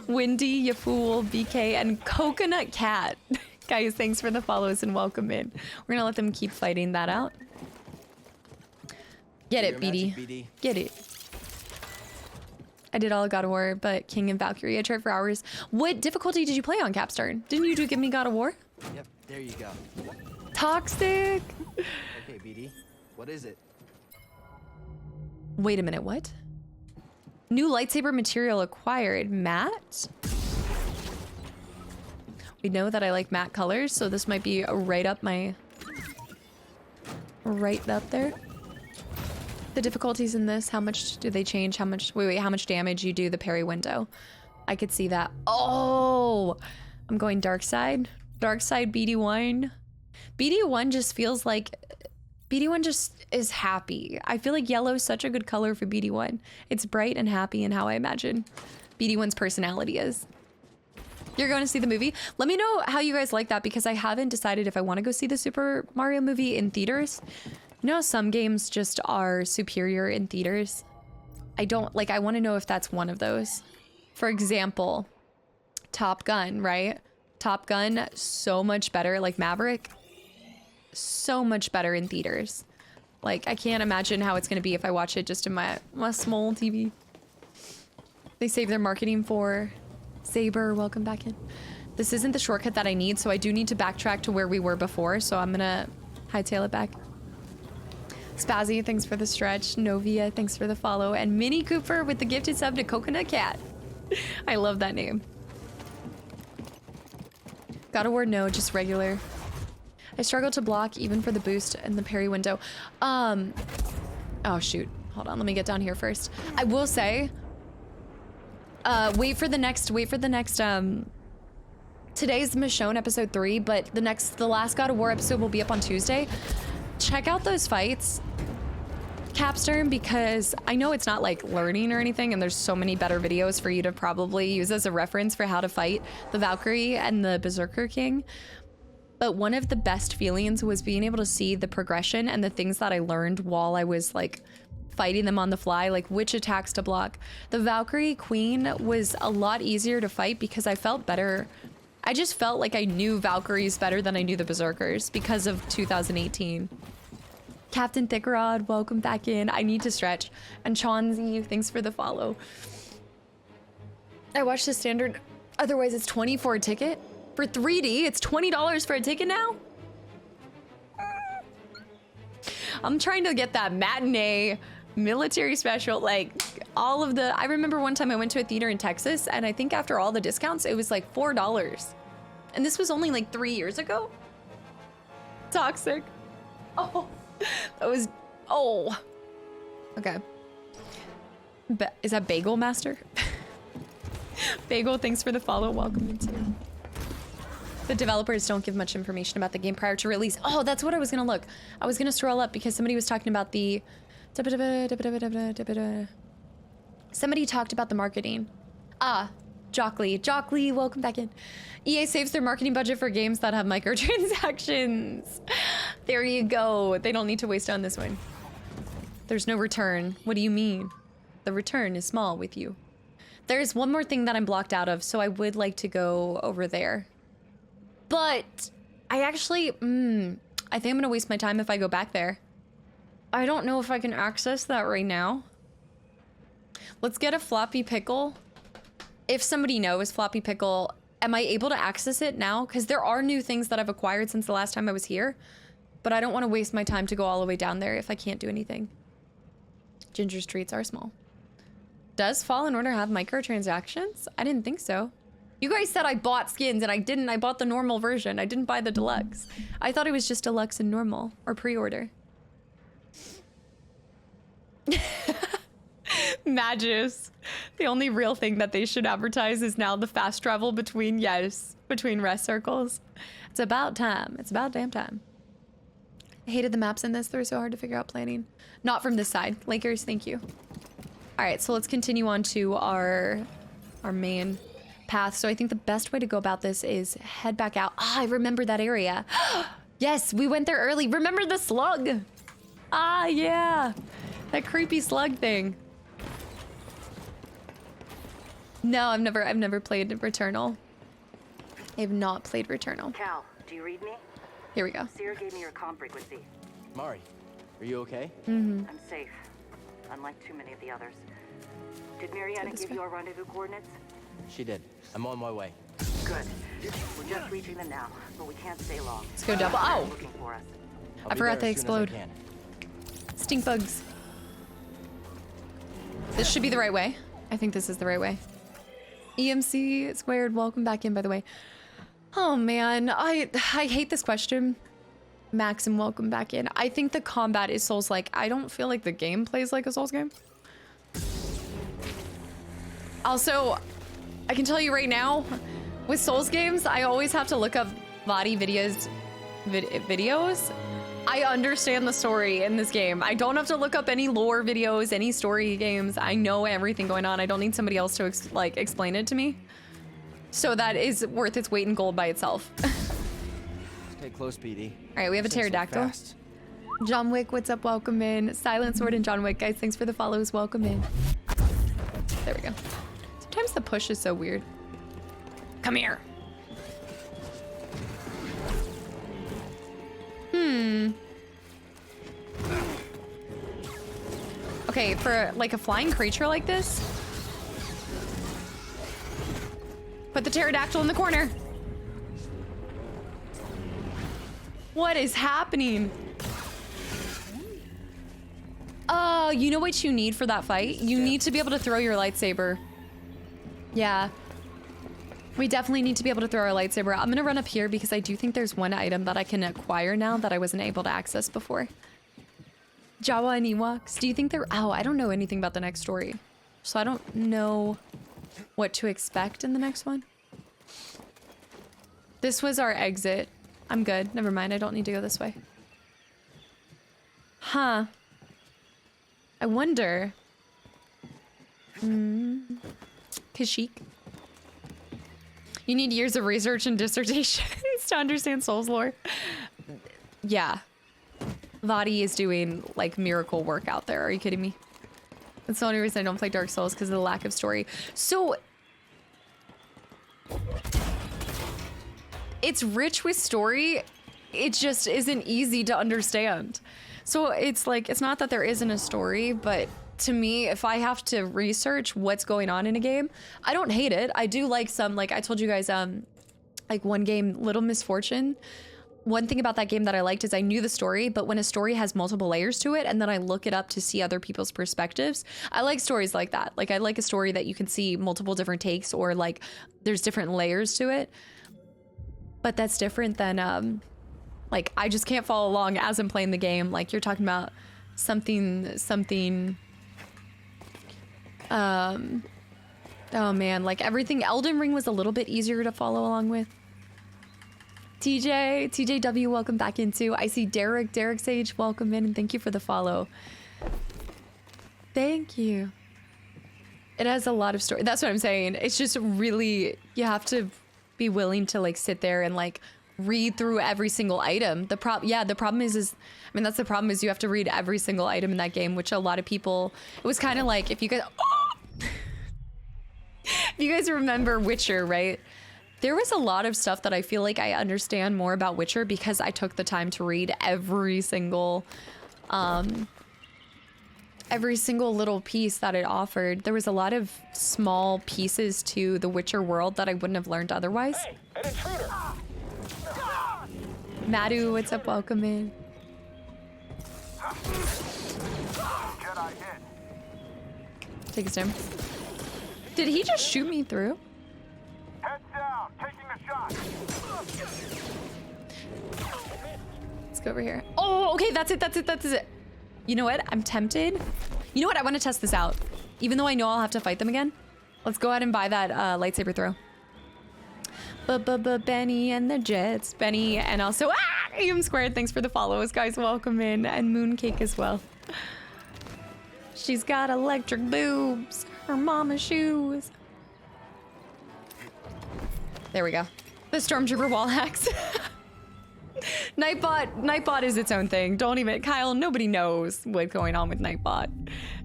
Windy, you fool, BK, and Coconut Cat. Guys, thanks for the follows and welcome in. We're gonna let them keep fighting that out. Get it, BD. Get it. I did all of God of War, but King and Valkyrie I tried for hours. What difficulty did you play on, Capstern? Didn't you give me God of War? Yep, there you go. Toxic. Okay, BD, what is it? Wait a minute, what? New lightsaber material acquired. Matte? We know that I like matte colors, so this might be right up my... Right up there. The difficulties in this, how much do they change? How much... Wait, how much damage you do the parry window? I could see that. Oh! I'm going dark side. Dark side BD1. BD1 just feels like... BD1 just is happy. I feel like yellow is such a good color for BD1. It's bright and happy in how I imagine BD1's personality is. You're going to see the movie? Let me know how you guys like that because I haven't decided if I want to go see the Super Mario movie in theaters. You know, some games just are superior in theaters. I don't, like, I want to know if that's one of those. For example, Top Gun, right? Top Gun, so much better, like Maverick. So much better in theaters. Like, I can't imagine how it's gonna be if I watch it just in my small TV. They save their marketing for Saber. Welcome back in. This isn't the shortcut that I need, so I do need to backtrack to where we were before, so I'm gonna hightail it back. Spazzy, thanks for the stretch. Novia, thanks for the follow. And Minnie Cooper with the gifted sub to Coconut Cat. I love that name. God of War, no, just regular. I struggle to block even for the boost and the parry window. Oh shoot, hold on, let me get down here first. I will say, wait for the next, today's Michonne episode 3, but the last God of War episode will be up on Tuesday. Check out those fights, Capstern, because I know it's not like learning or anything, and there's so many better videos for you to probably use as a reference for how to fight the Valkyrie and the Berserker King. But one of the best feelings was being able to see the progression and the things that I learned while I was like fighting them on the fly, like which attacks to block. The Valkyrie Queen was a lot easier to fight because I felt better. I just felt like I knew Valkyries better than I knew the Berserkers because of 2018. Captain Thickrod, welcome back in. I need to stretch. And Chauncey, thanks for the follow. I watched the standard, otherwise it's 20 for a ticket. For 3D, it's $20 for a ticket now? I'm trying to get that matinee military special, like all of the, I remember one time I went to a theater in Texas and I think after all the discounts, it was like $4. And this was only like 3 years ago. Toxic. Oh, that was, oh. Okay. Is that Bagel Master? Bagel, thanks for the follow, welcome into. The developers don't give much information about the game prior to release. Oh, that's what I was gonna look. I was gonna scroll up because somebody was talking about the... Somebody talked about the marketing. Ah, Jockly. Jockly, welcome back in. EA saves their marketing budget for games that have microtransactions. There you go. They don't need to waste on this one. There's no return. What do you mean? The return is small with you. There's one more thing that I'm blocked out of, so I would like to go over there. But I actually, I think I'm gonna waste my time if I go back there. I don't know if I can access that right now. Let's get a floppy pickle. If somebody knows floppy pickle, am I able to access it now? Because there are new things that I've acquired since the last time I was here, but I don't want to waste my time to go all the way down there if I can't do anything. Ginger streets are small. Does Fallen Order have microtransactions? I didn't think so. You guys said I bought skins and I didn't. I bought the normal version. I didn't buy the deluxe. I thought it was just deluxe and normal or pre-order. Magus. The only real thing that they should advertise is now the fast travel between, between rest circles. It's about time. It's about damn time. I hated the maps in this. They're so hard to figure out planning. Not from this side. Lakers, thank you. All right, so let's continue on to our main path. So I think the best way to go about this is head back out. Ah, I remember that area. Yes, we went there early. Remember the slug? Ah, yeah. That creepy slug thing. No, I've never played Returnal. I have not played Returnal. Cal, do you read me? Here we go. Seer gave me your comm frequency. Mari, are you okay? Mm-hmm. I'm safe, unlike too many of the others. Did Mariana give you our rendezvous coordinates? She did. I'm on my way. Good. We're just reaching them now, but we can't stay long. Let's go double. Oh! Looking for us. I forgot they explode. Stink bugs. This should be the right way. I think this is the right way. EMC squared, welcome back in, by the way. Oh man, I hate this question. Maxim, welcome back in. I think the combat is Souls-like. I don't feel like the game plays like a Souls game. Also, I can tell you right now, with Souls games, I always have to look up Vadi videos. I understand the story in this game. I don't have to look up any lore videos, any story games. I know everything going on. I don't need somebody else to explain it to me. So that is worth its weight in gold by itself. Stay close, PD. All right, we have a pterodactyl. John Wick, what's up? Welcome in. Silent Sword and John Wick, guys, thanks for the follows. Welcome in. There we go. Sometimes the push is so weird. Come here. Okay, for like a flying creature like this, put the pterodactyl in the corner. What is happening? Oh, you know what you need for that fight? You need to be able to throw your lightsaber. Yeah. We definitely need to be able to throw our lightsaber. I'm gonna run up here because I do think there's one item that I can acquire now that I wasn't able to access before. Jawa and Ewoks. Do you think they're... Oh, I don't know anything about the next story. So I don't know what to expect in the next one. This was our exit. I'm good. Never mind. I don't need to go this way. Huh. I wonder... Kashyyyk. You need years of research and dissertations to understand Souls lore. Yeah. Vadi is doing, like, miracle work out there. Are you kidding me? That's the only reason I don't play Dark Souls, because of the lack of story. So... it's rich with story. It just isn't easy to understand. So it's like, it's not that there isn't a story, but to me, if I have to research what's going on in a game, I don't hate it. I do like some, like I told you guys, like one game, Little Misfortune. One thing about that game that I liked is I knew the story, but when a story has multiple layers to it and then I look it up to see other people's perspectives, I like stories like that. Like I like a story that you can see multiple different takes or like there's different layers to it. But that's different than, like I just can't follow along as I'm playing the game. Like you're talking about something, oh man, like everything. Elden Ring was a little bit easier to follow along with. TJW, welcome back in too. I see Derek Sage, welcome in and thank you for the follow. Thank you. It has a lot of story. That's what I'm saying. It's just really, you have to be willing to like sit there and like read through every single item. The problem is I mean, that's the problem is you have to read every single item in that game, which a lot of people, it was kind of like, if you guys, if you guys remember Witcher, right? There was a lot of stuff that I feel like I understand more about Witcher because I took the time to read every single little piece that it offered. There was a lot of small pieces to the Witcher world that I wouldn't have learned otherwise. Hey, an intruder! Madu, what's up? Welcome in. Jedi hit. Take a stim. Did he just shoot me through? Heads down, taking a shot. Let's go over here. Oh, okay, that's it. You know what? I'm tempted. You know what? I want to test this out. Even though I know I'll have to fight them again. Let's go ahead and buy that lightsaber throw. Benny and the Jets. Benny and also AM Squared. Thanks for the follows, guys. Welcome in. And Mooncake as well. She's got electric boobs. Her mama's shoes. There we go. The Stormtrooper wall hacks. Nightbot is its own thing. Don't even, Kyle, nobody knows what's going on with Nightbot.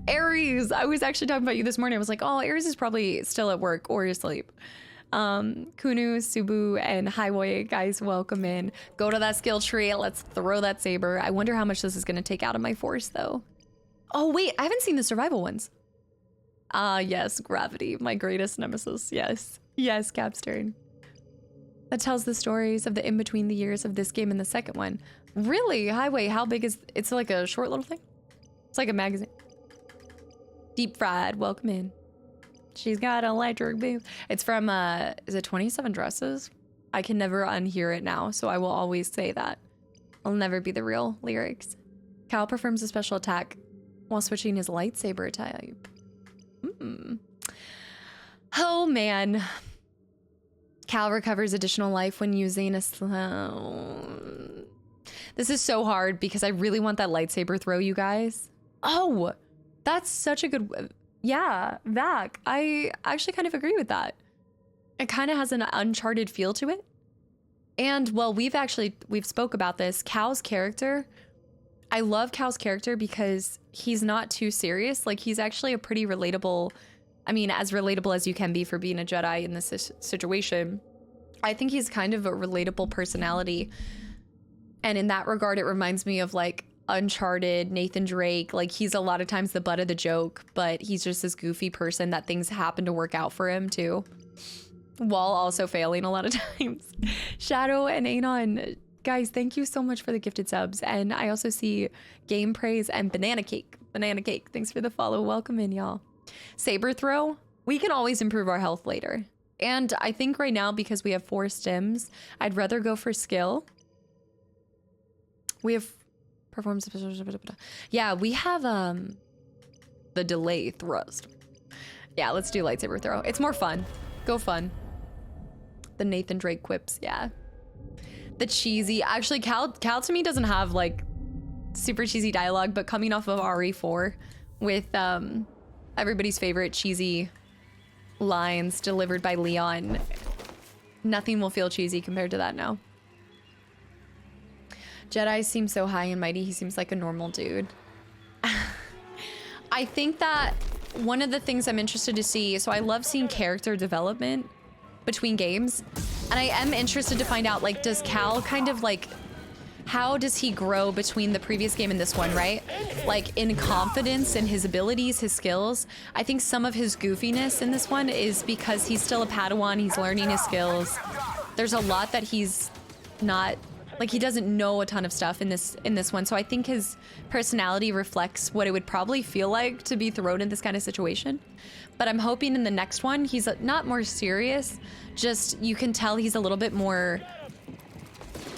Aries, I was actually talking about you this morning. I was like, oh, Aries is probably still at work or asleep. Kunu, Subu, and Highway, guys, welcome in. Go to that skill tree. Let's throw that saber. I wonder how much this is going to take out of my force, though. Oh, wait, I haven't seen the survival ones. Yes, Gravity, my greatest nemesis. Yes, Capstern. That tells the stories of the in-between the years of this game and the second one. Really? Highway, how big is... It's like a short little thing? It's like a magazine. Deep Fried, welcome in. She's got electric boob. It's from, is it 27 Dresses? I can never unhear it now, so I will always say that. I'll never be the real lyrics. Cal performs a special attack while switching his lightsaber type. Oh, man. Cal recovers additional life when using a slow... This is so hard because I really want that lightsaber throw, you guys. Oh, that's such a good... Yeah, Vac. I actually kind of agree with that. It kind of has an Uncharted feel to it. And, well, we've spoke about this. Cal's character... I love Cal's character because he's not too serious. Like, he's actually a pretty relatable... I mean, as relatable as you can be for being a Jedi in this situation. I think he's kind of a relatable personality. And in that regard, it reminds me of like Uncharted, Nathan Drake. Like, he's a lot of times the butt of the joke, but he's just this goofy person that things happen to work out for him too. While also failing a lot of times. Shadow and Anon, guys, thank you so much for the gifted subs. And I also see Game Praise and Banana Cake. Thanks for the follow. Welcome in, y'all. Saber throw, we can always improve our health later. And I think right now, because we have 4 stims, I'd rather go for skill. We have performance. Yeah, we have the delay thrust. Yeah, let's do lightsaber throw. It's more fun. Go fun. The Nathan Drake quips, yeah. The cheesy, actually Cal to me doesn't have like super cheesy dialogue, but coming off of RE4 with everybody's favorite cheesy lines delivered by Leon, nothing will feel cheesy compared to that now. Jedi seems so high and mighty. He seems like a normal dude. I think that one of the things I'm interested to see, so I love seeing character development between games, and I am interested to find out, like, does Cal kind of like, how does he grow between the previous game and this one, right? Like, in confidence in his abilities, his skills. I think some of his goofiness in this one is because he's still a Padawan, he's learning his skills. There's a lot that he's not, like, he doesn't know a ton of stuff in this one. So I think his personality reflects what it would probably feel like to be thrown in this kind of situation. But I'm hoping in the next one, he's not more serious, just you can tell he's a little bit more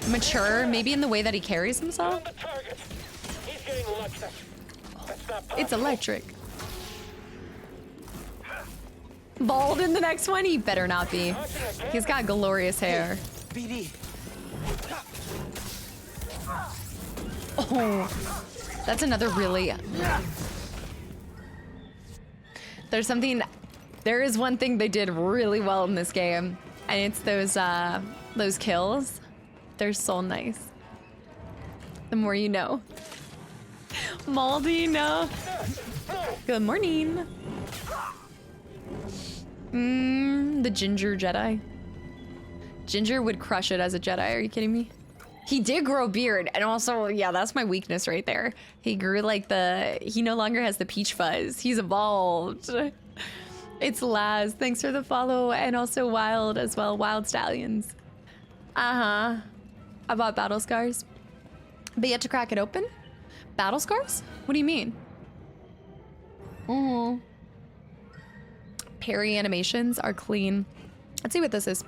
mature, maybe in the way that he carries himself. It's electric. Bald in the next one? He better not be. He's got glorious hair. BD. Oh, that's another really... There's something There is one thing they did really well in this game, and it's those kills. They're so nice. The more you know. Maldy, no. Good morning. The Ginger Jedi. Ginger would crush it as a Jedi, are you kidding me? He did grow a beard, and also, yeah, that's my weakness right there. He grew like he no longer has the peach fuzz. He's evolved. It's Laz, thanks for the follow, and also Wild as well, Wild Stallions. I bought Battle Scars. But yet to crack it open? Battle Scars? What do you mean? Parry animations are clean. Let's see what this is.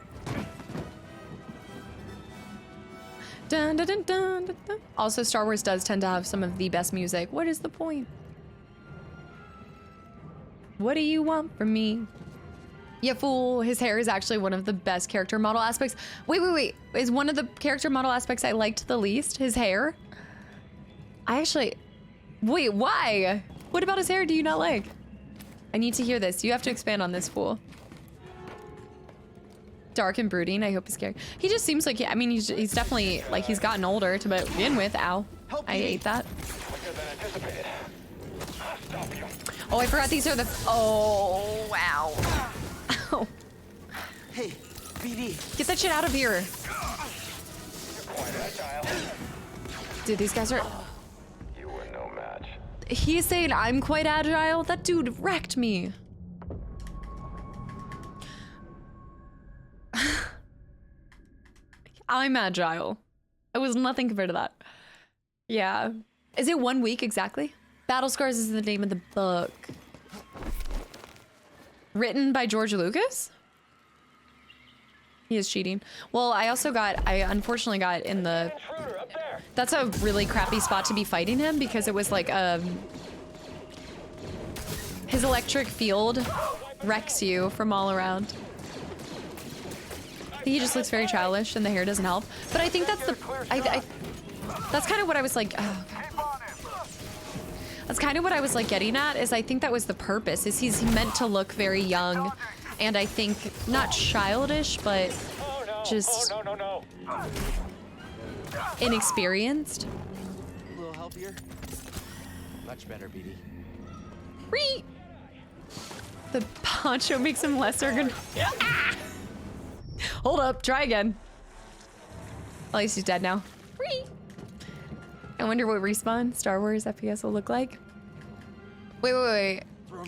Dun, dun, dun, dun, dun, dun. Also, Star Wars does tend to have some of the best music. What is the point? What do you want from me? Yeah, fool. His hair is actually one of the best character model aspects. Wait. Is one of the character model aspects I liked the least his hair? Wait, why? What about his hair do you not like? I need to hear this. You have to expand on this, fool. Dark and brooding. I hope he's scary. He just seems like, I mean, he's definitely, like, he's gotten older to begin with. Ow. I ate that. Oh, I forgot these are the, oh, wow. Ow. Hey, BD. Get that shit out of here. Dude, these guys are... You were no match. He's saying I'm quite agile? That dude wrecked me. I'm agile. I was nothing compared to that. Yeah. Is it 1 week exactly? Battle Scars is the name of the book. Written by George Lucas? He is cheating. Well, I unfortunately got in the... That's a really crappy spot to be fighting him because it was like, his electric field wrecks you from all around. He just looks very childish and the hair doesn't help. But I think that's that's kind of what I was like, oh God. That's kind of what I was like getting at, is I think that was the purpose, is he's meant to look very young. And I think not childish, but just inexperienced. A little help here? Much better, BD. Ree! The poncho makes him less good. Ah! Hold up, try again. At least he's dead now. Ree! I wonder what Respawn Star Wars FPS will look like. Wait.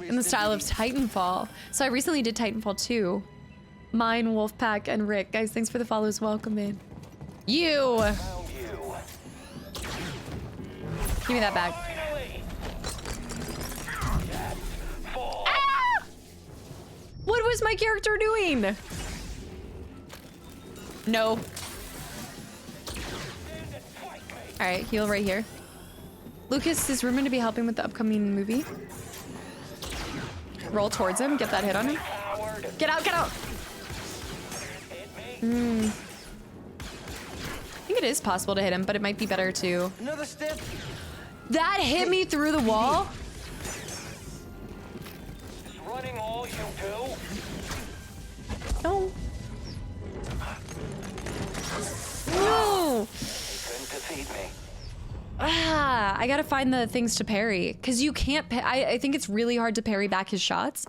In the style of Titanfall. So I recently did Titanfall 2. Mine, Wolfpack, and Rick. Guys, thanks for the follows. Welcome in. You! Give me that back. Ah! What was my character doing? No. Alright, heal right here. Lucas is rumored to be helping with the upcoming movie. Roll towards him, get that hit on him. Get out, get out! I think it is possible to hit him, but it might be better to... Another step. That hit me through the wall? Is running all you do? No. No! Couldn't defeat me. Ah, I gotta find the things to parry. Because you can't... I think it's really hard to parry back his shots.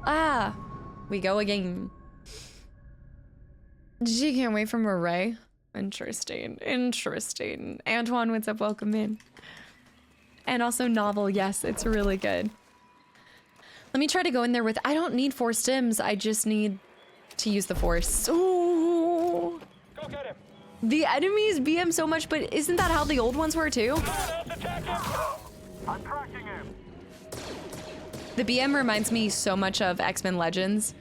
Ah. We go again. She can't wait from Array. Interesting. Interesting. Antoine, what's up? Welcome in. And also novel. Yes, it's really good. Let me try to go in there with... I don't need 4 stims. I just need to use the force. Ooh. Go get him. The enemies BM so much, but isn't that how the old ones were too? I'm tracking him. The BM reminds me so much of X-Men Legends.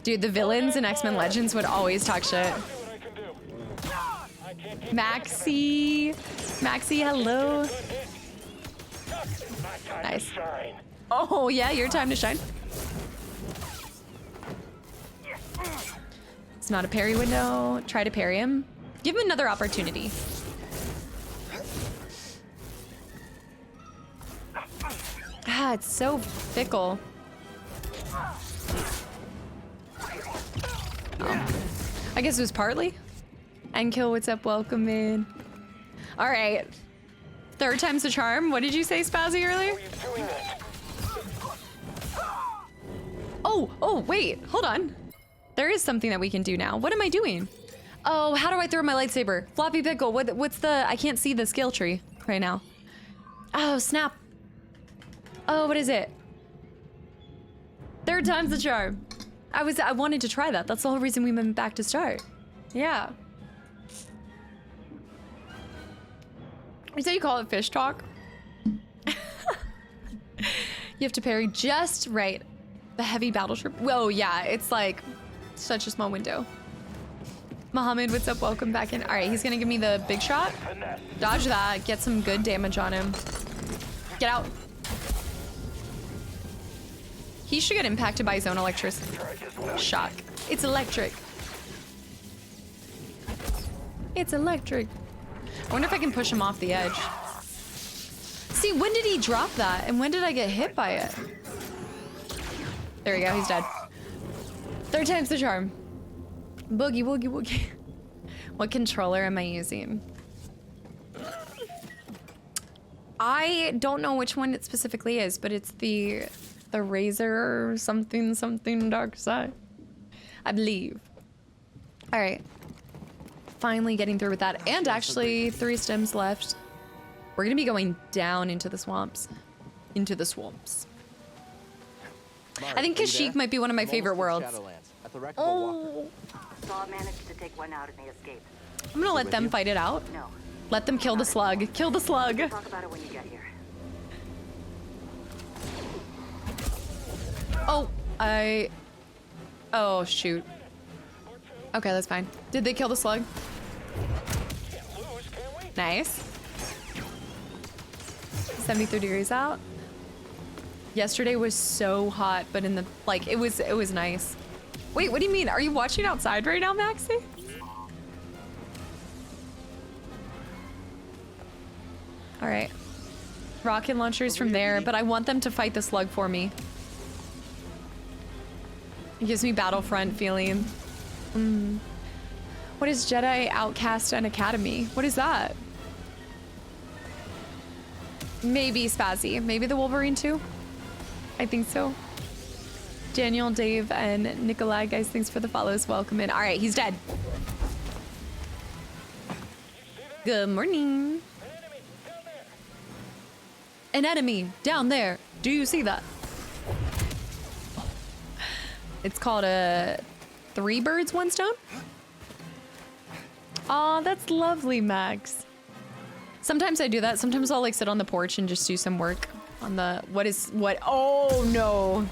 Dude, the villains in X-Men Legends would always talk shit. Maxie. Maxie, hello. Nice. Oh, yeah, your time to shine. It's not a parry window. Try to parry him. Give him another opportunity. Ah, it's so fickle. I guess it was partly. And Kill, what's up? Welcome in. All right. Third time's the charm. What did you say, Spazzy, earlier? Oh, wait. Hold on. There is something that we can do now. What am I doing? Oh, how do I throw my lightsaber? Floppy pickle. What's the... I can't see the skill tree right now. Oh, snap. Oh, what is it? Third time's the charm. I wanted to try that. That's the whole reason we went back to start. Yeah. Is that you call it fish talk? You have to parry just right. The heavy battleship. Whoa, yeah, it's like such a small window. Mohammed, what's up? Welcome back in. All right, he's gonna give me the big shot. Dodge that, get some good damage on him. Get out. He should get impacted by his own electricity. Shock. It's electric. It's electric. I wonder if I can push him off the edge. See, when did he drop that? And when did I get hit by it? There we go, he's dead. Third time's the charm. Boogie, woogie, woogie. What controller am I using? I don't know which one it specifically is, but it's the Razer something something dark side, I believe. All right. Finally getting through with that. And actually 3 stems left. We're gonna be going down into the swamps. Into the swamps. I think Kashyyyk might be one of my favorite worlds. Oh. Saw managed to take one out in the escape. I'm gonna let them fight it out. No. Let them kill the slug. Kill the slug. Talk about it when you get here. Oh, shoot. Okay, that's fine. Did they kill the slug? Nice. 73 degrees out. Yesterday was so hot, but in the, like, it was nice. Wait, what do you mean? Are you watching outside right now, Maxie? All right. Rocket launchers from there, but I want them to fight the slug for me. It gives me Battlefront feeling. What is Jedi Outcast and Academy? What is that? Maybe Spazzy. Maybe the Wolverine too? I think so. Daniel, Dave, and Nikolai, guys, thanks for the follows. Welcome in. All right, he's dead. Good morning. An enemy down there. Do you see that? It's called a 3 birds, 1 stone. Aw, that's lovely, Max. Sometimes I do that. Sometimes I'll like sit on the porch and just do some work on the, what? Oh no.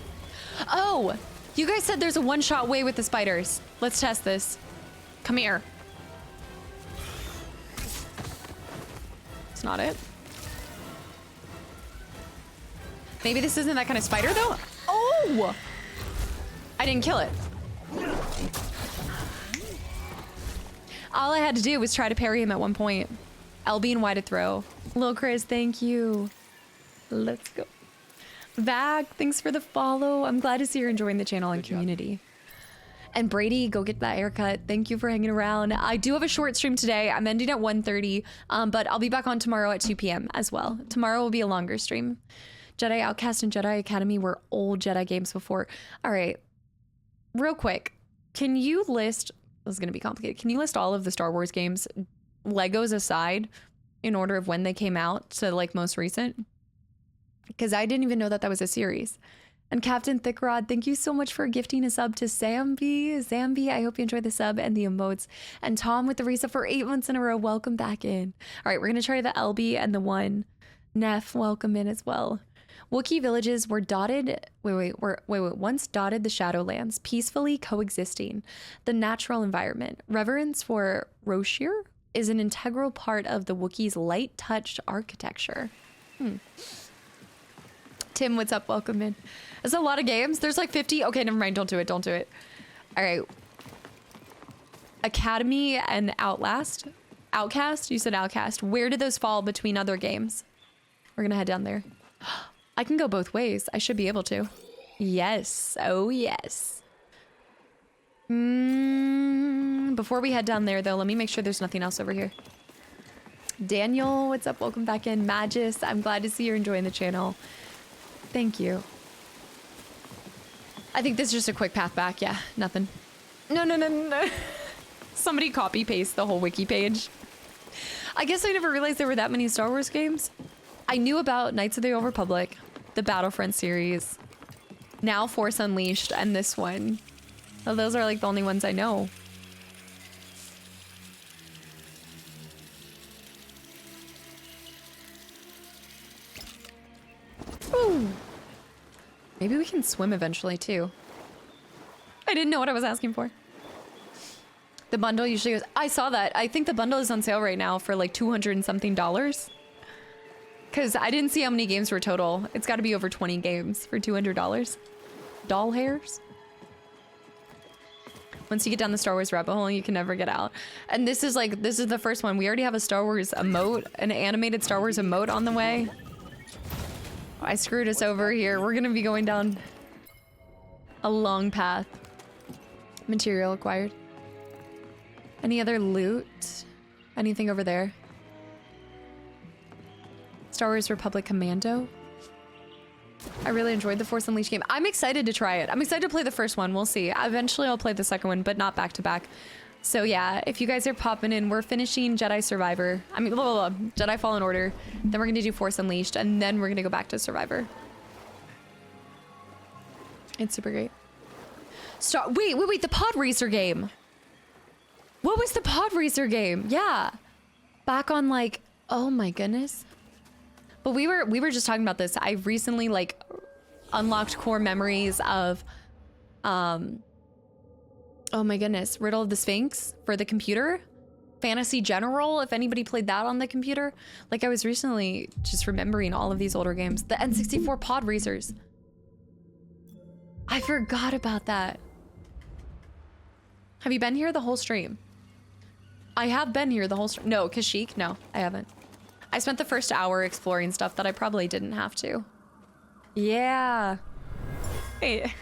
Oh, you guys said there's a 1-shot way with the spiders. Let's test this. Come here. It's not it. Maybe this isn't that kind of spider though. Oh! I didn't kill it. All I had to do was try to parry him at one point. LB and Y to throw. Lil Chris, thank you. Let's go. Vac, thanks for the follow. I'm glad to see you're enjoying the channel and community. And Brady, go get that haircut. Thank you for hanging around. I do have a short stream today. I'm ending at 1:30, but I'll be back on tomorrow at 2 p.m. as well. Tomorrow will be a longer stream. Jedi Outcast and Jedi Academy were old Jedi games before. All right, real quick. Can you list, this is gonna be complicated. Can you list all of the Star Wars games, Legos aside, in order of when they came out to like most recent? Because I didn't even know that that was a series. And Captain Thickrod, thank you so much for gifting a sub to Zambi. Zambi, I hope you enjoyed the sub and the emotes. And Tom with the resub for 8 months in a row. Welcome back in. All right, we're gonna try the LB and the 1. Neff, welcome in as well. Wookiee villages were dotted, once dotted the Shadowlands, peacefully coexisting. The natural environment. Reverence for Roshir is an integral part of the Wookiees' light touch architecture. Tim, what's up? Welcome in. There's a lot of games. There's like 50. Okay, never mind. Don't do it. Don't do it. All right. Academy and Outlast. Outcast? You said Outcast. Where do those fall between other games? We're going to head down there. I can go both ways. I should be able to. Yes. Oh, yes. Before we head down there, though, let me make sure there's nothing else over here. Daniel, what's up? Welcome back in. Magis, I'm glad to see you're enjoying the channel. Thank you. I think this is just a quick path back. Yeah, nothing. No. Somebody copy paste the whole wiki page. I guess I never realized there were that many Star Wars games. I knew about Knights of the Old Republic, the Battlefront series, now Force Unleashed, and this one. Well, those are like the only ones I know. Ooh. Maybe we can swim eventually too. I didn't know what I was asking for. The bundle usually goes, I saw that. I think the bundle is on sale right now for like $200 and something. Cause I didn't see how many games were total. It's gotta be over 20 games for $200. Doll hairs. Once you get down the Star Wars rabbit hole, you can never get out. And this is the first one. We already have a Star Wars emote, an animated Star Wars emote on the way. I screwed us over here. We're gonna be going down a long path. Material acquired. Any other loot? Anything over there? Star Wars Republic Commando? I really enjoyed the Force Unleashed game. I'm excited to try it. I'm excited to play the first one. We'll see. Eventually I'll play the second one, but not back to back. So yeah, if you guys are popping in, we're finishing Jedi Survivor. I mean, Jedi Fallen Order. Then we're gonna do Force Unleashed, and then we're gonna go back to Survivor. It's super great. Wait, the pod racer game. What was the pod racer game? Yeah. Back on like, oh my goodness. But we were just talking about this. I recently like unlocked core memories of oh my goodness, Riddle of the Sphinx for the computer. Fantasy General, if anybody played that on the computer. Like I was recently just remembering all of these older games. The N64 pod racers. I forgot about that. Have you been here the whole stream? I have been here the whole stream. No, Kashyyyk? No, I haven't. I spent the first hour exploring stuff that I probably didn't have to. Yeah. Hey,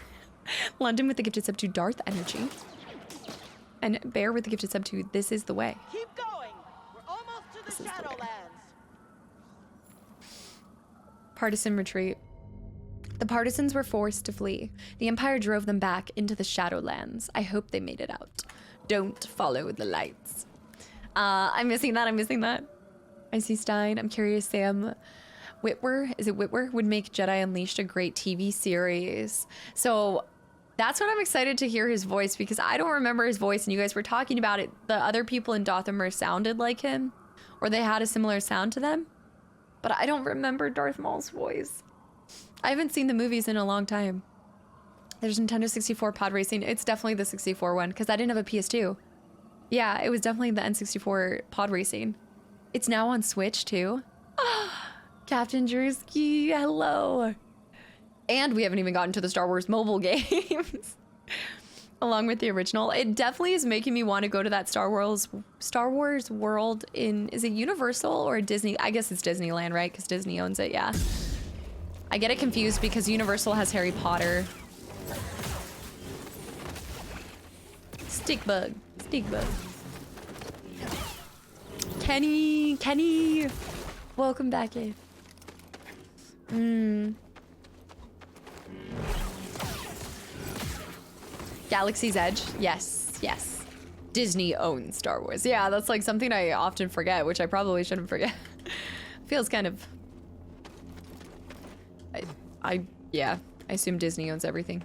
London with the gifted sub to Darth Energy. And Bear with the gifted sub to This Is the Way. Keep going. We're almost to the Shadowlands. Partisan retreat. The partisans were forced to flee. The Empire drove them back into the Shadowlands. I hope they made it out. Don't follow the lights. I'm missing that. I see Stein. I'm curious, Sam Witwer, is it Witwer, would make Jedi Unleashed a great TV series. So that's what I'm excited to hear his voice, because I don't remember his voice, and you guys were talking about it. The other people in Dothamer sounded like him, or they had a similar sound to them, but I don't remember Darth Maul's voice. I haven't seen the movies in a long time. There's Nintendo 64 pod racing. It's definitely the 64 one, because I didn't have a PS2. Yeah, it was definitely the N64 pod racing. It's now on Switch too. Captain Drewski, hello. And we haven't even gotten to the Star Wars mobile games. Along with the original. It definitely is making me want to go to that Star Wars world in, is it Universal or Disney? I guess it's Disneyland, right? Because Disney owns it, yeah. I get it confused because Universal has Harry Potter. Stick bug. Kenny, welcome back in. Galaxy's Edge, yes. Disney owns Star Wars. Yeah, that's like something I often forget, which I probably shouldn't forget. Feels kind of, yeah, I assume Disney owns everything.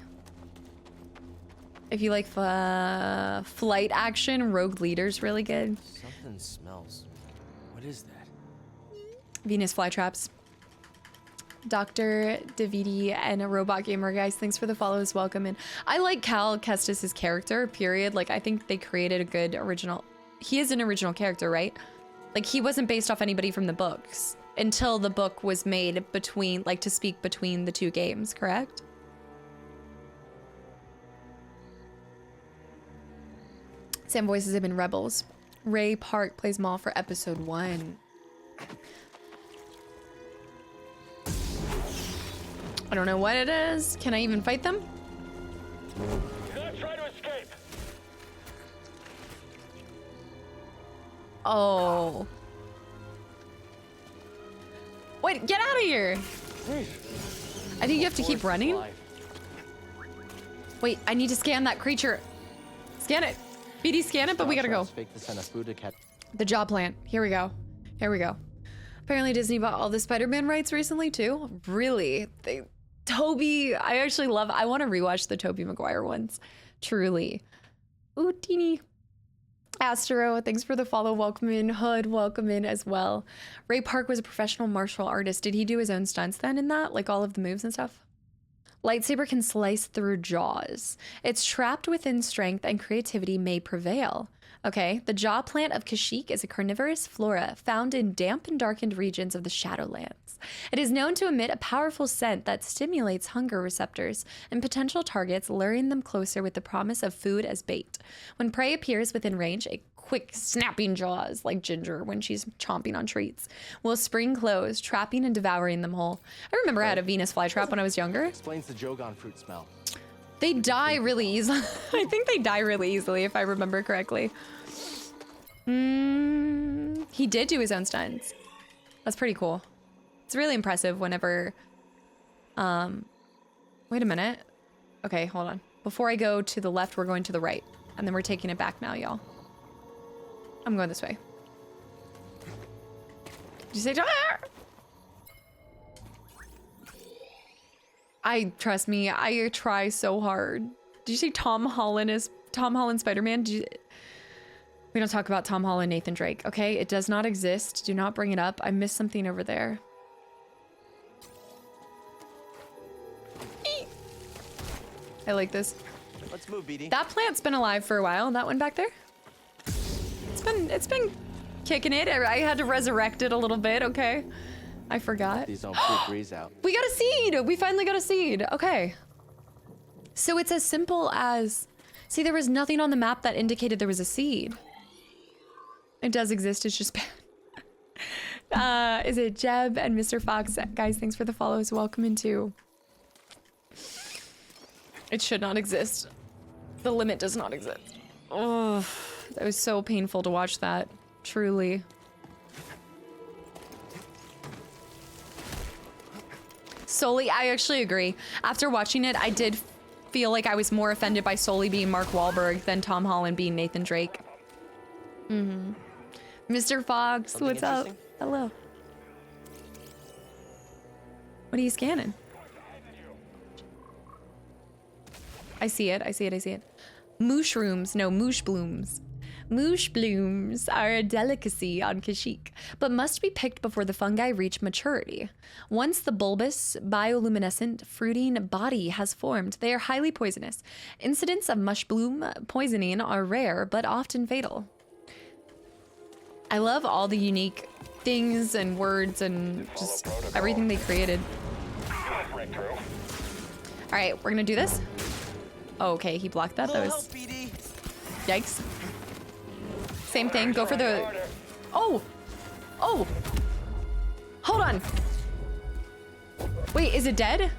If you like flight action, Rogue Leader's really good. Something smells. What is that? Venus flytraps. Dr. Davidi and a Robot Gamer, guys, thanks for the follows. Welcome in. I like Cal Kestis' character, period. Like, I think they created a good original. He is an original character, right? Like, he wasn't based off anybody from the books until the book was made between, like, to speak between the two games, correct? Sam voices him in Rebels. Ray Park plays Maul for episode 1. I don't know what it is. Can I even fight them? Do not try to escape. Oh. Wait, get out of here. I think you have to keep running. Wait, I need to scan that creature. Scan it. BD, scan it, but we gotta go. The jaw plant. Here we go. Here we go. Apparently Disney bought all the Spider-Man rights recently too. Really? Toby, I actually love, I want to rewatch the Tobey Maguire ones. Truly. Ooh, teeny. Astro, thanks for the follow. Welcome in. Hood, welcome in as well. Ray Park was a professional martial artist. Did he do his own stunts then in that? Like all of the moves and stuff? Lightsaber can slice through jaws. It's trapped within strength and creativity may prevail. Okay, the jaw plant of Kashyyyk is a carnivorous flora found in damp and darkened regions of the Shadowlands. It is known to emit a powerful scent that stimulates hunger receptors and potential targets, luring them closer with the promise of food as bait. When prey appears within range, a quick snapping jaws, like Ginger when she's chomping on treats, will spring closed, trapping and devouring them whole. I remember I had a Venus flytrap when I was younger. Explains the Jogon fruit smell. They die really easily. I think they die really easily, if I remember correctly. He did do his own stunts. That's pretty cool. It's really impressive whenever... Wait a minute. Okay, hold on. Before I go to the left, we're going to the right. And then we're taking it back now, y'all. I'm going this way. Did you say... Trust me, I try so hard. Did you say Tom Holland is Tom Holland Spider-Man? We don't talk about Tom Holland, Nathan Drake, okay? It does not exist. Do not bring it up. I missed something over there. I like this. Let's move, BD. That plant's been alive for a while. That one back there? It's been kicking it. I had to resurrect it a little bit, okay? I forgot. These don't freak breeze out. We got a seed! We finally got a seed. Okay. So it's as simple as... See, there was nothing on the map that indicated there was a seed. It does exist, it's just bad. Is it Jeb and Mr. Fox? Guys, thanks for the follows. Welcome into... It should not exist. The limit does not exist. Oh, that was so painful to watch that. Truly. Sully, I actually agree. After watching it, I did feel like I was more offended by Sully being Mark Wahlberg than Tom Holland being Nathan Drake. Mr. Fox, Something what's up? Hello. What are you scanning? I see it, I see it, I see it. Mushrooms, no, moosh blooms. Moosh blooms are a delicacy on Kashyyyk, but must be picked before the fungi reach maturity. Once the bulbous, bioluminescent, fruiting body has formed, they are highly poisonous. Incidents of mush bloom poisoning are rare, but often fatal. I love all the unique things and words and just everything they created. All right, we're gonna do this. Oh, okay, he blocked that. That was... Yikes. Same thing, go for the... Oh! Oh! Hold on! Wait, is it dead?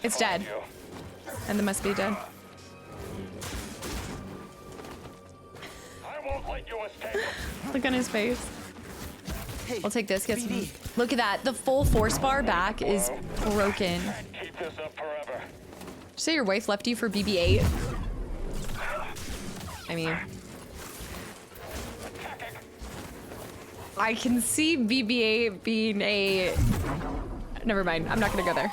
It's dead. And it must be dead. Look on his face. I'll take this, get some... Look at that, the full force bar back is broken. Keep this up forever. Did you say your wife left you for BB-8? I mean... I can see BB-8 being a... Never mind, I'm not gonna go there.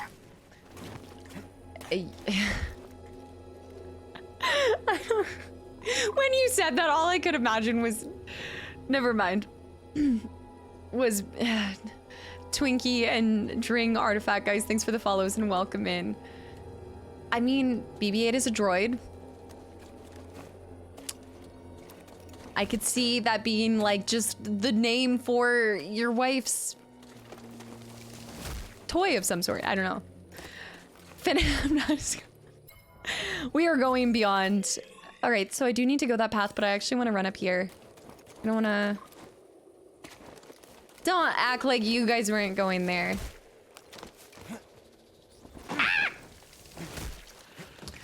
When you said that, all I could imagine was... Never mind. Was Twinkie and Dring Artifact. Guys, thanks for the follows and welcome in. I mean, BB-8 is a droid. I could see that being like just the name for your wife's toy of some sort. I don't know. I'm not... We are going beyond. All right, so I do need to go that path, but I actually want to run up here. I don't want to... Don't act like you guys weren't going there.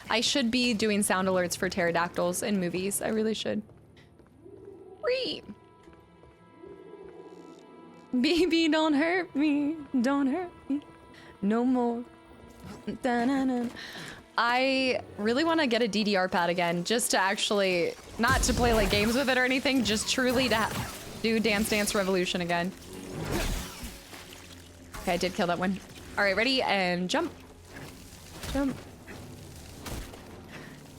I should be doing sound alerts for pterodactyls in movies. I really should. Whee! Baby, don't hurt me. Don't hurt me. No more. Da-na-na. I really want to get a DDR pad again, just to actually, not to play like games with it or anything, just truly to do Dance Dance Revolution again. Okay, I did kill that one. All right, ready? And jump. Jump.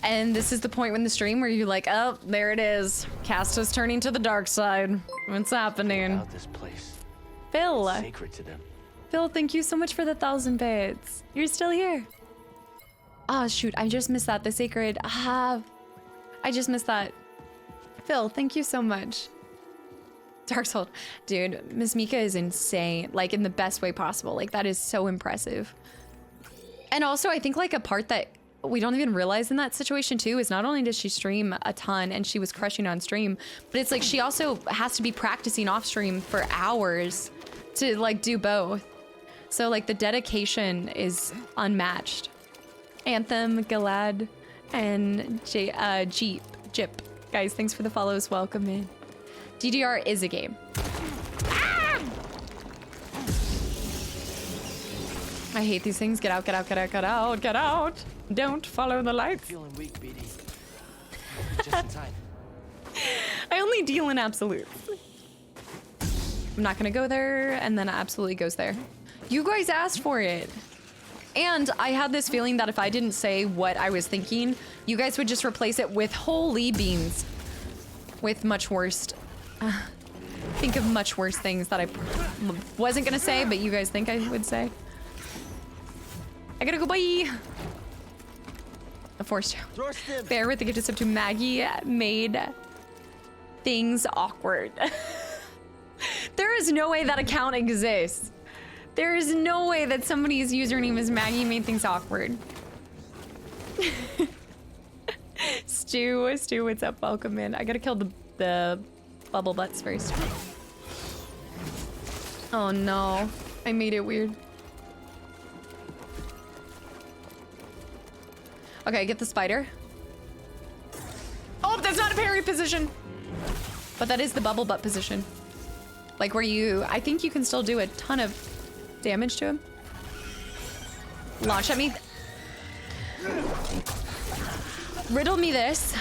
And this is the point in the stream where you're like, oh, there it is. Casta's turning to the dark side. What's happening? About this place. Phil. It's sacred to them. Phil, thank you so much for the 1,000 bits. You're still here. Ah, oh, shoot, I just missed that. The sacred. Ah, I just missed that. Phil, thank you so much. Dark Soul. Dude, Miss Mika is insane. Like, in the best way possible. Like, that is so impressive. And also, I think, like, a part that we don't even realize in that situation, too, is not only does she stream a ton and she was crushing on stream, but it's like she also has to be practicing off stream for hours to, like, do both. So, like, the dedication is unmatched. Anthem, Galad, and Jeep. Guys, thanks for the follows. Welcome in. DDR is a game. Ah! I hate these things. Get out, get out, get out, get out, get out. Don't follow the lights. Feeling weak, BD. Just in time. I only deal in absolutes. I'm not gonna go there, and then it absolutely goes there. You guys asked for it. And I had this feeling that if I didn't say what I was thinking, you guys would just replace it with holy beans. With much worse. Think of much worse things that I wasn't gonna say, but you guys think I would say. I gotta go, bye. The force bear with the gift of sub to Maggie made things awkward. There is no way that account exists. There is no way that somebody's username is Maggie made things awkward. Stu, what's up? Welcome in. I gotta kill the bubble butts first. Oh no, I made it weird. Okay, get the spider. Oh, that's not a parry position. But that is the bubble butt position. Like where you, I think you can still do a ton of damage to him. Launch at me. Riddle me this.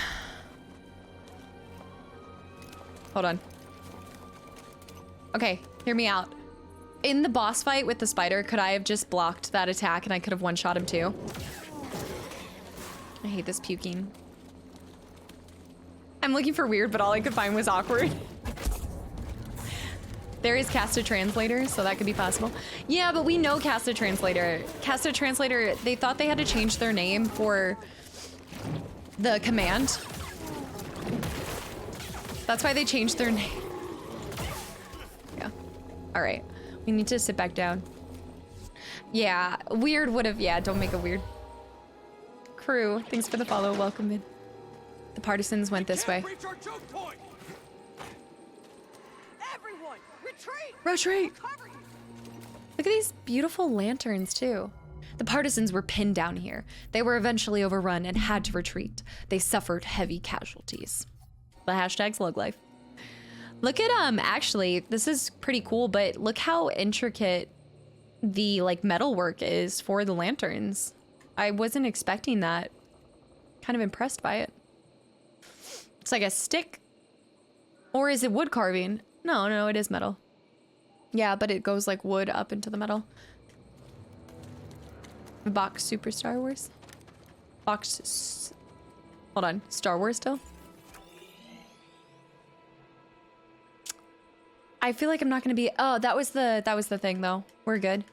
Hold on. Okay, hear me out. In the boss fight with the spider, could I have just blocked that attack and I could have one-shot him too? I hate this puking. I'm looking for weird, but all I could find was awkward. There is Casta Translator, so that could be possible. Yeah, but we know Casta Translator. Casta Translator, they thought they had to change their name for the command. That's why they changed their name. Yeah. All right. We need to sit back down. Yeah, weird would have, yeah, don't make it weird. Crew, thanks for the follow. Welcome in. The partisans went this way. Retreat! Look at these beautiful lanterns, too. The partisans were pinned down here. They were eventually overrun and had to retreat. They suffered heavy casualties. The hashtag slug life. Look at, actually, this is pretty cool, but look how intricate the, like, metalwork is for the lanterns. I wasn't expecting that. Kind of impressed by it. It's like a stick. Or is it wood carving? No, it is metal. Yeah, but it goes like wood up into the metal. Box Super Star Wars? Hold on, Star Wars still? I feel like I'm not gonna be, oh, that was the thing though. We're good.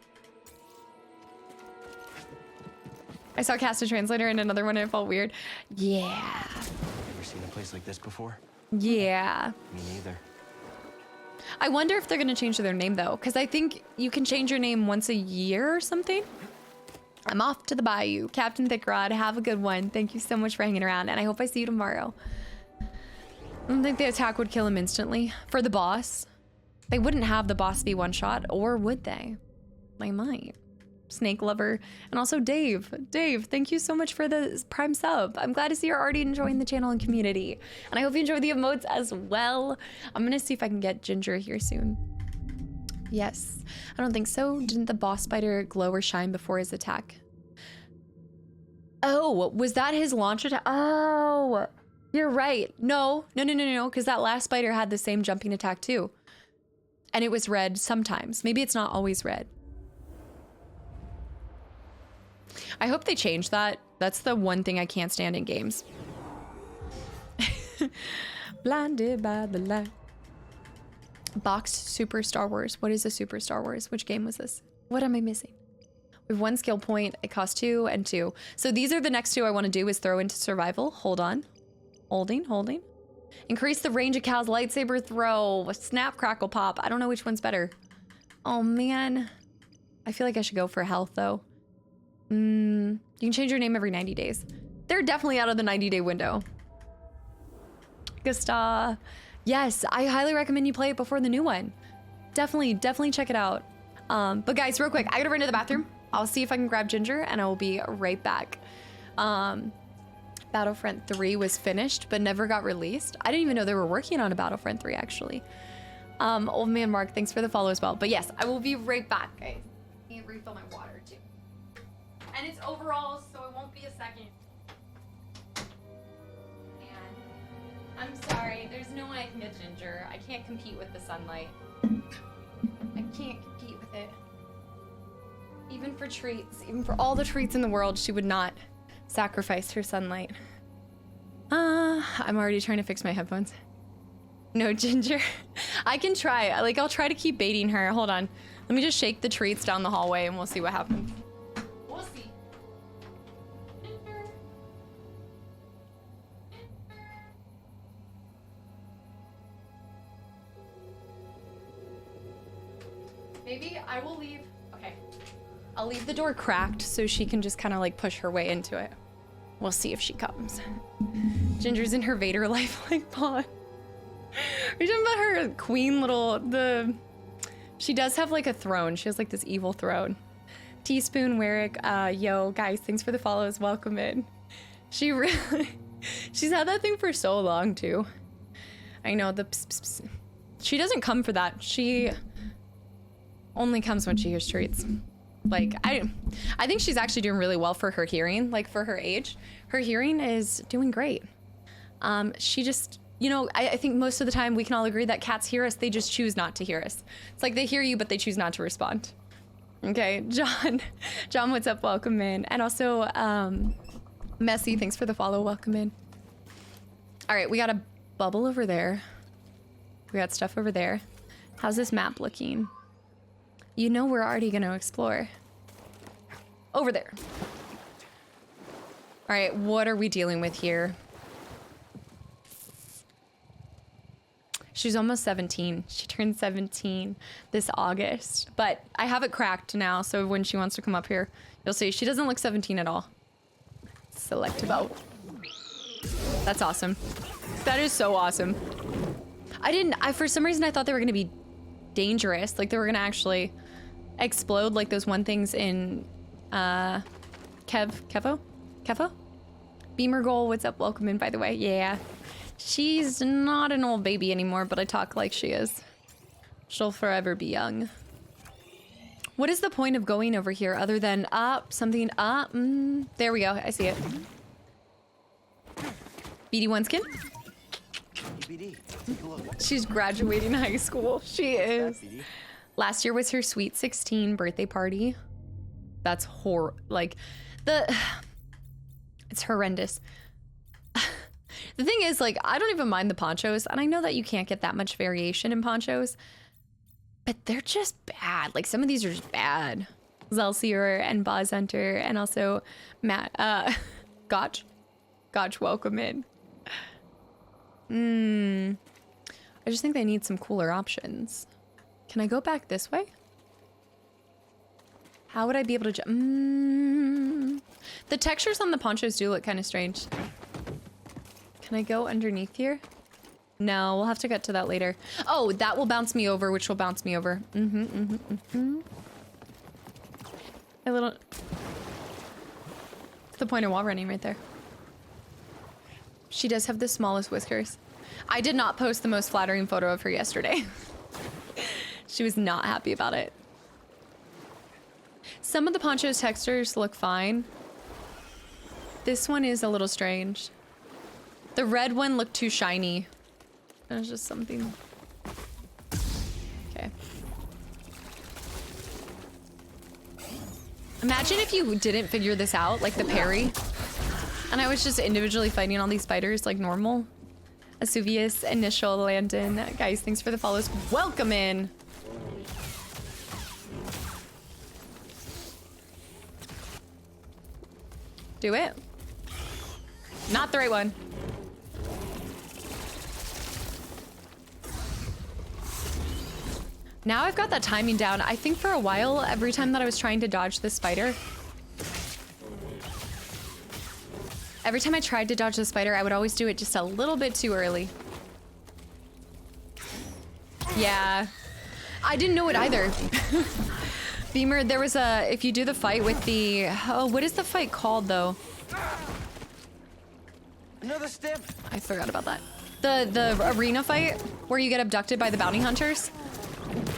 I saw Casta Translator in another one and it felt weird. Yeah. Ever seen a place like this before? Yeah. Me neither. I wonder if they're gonna change their name though, because I think you can change your name once a year or something. I'm off to the bayou. Captain Thickrod, have a good one. Thank you so much for hanging around, and I hope I see you tomorrow. I don't think the attack would kill him instantly. For the boss, they wouldn't have the boss be one shot, or would they? They might. Snake Lover, and also Dave. Dave, thank you so much for the Prime sub. I'm glad to see you're already enjoying the channel and community. And I hope you enjoy the emotes as well. I'm gonna see if I can get Ginger here soon. Yes, I don't think so. Didn't the boss spider glow or shine before his attack? Oh, was that his launch attack? Oh, you're right. No, because that last spider had the same jumping attack too. And it was red sometimes. Maybe it's not always red. I hope they change that. That's the one thing I can't stand in games. Blinded by the light. Boxed Super Star Wars. What is a Super Star Wars? Which game was this? What am I missing? We have 1 skill point. It costs 2 and 2. So these are the next 2 I want to do is throw into survival. Hold on. Holding. Increase the range of Cal's lightsaber throw. Snap, crackle, pop. I don't know which one's better. Oh, man. I feel like I should go for health, though. You can change your name every 90 days. They're definitely out of the 90-day window. Gusta. Yes, I highly recommend you play it before the new one. Definitely check it out. But guys, real quick, I gotta run to the bathroom. I'll see if I can grab Ginger and I will be right back. Battlefront 3 was finished, but never got released. I didn't even know they were working on a Battlefront 3, actually. Old man Mark, thanks for the follow as well. But yes, I will be right back, guys. I need to refill my water, too. And it's overall, so it won't be a second. And I'm sorry, there's no way I can get Ginger. I can't compete with the sunlight. I can't compete with it. Even for treats, even for all the treats in the world, she would not sacrifice her sunlight. I'm already trying to fix my headphones. No Ginger. I can try. Like, I'll try to keep baiting her. Hold on. Let me just shake the treats down the hallway and we'll see what happens. We'll see. Ginger. Maybe I will leave. Okay. I'll leave the door cracked so she can just kind of like push her way into it. We'll see if she comes. Ginger's in her Vader lifelike pawn. Are you talking about her queen little, she does have like a throne. She has like this evil throne. Teaspoon, Warwick, yo, guys, thanks for the follows. Welcome in. She really, she's had that thing for so long too. I know the pss, pss, pss. She doesn't come for that. She only comes when she hears treats. Like, I think she's actually doing really well for her hearing, like for her age. Her hearing is doing great. She just, you know, I think most of the time we can all agree that cats hear us, they just choose not to hear us. It's like they hear you, but they choose not to respond. Okay, John, what's up? Welcome in. And also, Messy, thanks for the follow. Welcome in. All right, we got a bubble over there. We got stuff over there. How's this map looking? You know we're already gonna explore. Over there. All right, what are we dealing with here? She's almost 17. She turned 17 this August. But I have it cracked now, so when she wants to come up here, you'll see she doesn't look 17 at all. Select vote. That's awesome. That is so awesome. For some reason I thought they were gonna be dangerous. Like they were gonna actually explode like those one things in Kevo? Beamer Goal, what's up? Welcome in, by the way. Yeah. She's not an old baby anymore, but I talk like she is. She'll forever be young. What is the point of going over here other than something there we go. I see it. BD1 skin? BD, take a look. She's graduating high school. She is. Last year was her sweet 16 birthday party. That's it's horrendous. The thing is, like, I don't even mind the ponchos, and I know that you can't get that much variation in ponchos, but they're just bad. Like, some of these are just bad. Zelsier and Boz Hunter, and also Matt, Gotch, welcome in. I just think they need some cooler options. Can I go back this way? How would I be able to The textures on the ponchos do look kind of strange. Can I go underneath here? No, we'll have to get to that later. Oh, that will bounce me over, which will bounce me over. A little... It's the point of wall running right there. She does have the smallest whiskers. I did not post the most flattering photo of her yesterday. She was not happy about it. Some of the poncho's textures look fine. This one is a little strange. The red one looked too shiny. There's just something. Okay. Imagine if you didn't figure this out, like the parry, and I was just individually fighting all these spiders like normal. Asuvius, Initial, Landon. Guys, thanks for the follows. Welcome in. Do it. Not the right one. Now I've got that timing down. I think for a while, every time that I was trying to dodge the spider, every time I tried to dodge the spider, I would always do it just a little bit too early. Yeah. I didn't know it either. Beamer, there was a, if you do the fight with the, oh, what is the fight called though? Another step. I forgot about that. The arena fight where you get abducted by the bounty hunters.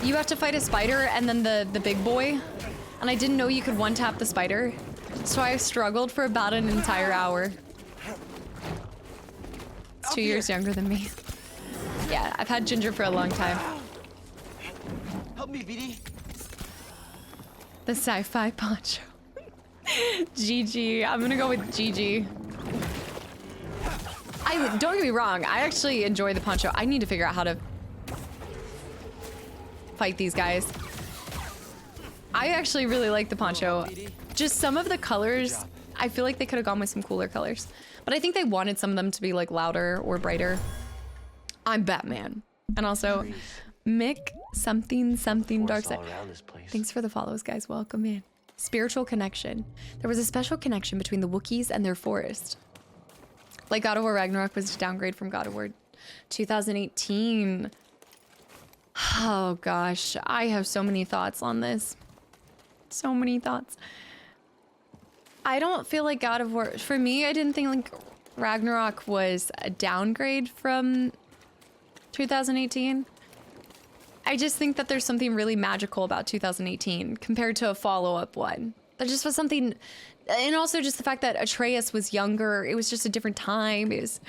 You have to fight a spider and then the big boy. And I didn't know you could one-tap the spider. So I struggled for about an entire hour. It's 2 years younger than me. Yeah, I've had Ginger for a long time. Help me, BD. The sci-fi poncho. GG. I'm gonna go with GG. Don't get me wrong, I actually enjoy the poncho. I need to figure out how to fight these guys. I actually really like the poncho. Just some of the colors, I feel like they could have gone with some cooler colors. But I think they wanted some of them to be like louder or brighter. I'm Batman. And also, Mick something dark side. Thanks for the follows, guys. Welcome in. Spiritual connection. There was a special connection between the Wookiees and their forest. Like God of War Ragnarok was a downgrade from God of War 2018. Oh gosh, I have so many thoughts on this. So many thoughts. I don't feel like God of War, for me, I didn't think like Ragnarok was a downgrade from 2018. I just think that there's something really magical about 2018 compared to a follow-up one. There just was something, and also just the fact that Atreus was younger. It was just a different time. It was,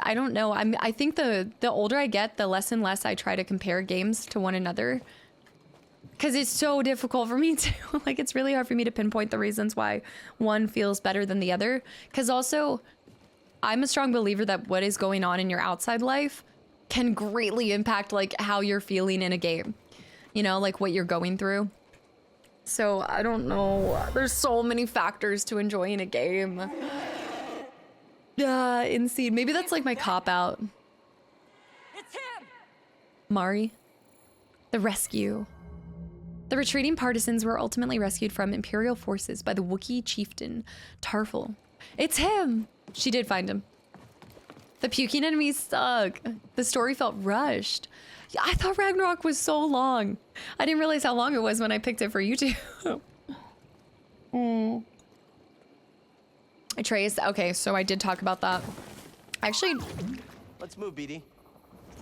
I don't know. I think the older I get, the less and less I try to compare games to one another. Because it's so difficult for me to, like, it's really hard for me to pinpoint the reasons why one feels better than the other. Because also, I'm a strong believer that what is going on in your outside life can greatly impact, like, how you're feeling in a game. You know, like, what you're going through. So, I don't know. There's so many factors to enjoying a game. Insane. Maybe that's, like, my cop-out. It's him! Mari. The rescue. The retreating partisans were ultimately rescued from Imperial forces by the Wookiee chieftain, Tarful. It's him! She did find him. The puking enemies suck. The story felt rushed. I thought Ragnarok was so long. I didn't realize how long it was when I picked it for YouTube. Atreus, okay, so I did talk about that. Actually, Let's move, BD.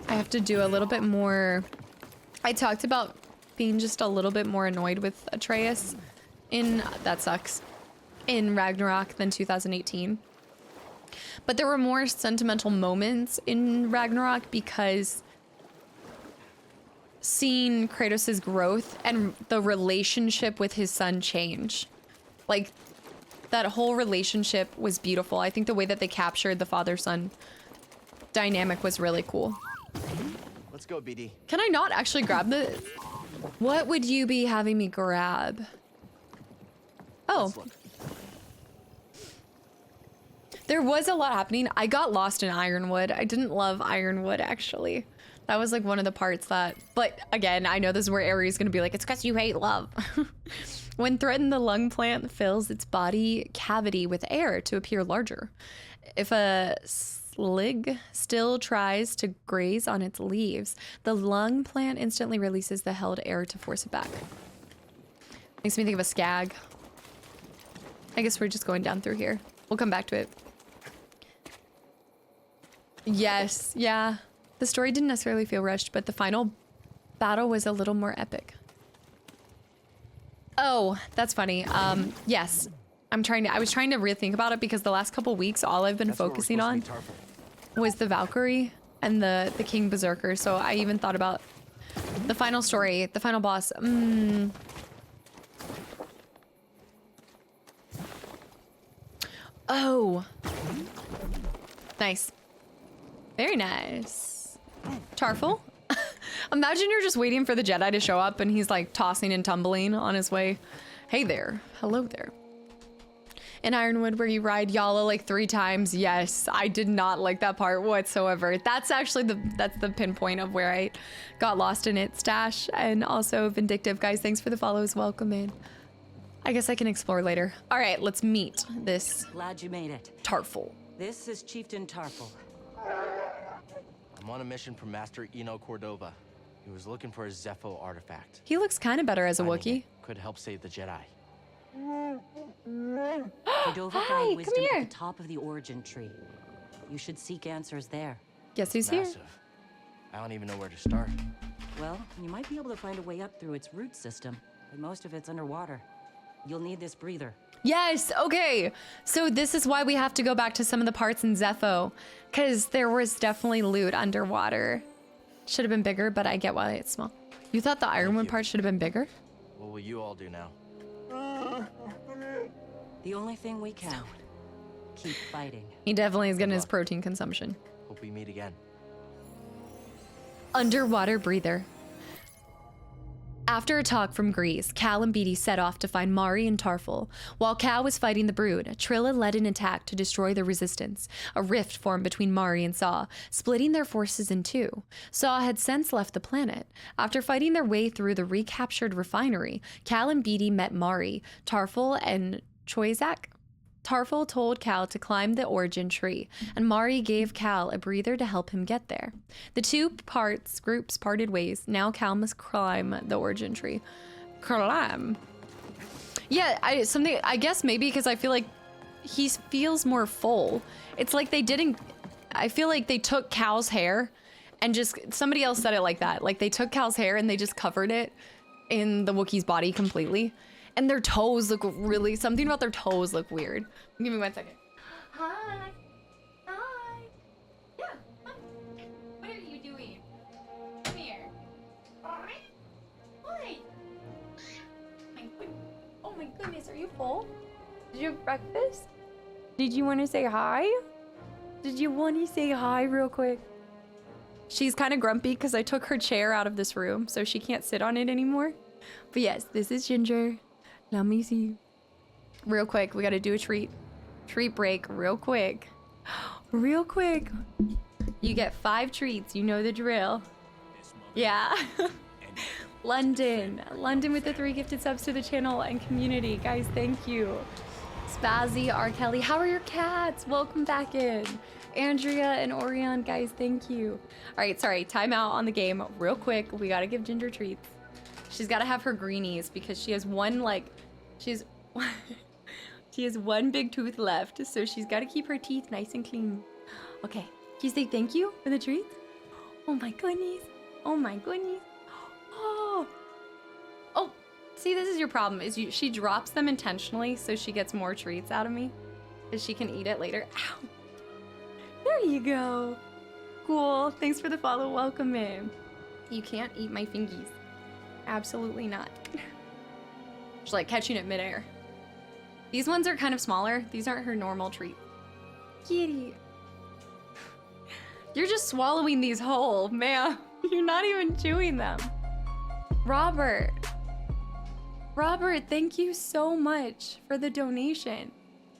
I have to do a little bit more. I talked about being just a little bit more annoyed with Atreus in, that sucks, in Ragnarok than 2018. But there were more sentimental moments in Ragnarok because seeing Kratos' growth and the relationship with his son change. Like, that whole relationship was beautiful. I think the way that they captured the father-son dynamic was really cool. Let's go, BD. Can I not actually grab the... What would you be having me grab? Oh. There was a lot happening. I got lost in Ironwood. I didn't love Ironwood, actually. That was like one of the parts that... But again, I know this is where Ari's gonna be like, it's because you hate love. When threatened, the lung plant fills its body cavity with air to appear larger. If a slig still tries to graze on its leaves, the lung plant instantly releases the held air to force it back. Makes me think of a skag. I guess we're just going down through here. We'll come back to it. Yes, yeah. The story didn't necessarily feel rushed, but the final battle was a little more epic. Oh, that's funny. Yes. I was trying to rethink about it because the last couple weeks, all I've been focusing on was the Valkyrie and the King Berserker. So I even thought about the final story, the final boss. Oh. Nice. Very nice. Tarful? Imagine you're just waiting for the Jedi to show up and he's like tossing and tumbling on his way. Hey there. Hello there. In Ironwood where you ride Yala like 3 times. Yes, I did not like that part whatsoever. That's actually that's the pinpoint of where I got lost in it. Stash and also Vindictive. Guys, thanks for the follows. Welcome in. I guess I can explore later. All right, let's meet this. Glad you made it. Tarful. This is Chieftain Tarful. I'm on a mission from Master Eno Cordova. He was looking for a Zepho artifact. He looks kind of better as a Wookiee. Could help save the Jedi. Cordova found wisdom at the top of the origin tree. You should seek answers there. Guess who's Massive. here? I don't even know where to start. Well, you might be able to find a way up through its root system, but most of it's underwater. You'll need this breather. Yes, okay. So this is why we have to go back to some of the parts in Zepho, because there was definitely loot underwater. Should have been bigger, but I get why it's small. You thought the Ironwood part should have been bigger? What will you all do now? The only thing we can. Keep fighting. He definitely is getting his protein consumption. Hope we meet again. Underwater breather. After a talk from Grease, Cal and Beatty set off to find Mari and Tarful. While Cal was fighting the Brood, Trilla led an attack to destroy the Resistance. A rift formed between Mari and Saw, splitting their forces in two. Saw had since left the planet. After fighting their way through the recaptured refinery, Cal and Beatty met Mari, Tarful, and Choizak. Tarful told Cal to climb the origin tree, and Mari gave Cal a breather to help him get there. The two groups parted ways. Now Cal must climb the origin tree. Climb. Yeah, I guess maybe because I feel like he feels more full. It's like they didn't, I feel like they took Cal's hair and just, somebody else said it like that. Like they took Cal's hair and they just covered it in the Wookiee's body completely. And their toes look really, something about their toes look weird. Give me 1 second. Hi. Hi. Yeah. Hi. What are you doing? Come here. Hi. Hi. Oh my goodness, are you full? Did you have breakfast? Did you want to say hi? Did you want to say hi real quick? She's kind of grumpy because I took her chair out of this room, so she can't sit on it anymore. But yes, this is Ginger. Let me see. Real quick, we gotta do a treat break real quick. Real quick. You get 5 treats, you know the drill. Yeah. London with the 3 gifted subs to the channel and community. Guys, thank you. Spazzy, R. Kelly, how are your cats? Welcome back in. Andrea and Orion, guys, thank you. All right, sorry, time out on the game real quick. We gotta give Ginger treats. She's got to have her greenies because she has one, she has one big tooth left, so she's got to keep her teeth nice and clean. Okay, can you say thank you for the treats? Oh my goodness. Oh my goodness. Oh, see, this is your problem, is she drops them intentionally so she gets more treats out of me, so she can eat it later. Ow. There you go. Cool, thanks for the follow, welcome in. You can't eat my fingies. Absolutely not. She's like catching it midair. These ones are kind of smaller. These aren't her normal treats. Kitty. You're just swallowing these whole, ma'am. You're not even chewing them. Robert, thank you so much for the donation.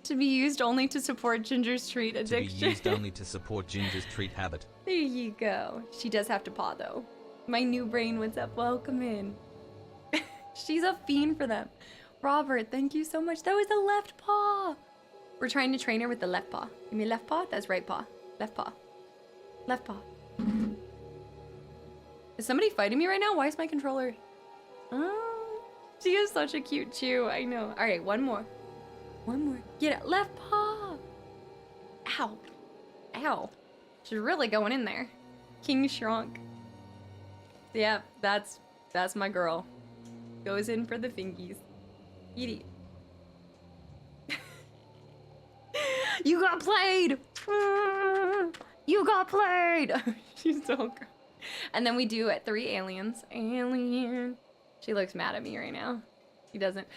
To be used only to support Ginger's treat addiction. To be used only to support Ginger's treat habit. There you go. She does have to paw though. My new brain, what's up? Welcome in. She's a fiend for them. Robert, thank you so much. That was the left paw. We're trying to train her with the left paw. Give me left paw. That's right paw. Left paw. Left paw. Is somebody fighting me right now? Why is my controller? Oh, she is such a cute chew. I know. All right, one more. One more. Get it. Left paw. Ow. Ow. She's really going in there. King shrunk. Yeah, that's my girl. Goes in for the fingies. Eat it. You got played! You got played! She's so good. And then we do 3 aliens. Alien. She looks mad at me right now. She doesn't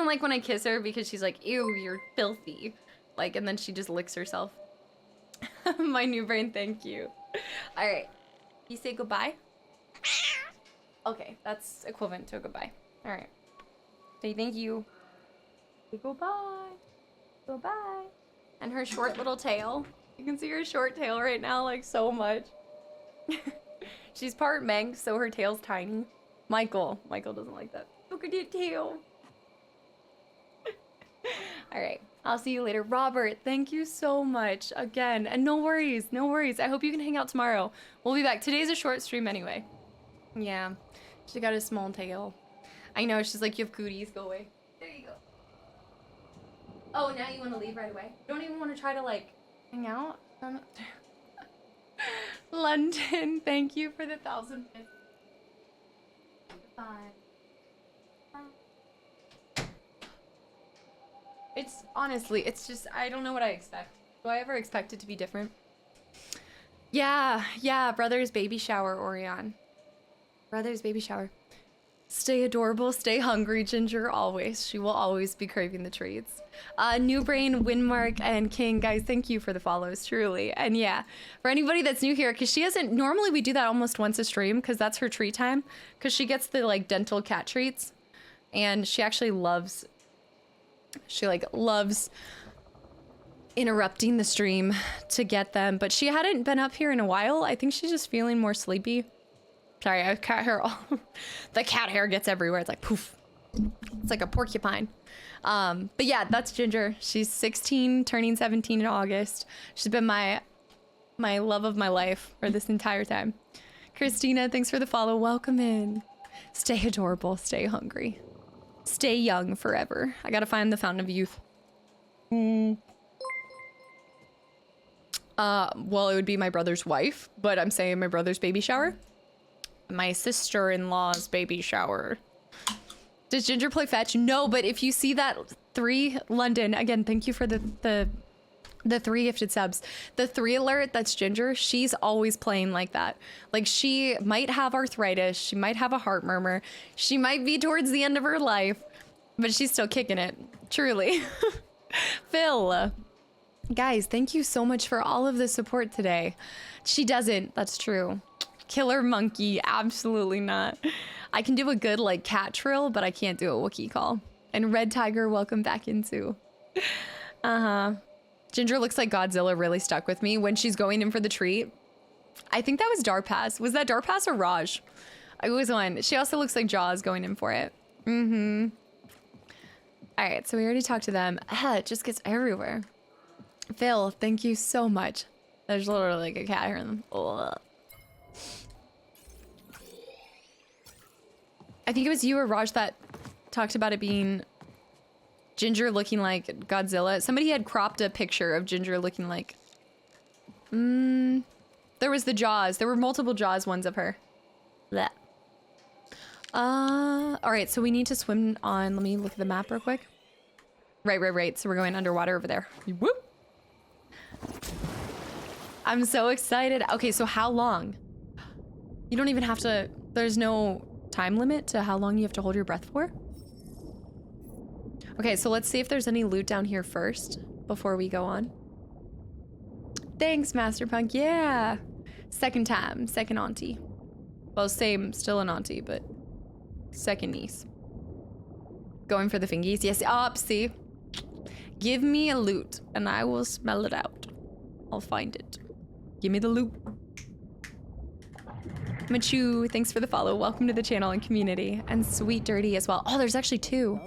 like when I kiss her because she's like, ew, you're filthy. Like, and then she just licks herself. My new brain, thank you. All right. You say goodbye? Okay, that's equivalent to a goodbye. All right. Say thank you. Say goodbye. Goodbye. And her short little tail. You can see her short tail right now, like, so much. She's part Meg, so her tail's tiny. Michael doesn't like that. Look at your tail. All right. I'll see you later. Robert, thank you so much again. And no worries, no worries. I hope you can hang out tomorrow. We'll be back. Today's a short stream anyway. Yeah. She got a small tail. I know. She's like, you have cooties. Go away. There you go. Oh, now you want to leave right away? You don't even want to try to, like, hang out? London, thank you for the 1,000 bits. Bye. It's honestly, it's just, I don't know what I expect. Do I ever expect it to be different? Yeah, brother's baby shower, Orion. Brother's baby shower. Stay adorable, stay hungry, Ginger, always. She will always be craving the treats. New Brain, Windmark, and King, guys, thank you for the follows, truly. And yeah, for anybody that's new here, because she hasn't, normally we do that almost once a stream, because that's her treat time, because she gets the, like, dental cat treats, and she actually loves, loves interrupting the stream to get them, but she hadn't been up here in a while. I think she's just feeling more sleepy. Sorry, I have cat hair all the cat hair gets everywhere. It's like poof. It's like a porcupine. But yeah, that's Ginger. She's 16, turning 17 in August. She's been my love of my life for this entire time. Christina, thanks for the follow. Welcome in. Stay adorable, stay hungry. Stay young forever. I gotta find the fountain of youth. Well, it would be my brother's wife, but I'm saying my brother's baby shower. My sister-in-law's baby shower. Does Ginger play fetch? No, but if you see that 3 London, again, thank you for the 3 gifted subs. The 3 alert, that's Ginger. She's always playing like that. Like, she might have arthritis. She might have a heart murmur. She might be towards the end of her life, but she's still kicking it. Truly. Phil. Guys, thank you so much for all of the support today. She doesn't. That's true. Killer monkey. Absolutely not. I can do a good, like, cat trill, but I can't do a Wookiee call. And Red Tiger, welcome back in too. Ginger looks like Godzilla really stuck with me when she's going in for the treat. I think that was Darpass. Was that Darpass or Raj? I was one. She also looks like Jaws going in for it. All right, so we already talked to them. It just gets everywhere. Phil, thank you so much. There's literally like a cat here in them. Ugh. I think it was you or Raj that talked about it being Ginger looking like Godzilla. Somebody had cropped a picture of Ginger looking like... there was the Jaws. There were multiple Jaws ones of her. Blech. Alright, so we need to swim on... Let me look at the map real quick. Right. So we're going underwater over there. Whoop! I'm so excited. Okay, so how long? You don't even have to... There's no time limit to how long you have to hold your breath for? Okay, so let's see if there's any loot down here first before we go on. Thanks, Master Punk. Yeah. Second time. Second auntie. Well, same. Still an auntie, but second niece. Going for the fingies. Yes. Up. See? Give me a loot and I will smell it out. I'll find it. Give me the loot. Machu, thanks for the follow. Welcome to the channel and community. And Sweet Dirty as well. Oh, there's actually 2.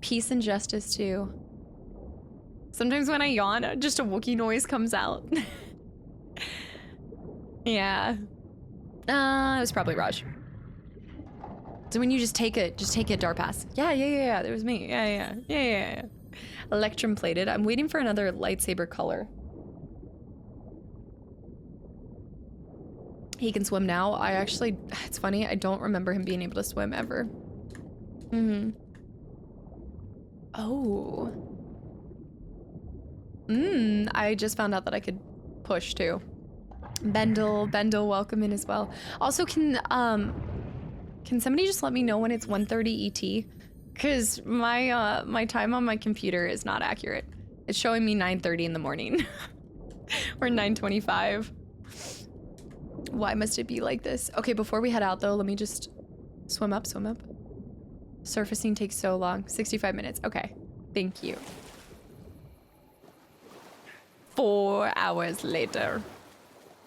Peace and Justice too. Sometimes when I yawn, just a Wookiee noise comes out. Yeah. It was probably Raj. So when you just take it, Darpass. Yeah, that was me. Yeah. Electrum plated. I'm waiting for another lightsaber color. He can swim now. I actually, it's funny, I don't remember him being able to swim ever. Oh. I just found out that I could push too. Bendel, welcome in as well. Also, can somebody just let me know when it's 1:30 ET? Because my time on my computer is not accurate. It's showing me 9:30 in the morning. Or 9:25. Why must it be like this? Okay, before we head out though, let me just swim up. Surfacing takes so long. 65 minutes. Okay. Thank you. 4 hours later.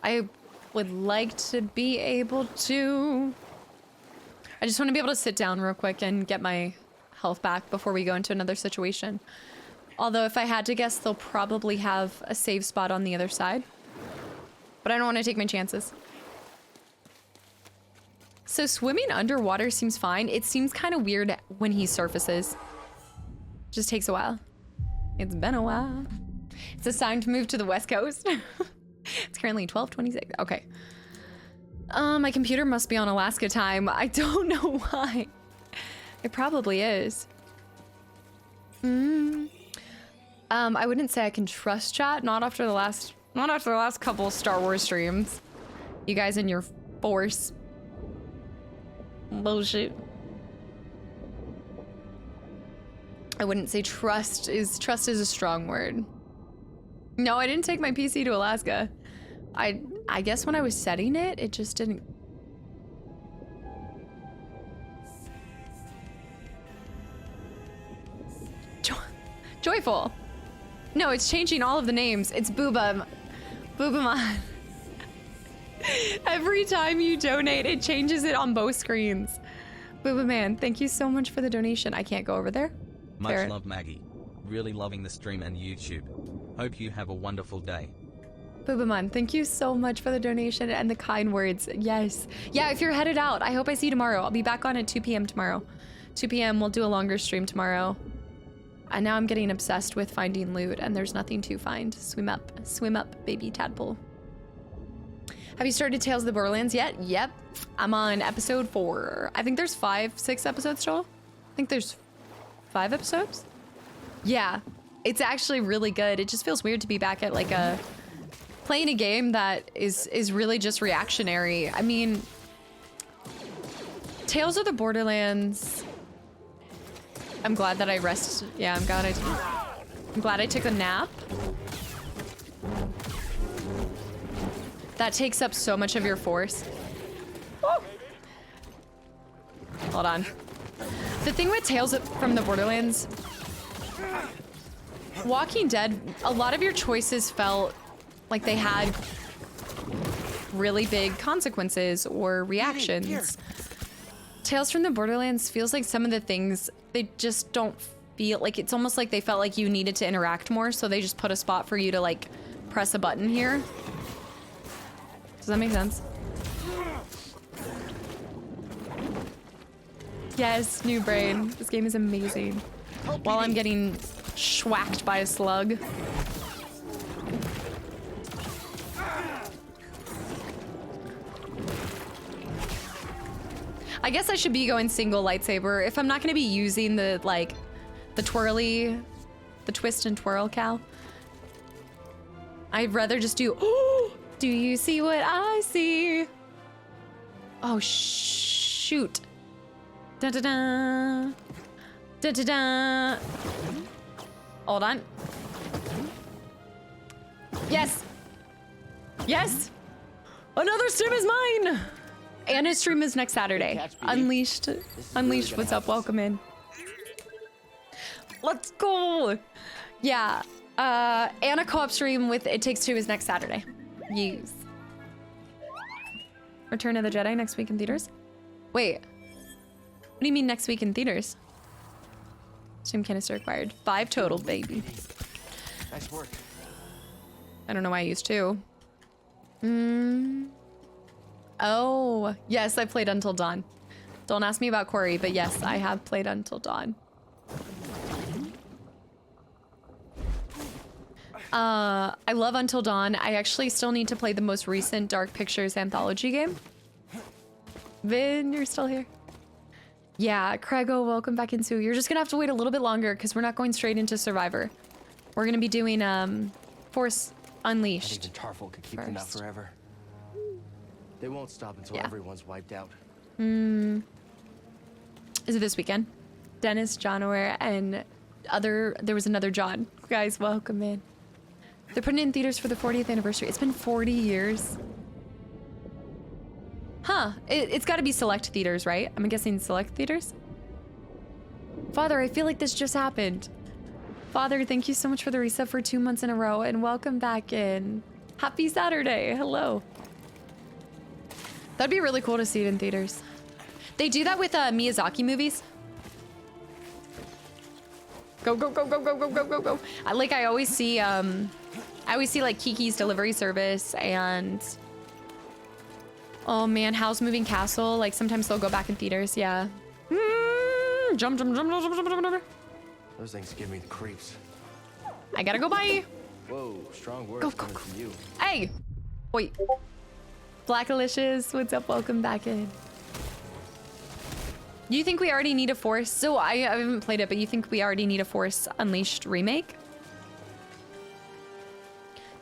I would like to be able to... I just want to be able to sit down real quick and get my health back before we go into another situation. Although if I had to guess, they'll probably have a save spot on the other side. But I don't want to take my chances. So swimming underwater seems fine. It seems kind of weird when he surfaces. Just takes a while. It's been a while. It's time to move to the West Coast. It's currently 12:26. Okay. My computer must be on Alaska time. I don't know why. It probably is. I wouldn't say I can trust chat. Not after the last couple Star Wars streams. You guys and your Force bullshit. I wouldn't say trust is a strong word. No, I didn't take my PC to Alaska. I guess when I was setting it, it just didn't. Joyful. No, it's changing all of the names. It's Boobamon. Every time you donate, it changes it on both screens. Boobaman, thank you so much for the donation. I can't go over there. Much love, Maggie. Really loving the stream and YouTube. Hope you have a wonderful day. Boobaman, thank you so much for the donation and the kind words. Yes. Yeah, if you're headed out, I hope I see you tomorrow. I'll be back on at 2 p.m. tomorrow. 2 p.m. we'll do a longer stream tomorrow. And now I'm getting obsessed with finding loot, and there's nothing to find. Swim up, baby tadpole. Have you started Tales of the Borderlands yet? Yep. I'm on episode 4. I think there's 6 episodes, Joel? I think there's 5 episodes? Yeah. It's actually really good. It just feels weird to be back at like playing a game that is really just reactionary. I mean, Tales of the Borderlands. I'm glad that I rest. Yeah, I'm glad I took a nap. That takes up so much of your force. Woo! Hold on. The thing with Tales from the Borderlands, Walking Dead, a lot of your choices felt like they had really big consequences or reactions. Tales from the Borderlands feels like some of the things, they just don't feel like, it's almost like they felt like you needed to interact more, so they just put a spot for you to like press a button here. Does that make sense? Yes, new brain. This game is amazing. While I'm getting schwacked by a slug. I guess I should be going single lightsaber. If I'm not gonna be using the, like, the twirly, the twist and twirl cal, I'd rather just do, oh, do you see what I see? Oh, shoot. Da-da-da. Da-da-da. Hold on. Yes. Yes. Another stream is mine. And his stream is next Saturday. Unleashed. Unleashed, what's up? Welcome in. Let's go. Yeah. And a co-op stream with It Takes Two is next Saturday. Use. Return of the Jedi next week in theaters? Wait. What do you mean next week in theaters? Stream canister required. 5 total, baby. Nice work. I don't know why I used 2. Oh, yes, I played Until Dawn. Don't ask me about Corey, but yes, I have played Until Dawn. I love Until Dawn. I actually still need to play the most recent Dark Pictures anthology game. Vin, you're still here. Yeah, Craigo, welcome back into. You're just gonna have to wait a little bit longer because we're not going straight into Survivor. We're gonna be doing Force Unleashed. I think the Tarful could keep them out forever. They won't stop until everyone's wiped out. Is it this weekend? Dennis, John O'Ware, and there was another John. Guys, welcome in. They're putting it in theaters for the 40th anniversary. It's been 40 years. Huh, it's gotta be select theaters, right? I'm guessing select theaters? Father, I feel like this just happened. Father, thank you so much for the reset for 2 months in a row, and welcome back in. Happy Saturday, hello. That'd be really cool to see it in theaters. They do that with Miyazaki movies. Go, go, go, go, go, go, go, go, go. I always see like Kiki's Delivery Service and, oh man, Howl's Moving Castle. Like sometimes they'll go back in theaters, yeah. Jump, jump, jump, jump, jump, jump, jump. Those things give me the creeps. I gotta go by. Whoa, strong words Go, coming from you. Hey, wait. Blackalicious, what's up? Welcome back in. You think we already need a Force? So I haven't played it, but you think we already need a Force Unleashed remake?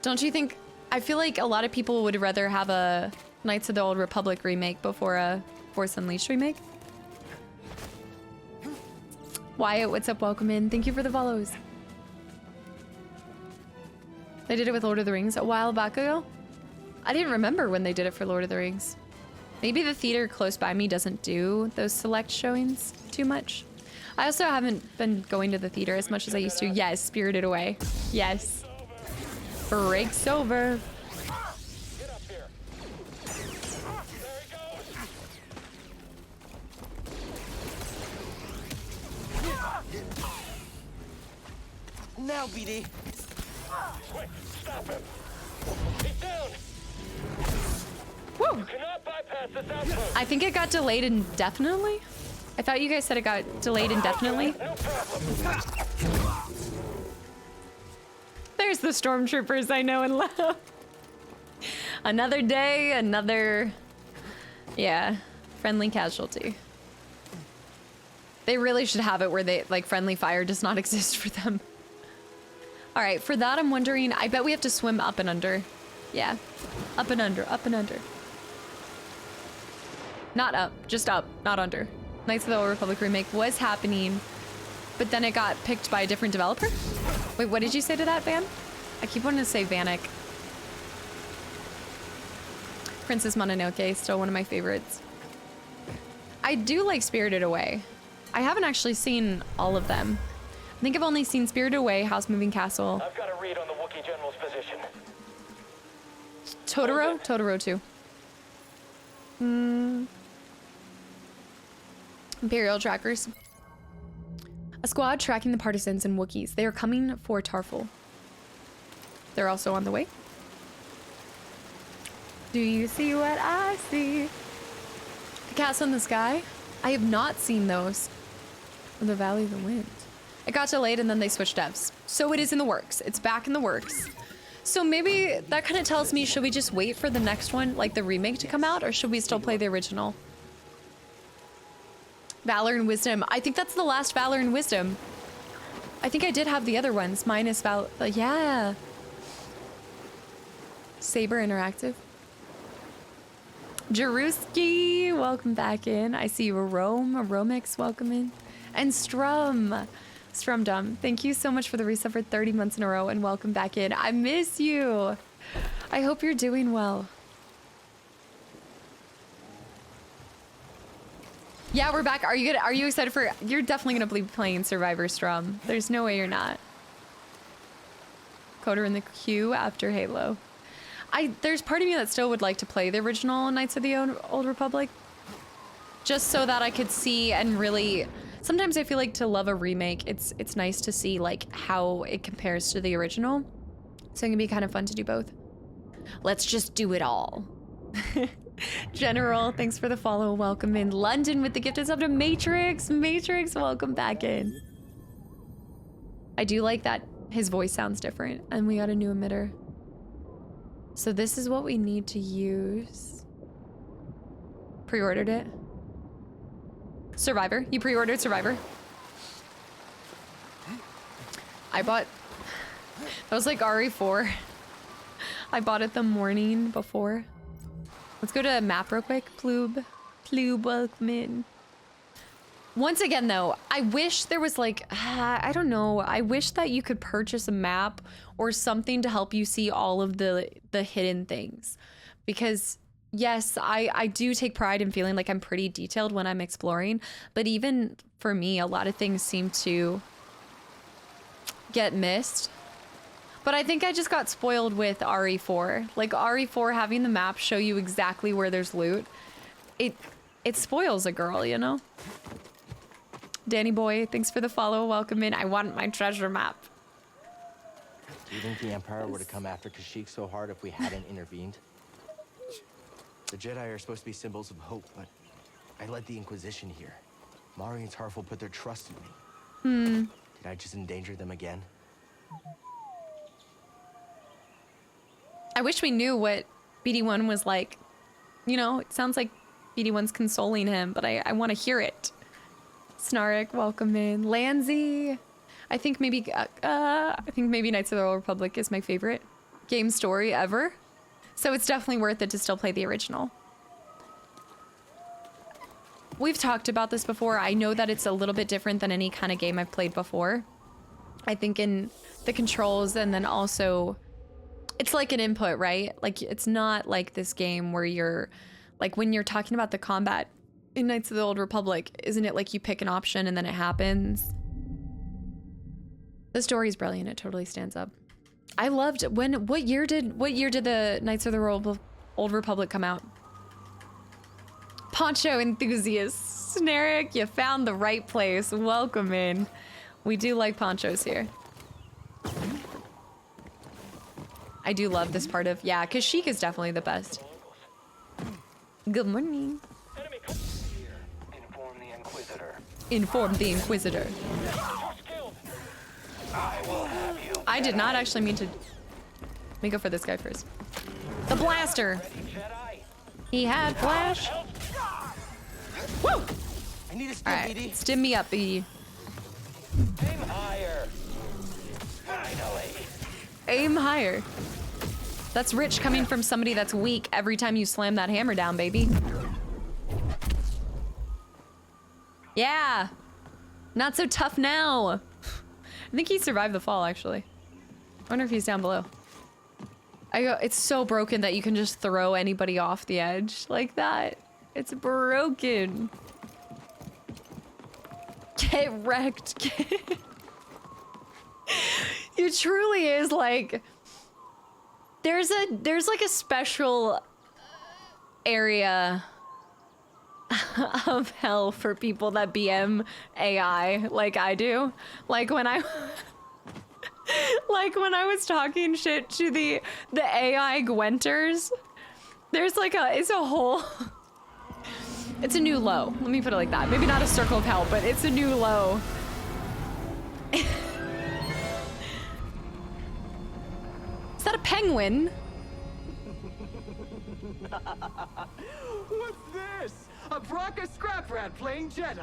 Don't you think? I feel like a lot of people would rather have a Knights of the Old Republic remake before a Force Unleashed remake. Wyatt, what's up? Welcome in. Thank you for the follows. They did it with Lord of the Rings a while back ago. I didn't remember when they did it for Lord of the Rings. Maybe the theater close by me doesn't do those select showings too much. I also haven't been going to the theater as much as I used to. Yes, Spirited Away. Yes. Break's over. Get up here. There he goes. Now, BD. Quick, stop him. He's down. Woo! You cannot bypass this outpost. I think it got delayed indefinitely. I thought you guys said it got delayed indefinitely. No problem. There's the stormtroopers I know and love. Another day, another, yeah, friendly casualty. They really should have it where they, like, friendly fire does not exist for them. All right, for that, I'm wondering, I bet we have to swim up and under. Yeah, up and under, up and under. Not up, just up, not under. Knights of the Old Republic remake was happening, but then it got picked by a different developer? Wait, what did you say to that, Van? I keep wanting to say Vanek. Princess Mononoke, still one of my favorites. I do like Spirited Away. I haven't actually seen all of them. I think I've only seen Spirited Away, House Moving Castle. I've got a read on the Wookiee General's position. Totoro? Totoro too. Imperial trackers. A squad tracking the partisans and Wookiees. They are coming for Tarful. They're also on the way. Do you see what I see? The Castle in the Sky? I have not seen those. Or the Valley of the Wind. It got delayed and then they switched devs. So it is in the works. It's back in the works. So maybe that kind of tells me, should we just wait for the next one, like the remake, to come out, or should we still play the original? Valor and Wisdom. I think that's the last Valor and Wisdom. I think I did have the other ones, minus Valor. Yeah. Saber Interactive. Jaruski, welcome back in. I see you, Romix, welcome in. And Strum. Strumdum, thank you so much for the reset for 30 months in a row and welcome back in. I miss you. I hope you're doing well. Yeah, we're back. Are you good? Are you excited for? You're definitely gonna be playing Survivor Strum. There's no way you're not. Coder in the queue after Halo. There's part of me that still would like to play the original Knights of the Old Republic, just so that I could see and really. Sometimes I feel like to love a remake, it's nice to see like how it compares to the original. So it can be kind of fun to do both. Let's just do it all. General, thanks for the follow. Welcome in. London with the gifted sub to Matrix. Matrix, welcome back in. I do like that His voice sounds different, and we got a new emitter. So this is what we need to use. Pre-ordered it. Survivor. You pre-ordered Survivor. I bought... That was like RE4. I bought it the morning before. Let's go to a map real quick. Ploob. Ploob, welcome in. Once again, though, I wish there was like, I don't know. I wish that you could purchase a map or something to help you see all of the hidden things. Because yes, I do take pride in feeling like I'm pretty detailed when I'm exploring. But even for me, a lot of things seem to get missed. But I think I just got spoiled with RE4. Like RE4 having the map show you exactly where there's loot. It spoils a girl, you know? Danny boy, thanks for the follow. Welcome in. I want my treasure map. Do you think the Empire would have come after Kashyyyk so hard if we hadn't intervened? The Jedi are supposed to be symbols of hope, but I led the Inquisition here. Mari and Tarful put their trust in me. Did I just endanger them again? I wish we knew what BD1 was like. You know, it sounds like BD1's consoling him, but I want to hear it. Snarek, welcome in. Lanzy. I think maybe Knights of the Old Republic is my favorite game story ever. So it's definitely worth it to still play the original. We've talked about this before. I know that it's a little bit different than any kind of game I've played before. I think in the controls, and then also it's like an input, right? Like it's not like this game where you're like, when you're talking about the combat in Knights of the Old Republic, isn't it like you pick an option and then it happens? The story's brilliant. It totally stands up. I loved what year did the Knights of the Old Republic come out? Poncho enthusiasts. Snarek, you found the right place. Welcome in. We do like ponchos here. I do love this part of, yeah, Kashyyyk is definitely the best. Good morning. Inform the Inquisitor. Inform the Inquisitor. I will have you. I did not actually mean to... Let me go for this guy first. The blaster! He had flash. Woo! I need a stim, Alright, BD. stim me up, BD. Aim higher. Finally. Aim higher. That's rich coming from somebody that's weak every time you slam that hammer down, baby. Yeah. Not so tough now. I think he survived the fall, actually. I wonder if he's down below. It's so broken that you can just throw anybody off the edge like that. It's broken. Get wrecked. It truly is like... There's like a special area of hell for people that BM AI like I do. Like when I was talking shit to the AI Gwenters, there's like it's a whole it's a new low. Let me put it like that. Maybe not a circle of hell, but it's a new low. Is that a penguin? What's this? A Bracca scrap rat playing Jedi.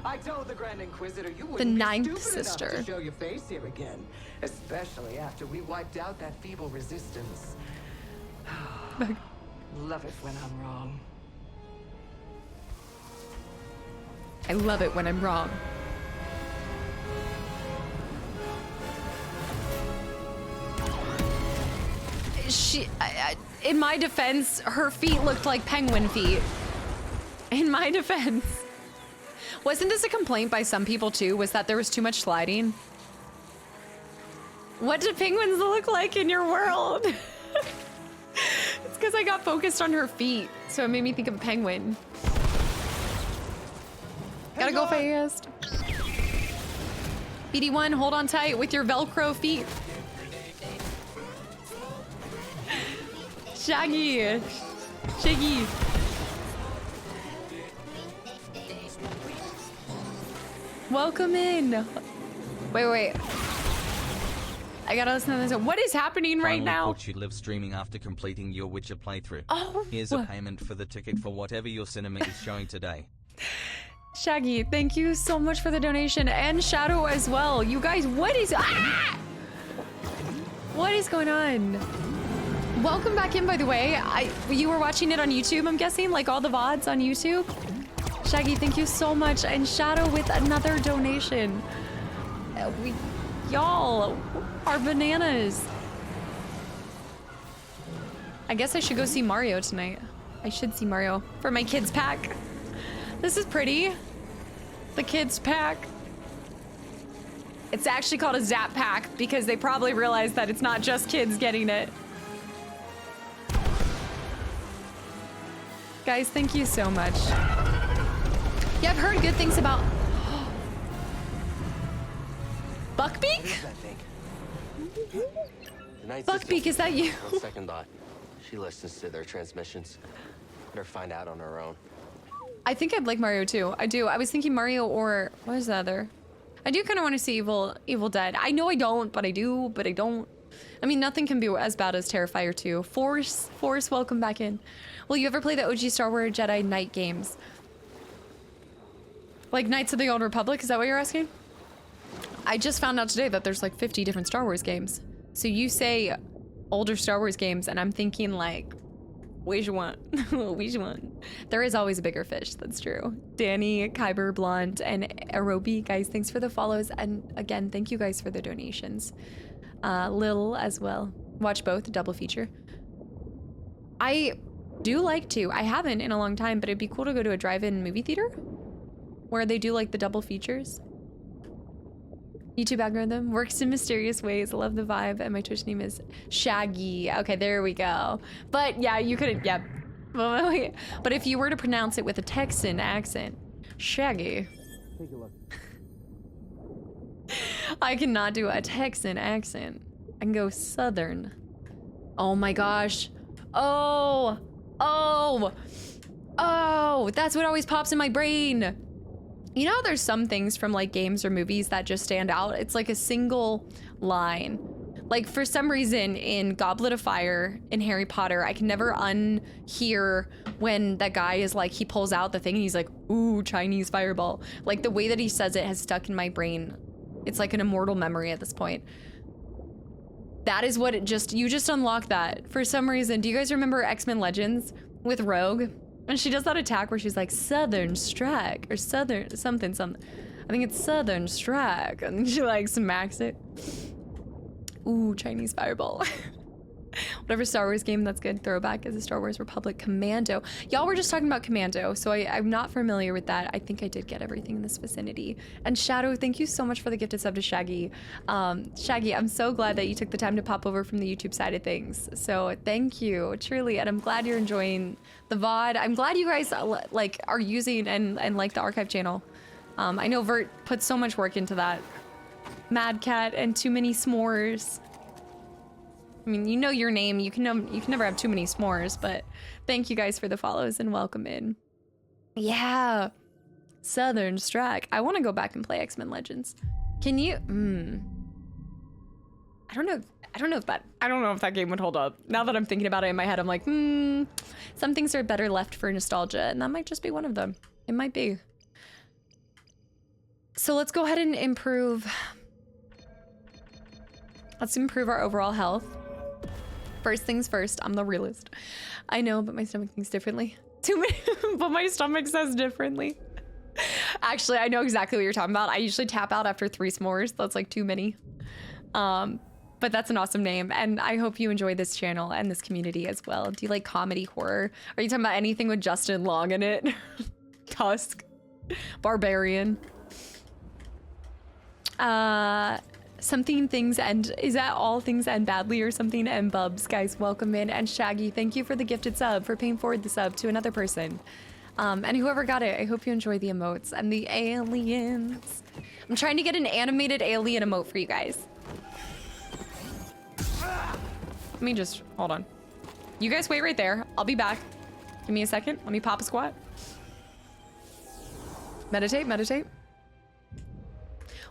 I told the Grand Inquisitor you wouldn't The ninth be stupid sister. enough to show your face here again, especially after we wiped out that feeble resistance. Love it when I'm wrong. I love it when I'm wrong. In my defense, her feet looked like penguin feet. In my defense. Wasn't this a complaint by some people too? Was that there was too much sliding? What do penguins look like in your world? It's because I got focused on her feet, so it made me think of a penguin. Gotta go fast. BD1, hold on tight with your Velcro feet. Shaggy. Shaggy. Welcome in. Wait. I gotta listen to this. What is happening right Finally now? caught you live streaming after completing your Witcher playthrough. Oh, here's a payment for the ticket for whatever your cinema is showing today. Shaggy, thank you so much for the donation, and Shadow as well. You guys, what is what is going on? Welcome back in, by the way. You were watching it on YouTube, I'm guessing, like all the VODs on YouTube. Shaggy, thank you so much, and Shadow with another donation. Y'all are bananas. I guess I should go see Mario tonight. I should see Mario for my kids pack. This is pretty. The kids pack. It's actually called a Zap pack because they probably realized that it's not just kids getting it. Guys, thank you so much. Yeah, I've heard good things about Buckbeak? Buckbeak, is that you? On second thought, she listens to their transmissions. Let her find out on her own. I think I'd like Mario too. I do. I was thinking Mario or what is the other? I do kind of want to see Evil Dead. I know I don't, but I do, but I don't. I mean, nothing can be as bad as Terrifier 2. Force, welcome back in. Will you ever play the OG Star Wars Jedi Knight games? Like Knights of the Old Republic? Is that what you're asking? I just found out today that there's like 50 different Star Wars games. So you say older Star Wars games, and I'm thinking like, which one? Which one? There is always a bigger fish, that's true. Danny, Kyber, Blunt, and Arobi, guys, thanks for the follows. And again, thank you guys for the donations. Lil as well. Watch both, double feature. I do like to. I haven't in a long time, but it'd be cool to go to a drive-in movie theater where they do like the double features. YouTube algorithm works in mysterious ways. I love the vibe, and my Twitch name is Shaggy. Okay, there we go. But yeah, you couldn't, yep. But if you were to pronounce it with a Texan accent, Shaggy. Take a look. I cannot do a Texan accent. I can go Southern. Oh my gosh. Oh, that's what always pops in my brain. You know, there's some things from like games or movies that just stand out. It's like a single line. Like for some reason in Goblet of Fire in Harry Potter, I can never unhear when that guy is like, he pulls out the thing and he's like, ooh, Chinese fireball. Like the way that he says it has stuck in my brain. It's like an immortal memory at this point. That is what you just unlocked that for some reason. Do you guys remember X-Men Legends with Rogue? And she does that attack where she's like, Southern Strike, or Southern something. I think it's Southern Strike. And she like smacks it. Ooh, Chinese fireball. Whatever Star Wars game that's good. Throwback is a Star Wars Republic Commando. Y'all were just talking about Commando, so I'm not familiar with that. I think I did get everything in this vicinity. And Shadow, thank you so much for the gifted sub to Shaggy. Shaggy, I'm so glad that you took the time to pop over from the YouTube side of things. So thank you, truly. And I'm glad you're enjoying the VOD. I'm glad you guys like are using and like the archive channel. I know Vert put so much work into that. Mad Cat and Too Many S'mores. I mean, you know your name. You can never have too many s'mores, but thank you guys for the follows and welcome in. Yeah. Southern Strike. I want to go back and play X-Men Legends. Can you? I don't know if that game would hold up. Now that I'm thinking about it in my head, I'm like, some things are better left for nostalgia, and that might just be one of them. It might be. So let's go ahead and improve. Let's improve our overall health. First things first, I'm the realist. I know, but my stomach thinks differently. Too many, but my stomach says differently. Actually, I know exactly what you're talking about. I usually tap out after 3 s'mores. That's like too many. But that's an awesome name. And I hope you enjoy this channel and this community as well. Do you like comedy, horror? Are you talking about anything with Justin Long in it? Tusk. Barbarian. Something things end. Is that all things end badly or something? And Bubs, guys, welcome in. And Shaggy, thank you for the gifted sub, for paying forward the sub to another person. And whoever got it, I hope you enjoy the emotes and the aliens. I'm trying to get an animated alien emote for you guys. Let me just, hold on. You guys wait right there. I'll be back. Give me a second. Let me pop a squat. Meditate, meditate.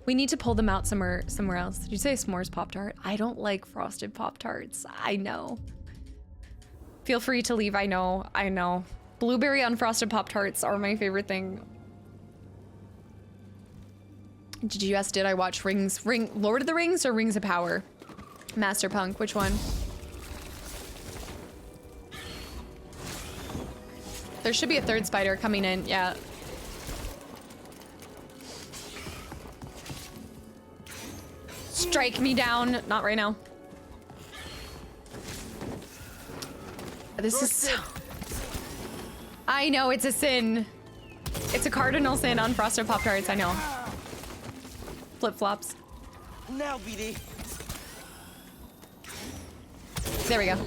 We need to pull them out somewhere else. Did you say s'mores Pop-Tart? I don't like frosted Pop-Tarts. I know. Feel free to leave. I know. I know. Blueberry unfrosted Pop-Tarts are my favorite thing. Did you ask, did I watch Lord of the Rings or Rings of Power? Master Punk, which one? There should be a third spider coming in, yeah. Strike me down. Not right now. This is so... I know, it's a sin. It's a cardinal sin on frosted Pop-Tarts, I know. Flip-flops. Now, BD. There we go.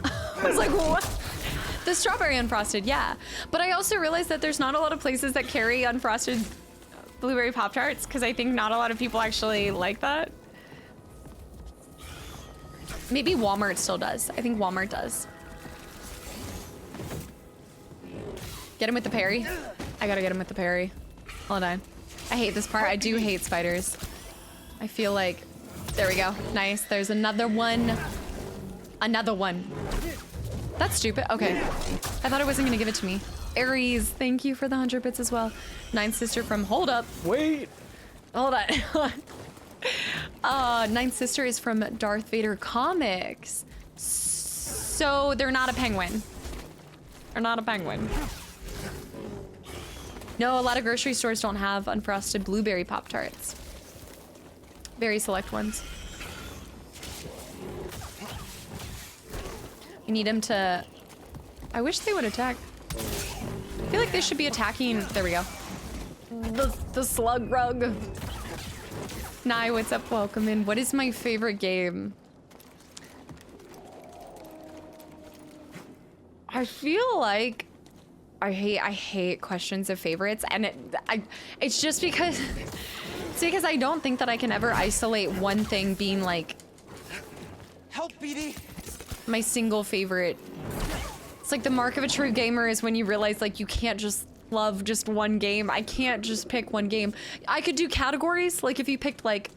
I was like, what? The strawberry unfrosted, yeah. But I also realized that there's not a lot of places that carry unfrosted blueberry Pop-Tarts because I think not a lot of people actually like that. Maybe Walmart still does. I think Walmart does. Get him with the parry. I gotta get him with the parry. Hold on. I hate this part. I do hate spiders. I feel like... There we go. Nice. There's another one. Another one. That's stupid. Okay. I thought it wasn't gonna give it to me. Aries, thank you for the 100 bits as well. Ninth Sister from... Hold up. Wait. Hold on. Ninth Sister is from Darth Vader Comics. So they're not a penguin. They're not a penguin. No, a lot of grocery stores don't have unfrosted blueberry Pop-Tarts. Very select ones. You need him to... I wish they would attack. I feel like they should be attacking... There we go. The slug rug. Nye, what's up? Welcome in. What is my favorite game? I feel like... I hate questions of favorites, and it's just because... It's because I don't think that I can ever isolate one thing being like... Help, BD! My single favorite. It's like the mark of a true gamer is when you realize like you can't just love just one game. I can't just pick one game. I could do categories, like if you picked like...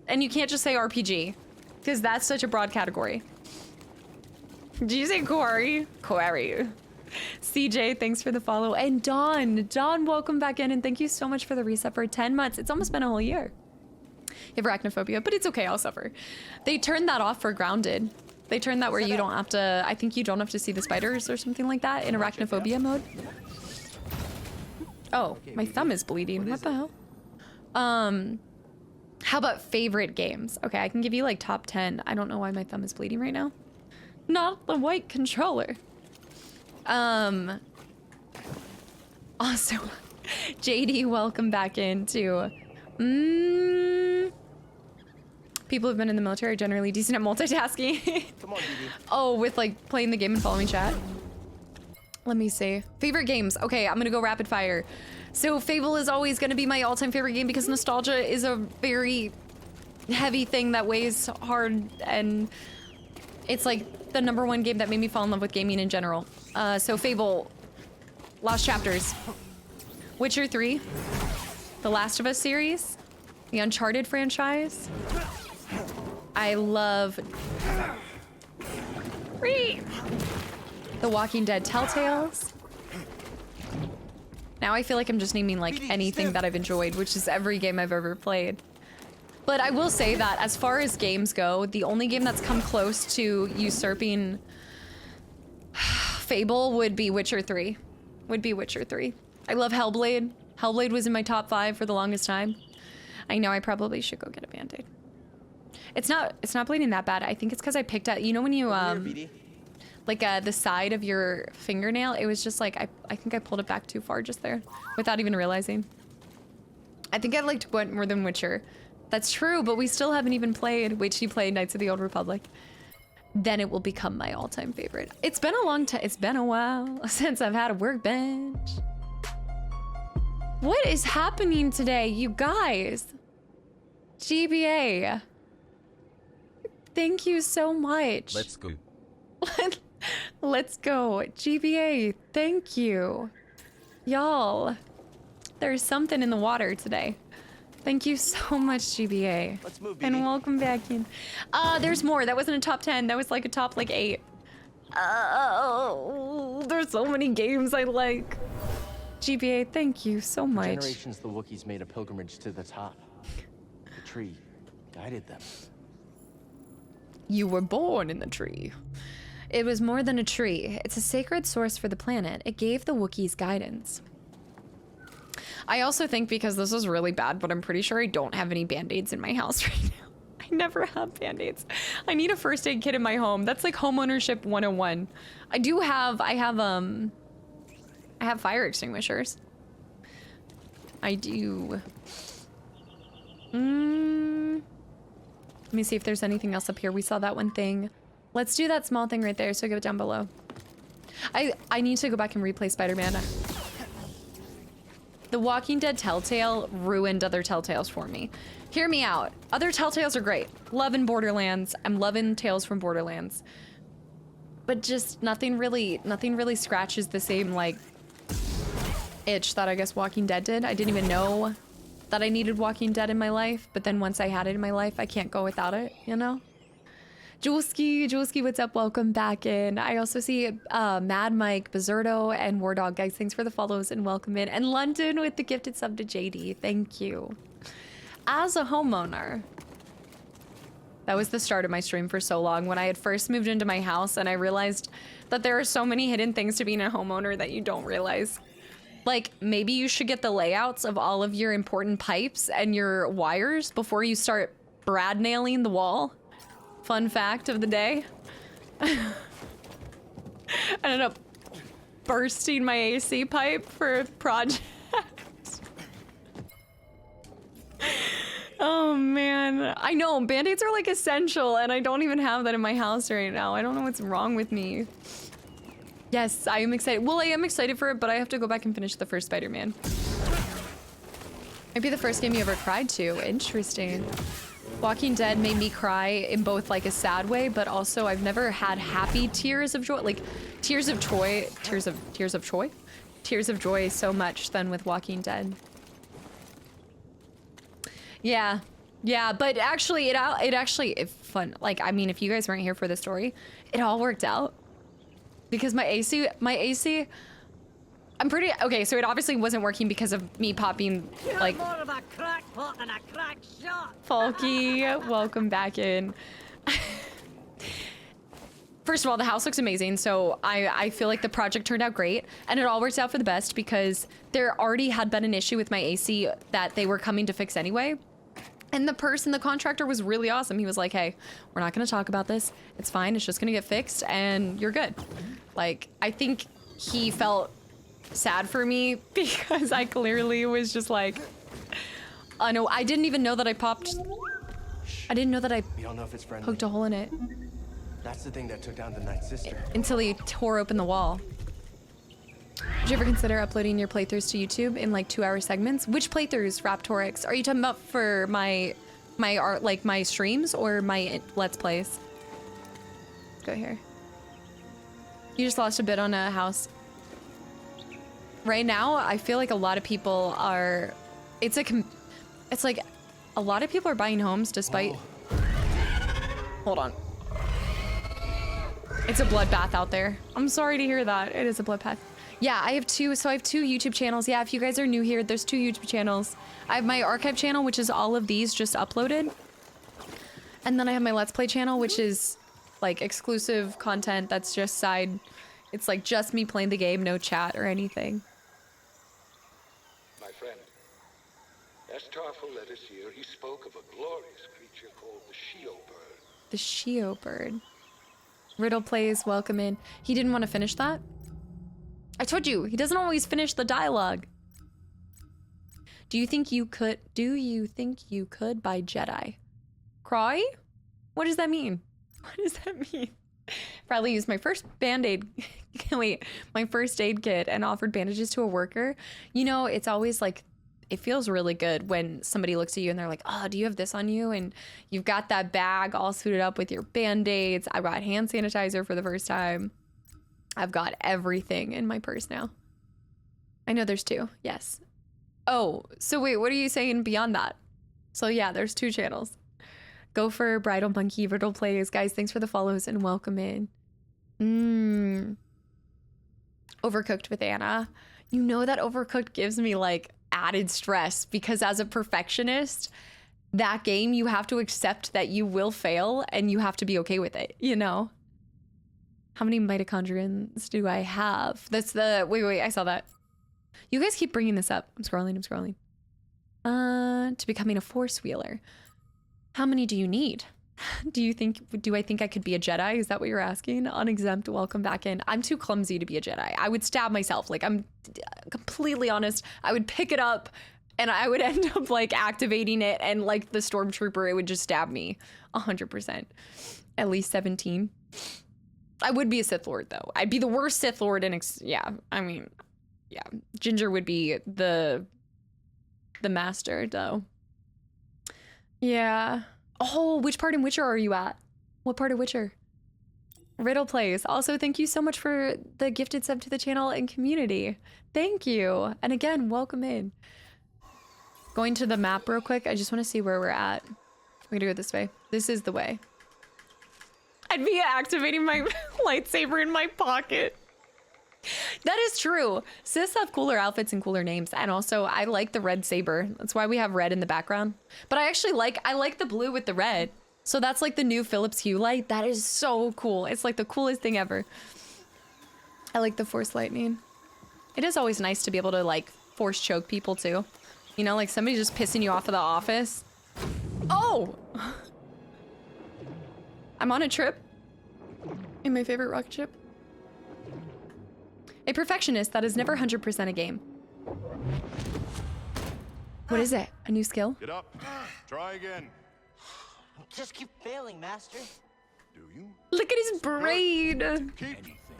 And you can't just say RPG, because that's such a broad category. Did you say Quarry? Quarry. CJ, thanks for the follow. And Dawn, welcome back in, and thank you so much for the reset for 10 months. It's almost been a whole year. You have arachnophobia, but it's okay, I'll suffer. They turned that off for Grounded. They turned that where you don't have to, I think you don't have to see the spiders or something like that in arachnophobia mode. Oh, my thumb is bleeding. What the hell? How about favorite games? Okay, I can give you like top 10. I don't know why my thumb is bleeding right now. Not the white controller. Also, JD, welcome back in too. People who've been in the military are generally decent at multitasking. Come on, BD. Oh, with like playing the game and following chat. Let me see. Favorite games. Okay, I'm gonna go rapid fire. So Fable is always gonna be my all-time favorite game because nostalgia is a very heavy thing that weighs hard, and it's like the #1 game that made me fall in love with gaming in general. So Fable, Lost Chapters, Witcher 3, The Last of Us series, the Uncharted franchise. I love The Walking Dead Telltales. Now I feel like I'm just naming like anything that I've enjoyed, which is every game I've ever played. But I will say that as far as games go, the only game that's come close to usurping Fable would be Witcher 3. I love Hellblade. Hellblade was in my top 5 for the longest time. I know I probably should go get a Band-Aid. It's not bleeding that bad. I think it's because I picked up, you know when you like the side of your fingernail, it was just like I think I pulled it back too far just there without even realizing. I think I liked Gwent more than Witcher. That's true, but we still haven't even played. Wait till you play Knights of the Old Republic. Then it will become my all-time favorite. It's been a long time. It's been a while since I've had a workbench. What is happening today, you guys? GBA. Thank you so much. Let's go. Let's go. GBA, thank you. Y'all. There's something in the water today. Thank you so much, GBA. Let's move, and BB. welcome back in. There's more. That wasn't a top 10. That was like a top like 8. Oh, there's so many games I like. GBA, thank you so much. For generations, the Wookiees made a pilgrimage to the top. The tree guided them. You were born in the tree. It was more than a tree. It's a sacred source for the planet. It gave the Wookiees guidance. I also think, because this is really bad, but I'm pretty sure I don't have any band-aids in my house right now. I never have band-aids. I need a first aid kit in my home. That's like homeownership 101. I have fire extinguishers. I do. Let me see if there's anything else up here. We saw that one thing. Let's do that small thing right there, so go down below. I need to go back and replay Spider-Man. The Walking Dead Telltale ruined other Telltales for me. Hear me out. Other Telltales are great. Loving Borderlands. I'm loving Tales from Borderlands. But just nothing really scratches the same, like, itch that I guess Walking Dead did. I didn't even know that I needed Walking Dead in my life, but then once I had it in my life, I can't go without it, you know? Julski, what's up? Welcome back in. I also see Mad Mike, Bizerto, and War Dog. Guys, thanks for the follows and welcome in. And London with the gifted sub to JD. Thank you. As a homeowner, that was the start of my stream for so long, when I had first moved into my house and I realized that there are so many hidden things to being a homeowner that you don't realize. Like, maybe you should get the layouts of all of your important pipes and your wires before you start brad nailing the wall. Fun fact of the day. I ended up bursting my AC pipe for a project. Oh man, I know band-aids are like essential and I don't even have that in my house right now. I don't know what's wrong with me. Yes, I am excited. Well, I am excited for it, but I have to go back and finish the first Spider-Man. Might be the first game you ever cried to. Interesting. Walking Dead made me cry in both like a sad way, but also I've never had happy tears of joy, like tears of joy so much than with Walking Dead. Yeah, but actually it's fun. Like, I mean, if you guys weren't here for the story, it all worked out because my AC, I'm pretty, okay, so it obviously wasn't working because of me popping, like, more of a crackpot than a crack shot. Falky, welcome back in. First of all, the house looks amazing, so I feel like the project turned out great, and it all worked out for the best because there already had been an issue with my AC that they were coming to fix anyway. And the contractor was really awesome. He was like, hey, we're not gonna talk about this. It's fine, it's just gonna get fixed, and you're good. Like, I think he felt sad for me because I clearly was just like, oh no, I didn't even know that I popped. I didn't know that I poked a hole in it. That's the thing that took down the Night Sister. Until he tore open the wall. Did you ever consider uploading your playthroughs to YouTube in like 2-hour segments? Which playthroughs, Raptorix? Are you talking about for my art, like my streams or my Let's Plays? Let's go here. You just lost a bid on a house. Right now, I feel like a lot of people are, it's like a lot of people are buying homes despite, hold on. It's a bloodbath out there. I'm sorry to hear that. It is a bloodbath. Yeah, I have two YouTube channels. Yeah, if you guys are new here, there's 2 YouTube channels. I have my archive channel, which is all of these just uploaded. And then I have my Let's Play channel, which is like exclusive content that's just side. It's like just me playing the game, no chat or anything. My friend, as Tarful led us here, he spoke of a glorious creature called the Shio bird. The Shio bird. Riddle plays, welcome in. He didn't want to finish that? I told you, he doesn't always finish the dialogue. Do you think you could buy Jedi? Cry? What does that mean? What does that mean? Probably used my first band-aid, my first aid kit and offered bandages to a worker. You know, it's always like, it feels really good when somebody looks at you and they're like, oh, do you have this on you? And you've got that bag all suited up with your band-aids. I brought hand sanitizer for the first time. I've got everything in my purse now. I know there's 2, yes. Oh, so wait, what are you saying beyond that? So yeah, there's 2 channels. Gopher, Bridal Monkey, Riddle Plays. Guys, thanks for the follows and welcome in. Overcooked with Anna. You know that Overcooked gives me like added stress because as a perfectionist, that game you have to accept that you will fail and you have to be okay with it, you know? How many mitochondrions do I have? That's the, wait, I saw that. You guys keep bringing this up. I'm scrolling. To becoming a force wheeler. How many do you need? Do I think I could be a Jedi? Is that what you're asking? Unexempt, welcome back in. I'm too clumsy to be a Jedi. I would stab myself. Like, I'm completely honest. I would pick it up and I would end up like activating it and like the stormtrooper, it would just stab me 100%. At least 17. I would be a Sith Lord though. I'd be the worst Sith Lord and yeah. Ginger would be the master though. Yeah. Oh, which part in Witcher are you at? What part of Witcher? Riddle Plays. Also, thank you so much for the gifted sub to the channel and community. Thank you. And again, welcome in. Going to the map real quick. I just want to see where we're at. We're gonna go this way. This is the way. I'd be activating my lightsaber in my pocket. That is true. Sis have cooler outfits and cooler names. And also, I like the red saber. That's why we have red in the background. But I actually like the blue with the red. So that's like the new Philips Hue light. That is so cool. It's like the coolest thing ever. I like the force lightning. It is always nice to be able to like force choke people too. You know, like somebody just pissing you off at the office. Oh! I'm on a trip in my favorite rocket ship. A perfectionist that is never 100% a game. What is it? A new skill? Get up. Try again. Just keep failing, Master. Do you? Look at his braid.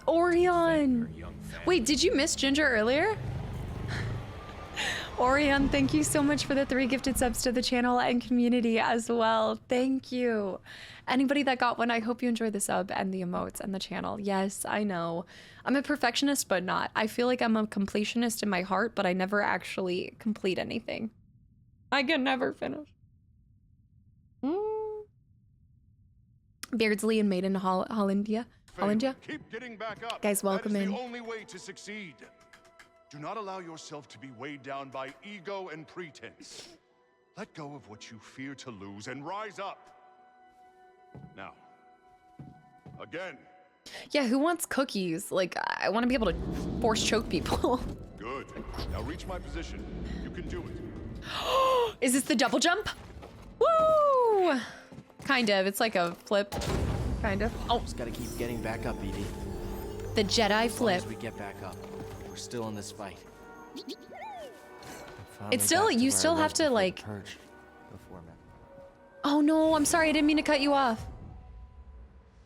Orion. Wait, did you miss Ginger earlier? Orion, thank you so much for the 3 gifted subs to the channel and community as well. Thank you. Anybody that got one, I hope you enjoyed the sub and the emotes and the channel. Yes, I know. I'm a perfectionist, but not. I feel like I'm a completionist in my heart, but I never actually complete anything. I can never finish. Beardsley and Maiden Hollandia. Keep getting back up. Guys, welcome that is in. The only way to succeed. Do not allow yourself to be weighed down by ego and pretense. Let go of what you fear to lose and rise up. Now, again. Yeah, who wants cookies? Like, I want to be able to force choke people. Good. Now reach my position. You can do it. Is this the double jump? Woo! Kind of. It's like a flip. Kind of. Oh. Just gotta keep getting back up, Edie. The Jedi flip. As we get back up, we're still in this fight. It's still, you still have to like. Oh no, I'm sorry. I didn't mean to cut you off.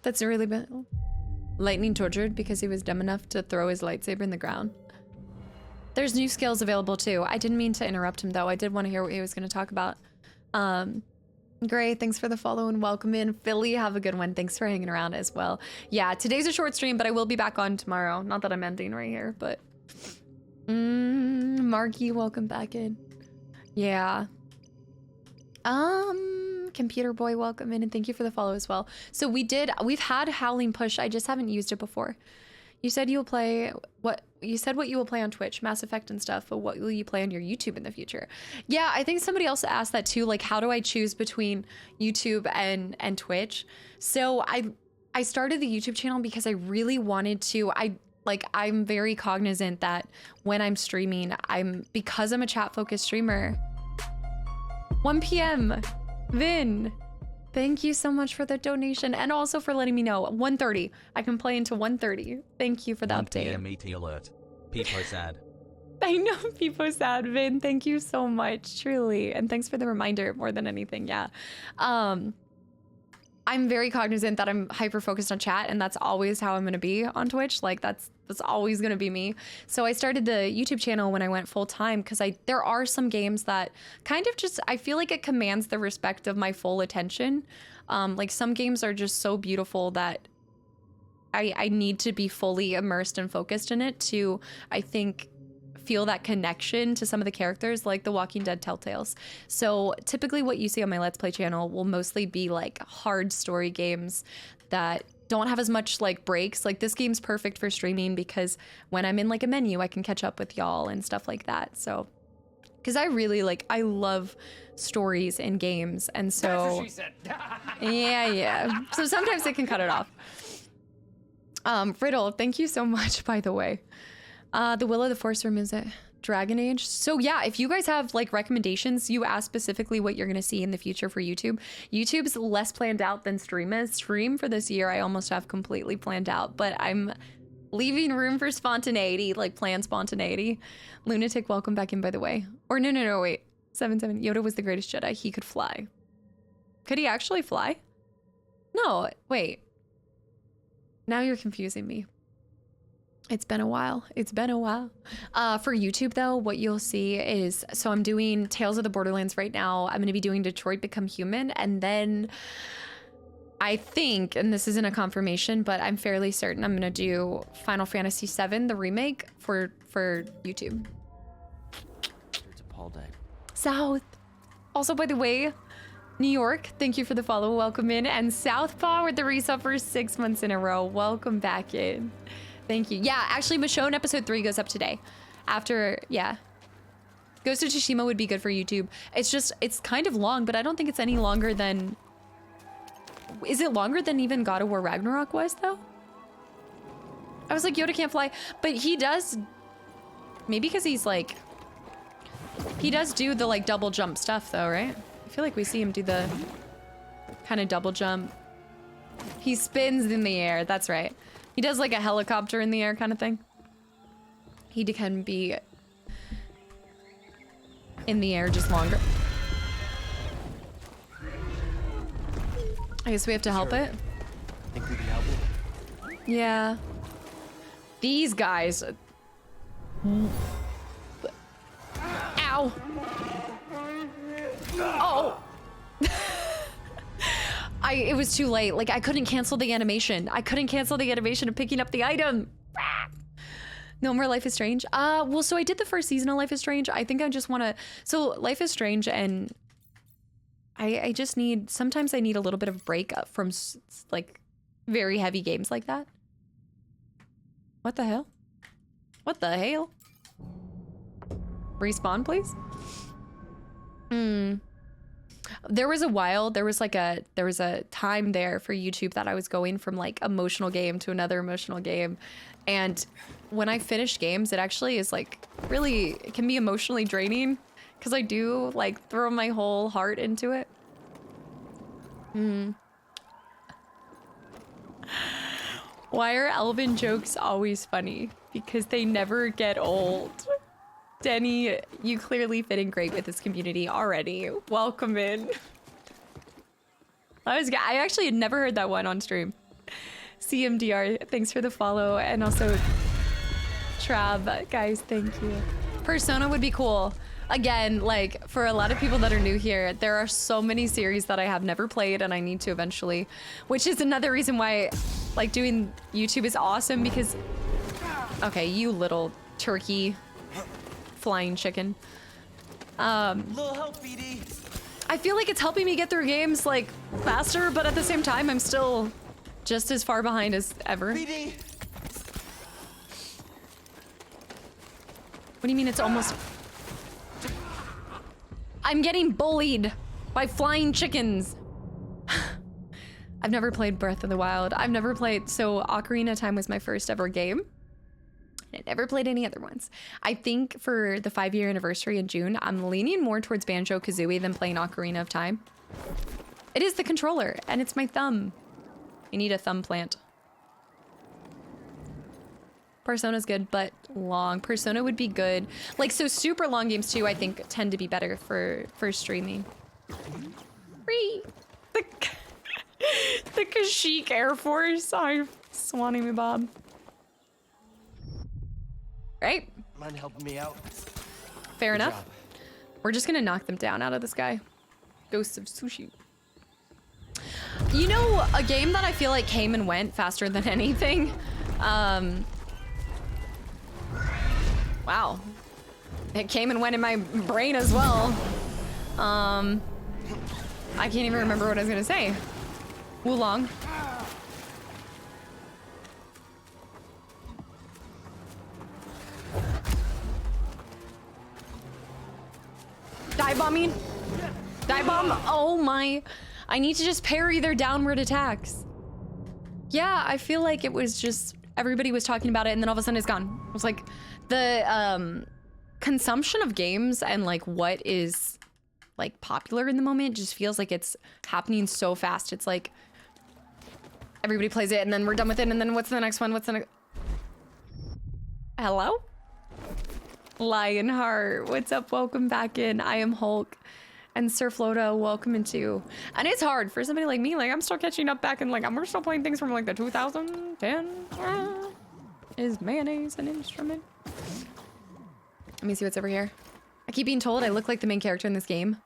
That's really bad. Lightning tortured because he was dumb enough to throw his lightsaber in the ground. There's new skills available too. I didn't mean to interrupt him though. I did want to hear what he was going to talk about. Gray, thanks for the follow and welcome in. Philly, have a good one. Thanks for hanging around as well. Yeah, today's a short stream, but I will be back on tomorrow. Not that I'm ending right here, but... Marky, welcome back in. Yeah. Computer Boy, welcome in and thank you for the follow as well. So we've had Howling Push. I just haven't used it before. You said you will play what you will play on Twitch, Mass Effect and stuff, but what will you play on your YouTube in the future? Yeah, I think somebody else asked that too, like how do I choose between YouTube and Twitch? So I started the YouTube channel because I really wanted to, I'm very cognizant that when I'm streaming, because I'm a chat focused streamer. 1 p.m. Vin, thank you so much for the donation and also for letting me know. 1:30. I can play into 1:30. Thank you for the update. Yeah, meaty alert. People sad. I know people sad, Vin. Thank you so much, truly. And thanks for the reminder more than anything. Yeah. I'm very cognizant that I'm hyper focused on chat and that's always how I'm going to be on Twitch. Like that's always going to be me. So I started the YouTube channel when I went full time because there are some games that kind of just, I feel like it commands the respect of my full attention. Like some games are just so beautiful that I need to be fully immersed and focused in it to, I think, feel that connection to some of the characters, like the Walking Dead Telltales. So typically what you see on my Let's Play channel will mostly be like hard story games that don't have as much like breaks. Like this game's perfect for streaming because when I'm in like a menu, I can catch up with y'all and stuff like that. So, because I really like, I love stories in games. And so, That's what she said. yeah. So sometimes it can cut it off. Riddle, thank you so much, by the way. The Will of the Force room, is it Dragon Age? So yeah, if you guys have like recommendations, you ask specifically what you're gonna see in the future for YouTube. YouTube's less planned out than Stream is. Stream for this year, I almost have completely planned out, but I'm leaving room for spontaneity, like planned spontaneity. Lunatic, welcome back in, by the way. Or no, wait. 7-7, Yoda was the greatest Jedi. He could fly. Could he actually fly? No, wait. Now you're confusing me. It's been a while. It's been a while. For YouTube, though, what you'll see is, so I'm doing Tales of the Borderlands right now. I'm going to be doing Detroit Become Human. And then I think, and this isn't a confirmation, but I'm fairly certain I'm going to do Final Fantasy VII, the remake, for YouTube. It's a Paul Day. South. Also, by the way, New York, thank you for the follow. Welcome in. And Southpaw with the resub for 6 months in a row. Welcome back in. Thank you. Yeah, actually, Michonne episode 3 goes up today. After, yeah. Ghost of Tsushima would be good for YouTube. It's just, it's kind of long, but I don't think it's any longer than... Is it longer than even God of War Ragnarok was, though? I was like, Yoda can't fly. But he does... Maybe because he's like... He does do the like double jump stuff, though, right? I feel like we see him do the kind of double jump. He spins in the air, that's right. He does like a helicopter in the air kind of thing. He can be in the air just longer. I guess we have to help it. Think we can help it? Yeah. These guys. Ow. Oh. It was too late. Like, I couldn't cancel the animation. I couldn't cancel the animation of picking up the item. No more Life is Strange. Well, so I did the first season of Life is Strange. I think I just want to... So, Life is Strange, and I just need... Sometimes I need a little bit of break up from, like, very heavy games like that. What the hell? What the hell? Respawn, please? There was a time there for YouTube that I was going from like emotional game to another emotional game. And when I finish games, it actually is like really, it can be emotionally draining because I do like throw my whole heart into it. Why are Elven jokes always funny? Because they never get old. Denny, you clearly fit in great with this community already. Welcome in. I actually had never heard that one on stream. CMDR, thanks for the follow. And also, Trav, guys, thank you. Persona would be cool. Again, like, for a lot of people that are new here, there are so many series that I have never played and I need to eventually. Which is another reason why, like, doing YouTube is awesome because... Okay, you little turkey. Flying chicken. Little help, BD. I feel like it's helping me get through games like faster, but at the same time, I'm still just as far behind as ever. BD. What do you mean it's almost... I'm getting bullied by flying chickens. I've never played Breath of the Wild. I've never played... So Ocarina of Time was my first ever game. I never played any other ones. I think for the 5-year anniversary in June, I'm leaning more towards Banjo-Kazooie than playing Ocarina of Time. It is the controller, and it's my thumb. I need a thumb plant. Persona's good, but long. Persona would be good. Like, so super long games too, I think, tend to be better for streaming. Free! The Kashyyyk Air Force. I'm swanning me, Bob. Right? Mind helping me out? Fair enough. We're just gonna knock them down out of the sky. Ghosts of Sushi. You know, a game that I feel like came and went faster than anything. Wow. It came and went in my brain as well. I can't even remember what I was gonna say. Wulong. Dive bombing. Dive bomb. Oh my. I need to just parry their downward attacks. Yeah, I feel like it was just everybody was talking about it and then all of a sudden it's gone. It was like the consumption of games and like what is like popular in the moment just feels like it's happening so fast. It's like everybody plays it and then we're done with it and then what's the next one? What's the next? Hello? Lionheart, what's up? Welcome back in. I am Hulk. And Sir Floda, welcome into. And it's hard for somebody like me. Like, I'm still catching up back and like, we're still playing things from like the 2010. Is mayonnaise an instrument? Let me see what's over here. I keep being told I look like the main character in this game.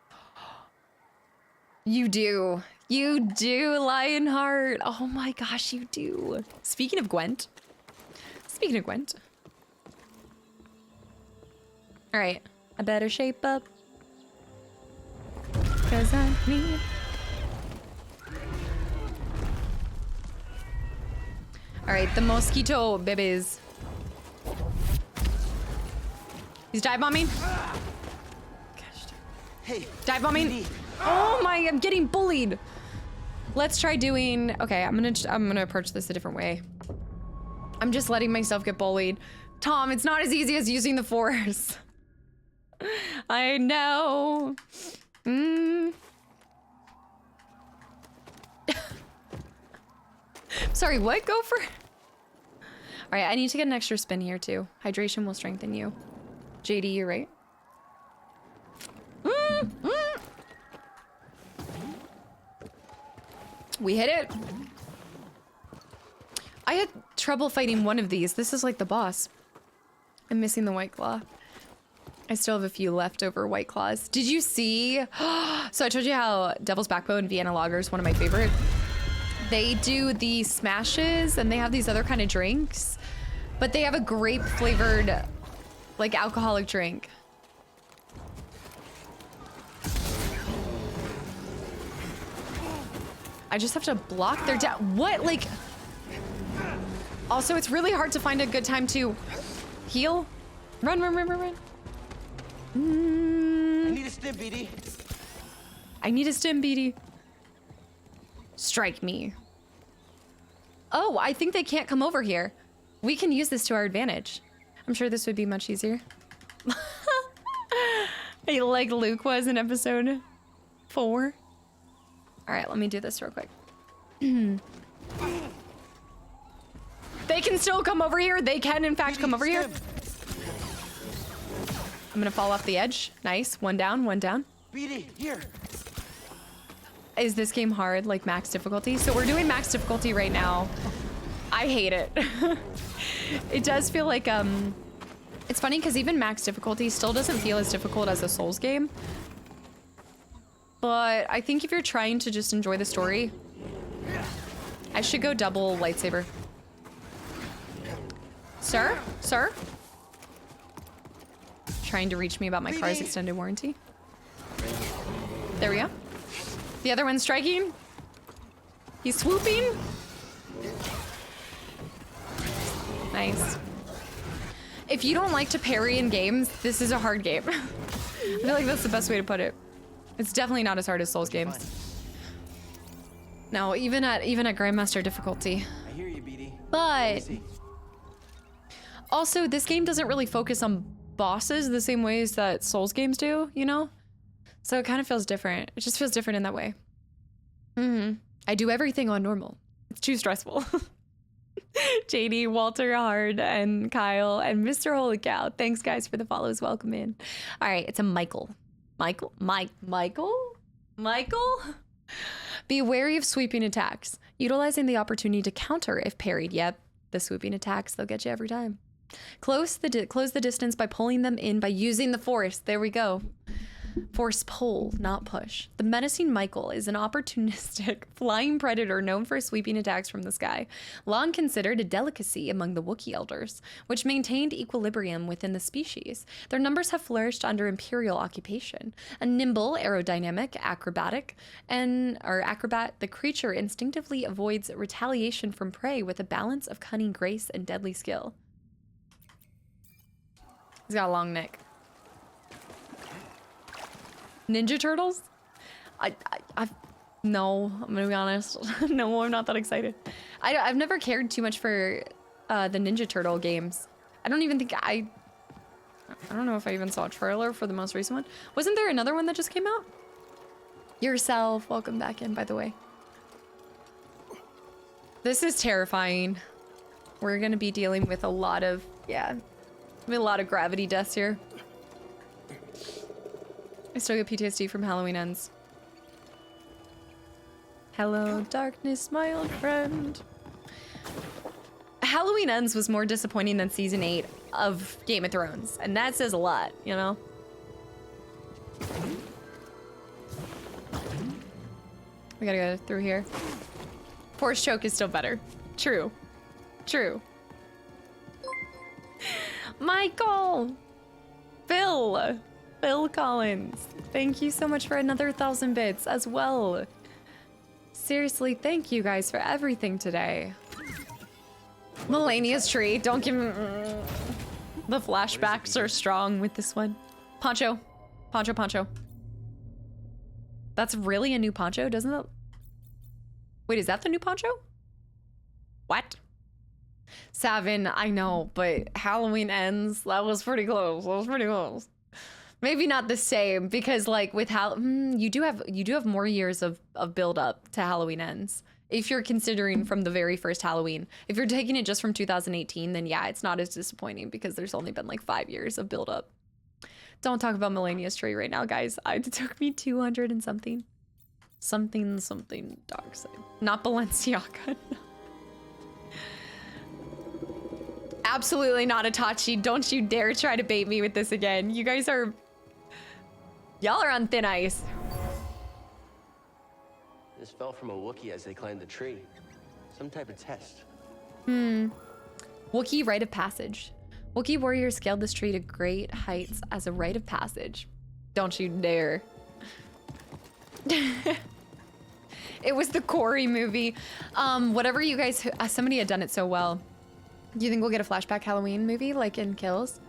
You do. You do, Lionheart. Oh my gosh, you do. Speaking of Gwent. Speaking of Gwent. All right, I better shape up. Cause I need. All right, the mosquito babies. He's dive bombing. Gosh. Hey, dive bombing. Oh my, I'm getting bullied. Let's try doing. Okay, I'm gonna approach this a different way. I'm just letting myself get bullied. Tom, it's not as easy as using the Force. I know. Sorry, what? Go for. All right, I need to get an extra spin here too. Hydration will strengthen you. JD, you're right. We hit it. I had trouble fighting one of these. This is like the boss. I'm missing the White Claw. I still have a few leftover White Claws. Did you see? So I told you how Devil's Backbone and Vienna Lager is one of my favorite. They do the smashes and they have these other kind of drinks, but they have a grape flavored, like alcoholic drink. I just have to block their what? Like, also it's really hard to find a good time to heal. Run, run, run, run, run. I need a stim, BD. I need a stim, BD. Strike me. Oh, I think they can't come over here. We can use this to our advantage. I'm sure this would be much easier. Like Luke was in episode 4. All right, let me do this real quick. They can still come over here. They can, in fact, come over here. I'm gonna fall off the edge. Nice. One down, one down. BD, here. Is this game hard, like max difficulty? So we're doing max difficulty right now. I hate it. It does feel like, it's funny because even max difficulty still doesn't feel as difficult as a Souls game. But I think if you're trying to just enjoy the story, I should go double lightsaber. Sir? Sir? Trying to reach me about my car's extended warranty. There we go. The other one's striking. He's swooping. Nice. If you don't like to parry in games, this is a hard game. I feel like that's the best way to put it. It's definitely not as hard as Souls games. No, even at Grandmaster difficulty. I hear you, BD. But also, this game doesn't really focus on bosses the same ways that Souls games do, you know? So it kind of feels different. It just feels different in that way. I do everything on normal. It's too stressful. JD, Walter Hard, and Kyle, and Mr. Holy Cow. Thanks, guys, for the follows. Welcome in. All right, it's a Michael. Michael? Be wary of sweeping attacks. Utilizing the opportunity to counter if parried. Yep, the swooping attacks, they'll get you every time. Close the distance by pulling them in by using the Force. There we go. Force pull, not push. The menacing Michael is an opportunistic flying predator known for sweeping attacks from the sky, long considered a delicacy among the Wookiee elders, which maintained equilibrium within the species. Their numbers have flourished under Imperial occupation. A nimble, aerodynamic, acrobat, the creature instinctively avoids retaliation from prey with a balance of cunning grace and deadly skill. He's got a long neck. Ninja Turtles? No, I'm gonna be honest. No, I'm not that excited. I've never cared too much for the Ninja Turtle games. I don't even think I don't know if I even saw a trailer for the most recent one. Wasn't there another one that just came out? Yourself, welcome back in, by the way. This is terrifying. We're gonna be dealing with a lot of, a lot of gravity deaths here. I still get PTSD from Halloween Ends. Hello, darkness, my old friend. Halloween Ends was more disappointing than season 8 of Game of Thrones, and that says a lot, you know? We gotta go through here. Force choke is still better. True. True. Michael! Phil Collins. Thank you so much for another 1,000 bits as well. Seriously, thank you guys for everything today. Melania's tree. Don't give me... The flashbacks are strong with this one. Poncho. Poncho. That's really a new poncho, doesn't it? Wait, is that the new poncho? What? Savin, I know, but Halloween Ends, that was pretty close. Maybe not the same, because like with you do have more years of build up to Halloween Ends. If you're considering from the very first Halloween. If you're taking it just from 2018, then yeah, it's not as disappointing because there's only been like 5 years of build up. Don't talk about Melania's tree right now, guys. It took me 200 and something. Something dark side. Not Balenciaga. Absolutely not Itachi. Don't you dare try to bait me with this again. You guys are... Y'all are on thin ice. This fell from a Wookiee as they climbed the tree. Some type of test. Wookiee rite of passage. Wookiee warriors scaled this tree to great heights as a rite of passage. Don't you dare. It was the Corey movie. Whatever you guys... somebody had done it so well. Do you think we'll get a flashback Halloween movie like in Kills?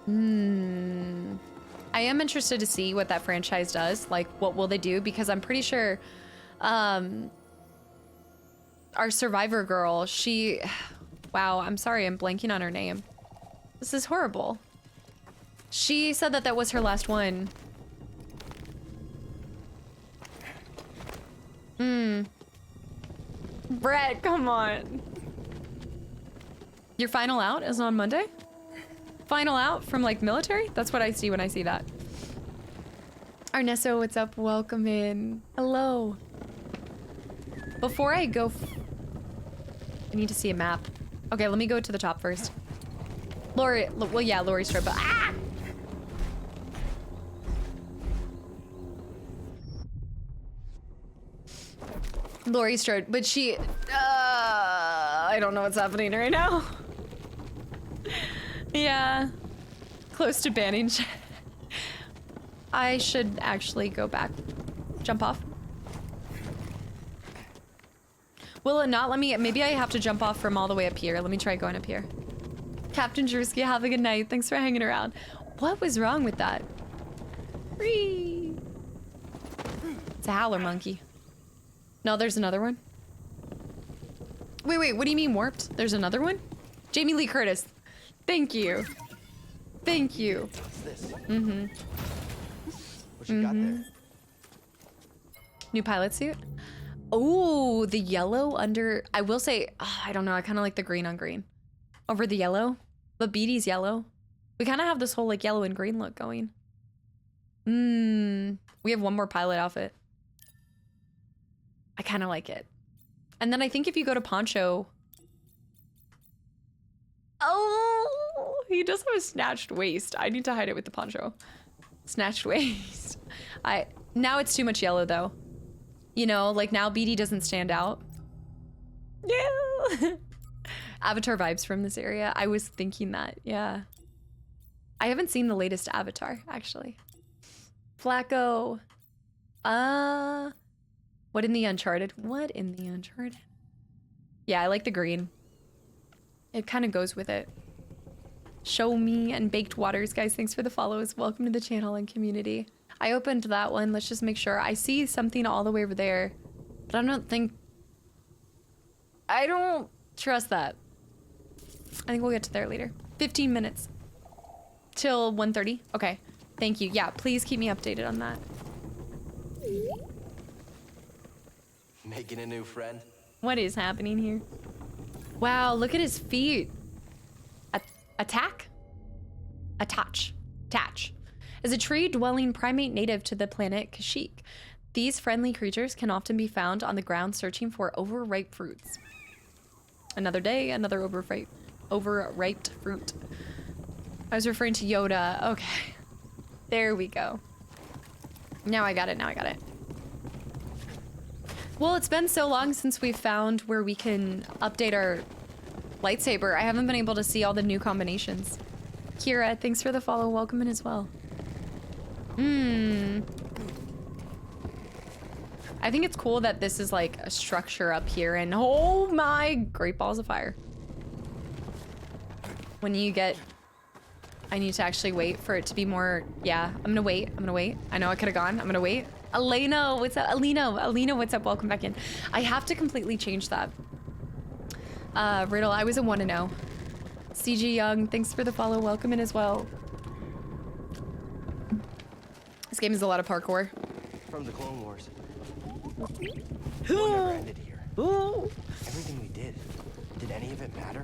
I am interested to see what that franchise does. Like, what will they do? Because I'm pretty sure our Survivor girl, she... Wow, I'm sorry, I'm blanking on her name. This is horrible. She said that that was her last one. Brett, come on. Your final out is on Monday? Final out from like military? That's what I see when I see that. Arnesto, what's up? Welcome in. Hello. Before I go, I need to see a map. Okay, let me go to the top first. Lori, well, yeah, Lori Strode, but ah! Lori Strode, but she, I don't know what's happening right now. Yeah, close to banning. I should actually go back. Jump off. Will it not let me? Maybe I have to jump off from all the way up here. Let me try going up here. Captain Drewski, have a good night. Thanks for hanging around. What was wrong with that? Whee! It's a howler monkey. No, there's another one. Wait, what do you mean warped? There's another one? Jamie Lee Curtis. Thank you. Thank you. What's this? What you got there? New pilot suit? Oh, the yellow under... I will say, I don't know. I kind of like the green on green. Over the yellow. But BD's yellow. We kind of have this whole like yellow and green look going. We have one more pilot outfit. I kind of like it. And then I think if you go to Poncho... Oh, he does have a snatched waist. I need to hide it with the poncho. Snatched waist. Now it's too much yellow though. You know, like now BD doesn't stand out. Yeah. Avatar vibes from this area. I was thinking that, yeah. I haven't seen the latest Avatar, actually. Flacco. What in the Uncharted? What in the Uncharted? Yeah, I like the green. It kind of goes with it. Show Me and Baked Waters, guys, thanks for the follows. Welcome to the channel and community. I opened that one. Let's just make sure. I see something all the way over there, but I don't trust that. I think we'll get to there later. 15 minutes till 1:30. Okay, thank you. Yeah, please keep me updated on that. Making a new friend. What is happening here? Wow, look at his feet. Attach. As a tree-dwelling primate native to the planet Kashyyyk, these friendly creatures can often be found on the ground searching for overripe fruits. Another day, another overripe fruit. I was referring to Yoda. Okay. There we go. Now I got it. Well, it's been so long since we found where we can update our lightsaber. I haven't been able to see all the new combinations. Kira, thanks for the follow. Welcome in as well. I think it's cool that this is like a structure up here and oh my, great balls of fire. When you get, I need to actually wait for it to be more, yeah, I'm gonna wait. I know I could have gone, I'm gonna wait. Elena, what's up? Alina, what's up? Welcome back in. I have to completely change that. Riddle, I was a 1-0. CG Young, thanks for the follow. Welcome in as well. This game is a lot of parkour. From the Clone Wars. We never ended here. Everything we did any of it matter?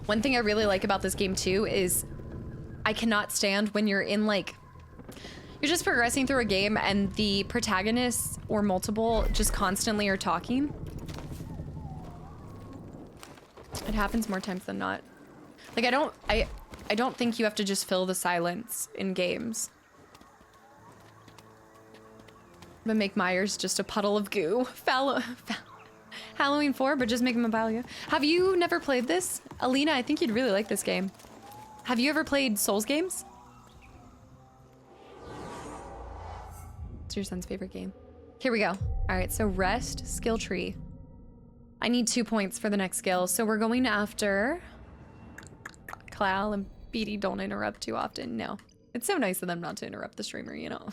One thing I really like about this game too is I cannot stand when you're in like, you're just progressing through a game and the protagonists or multiple just constantly are talking. It happens more times than not. Like I don't think you have to just fill the silence in games. But make Myers just a puddle of goo. Halloween 4, but just make him a pile of goo. Have you never played this? Alina, I think you'd really like this game. Have you ever played Souls games? It's your son's favorite game. Here we go. All right, so rest, skill tree. I need 2 points for the next skill. So we're going after Clowl and BD. Don't interrupt too often. No, it's so nice of them not to interrupt the streamer, you know.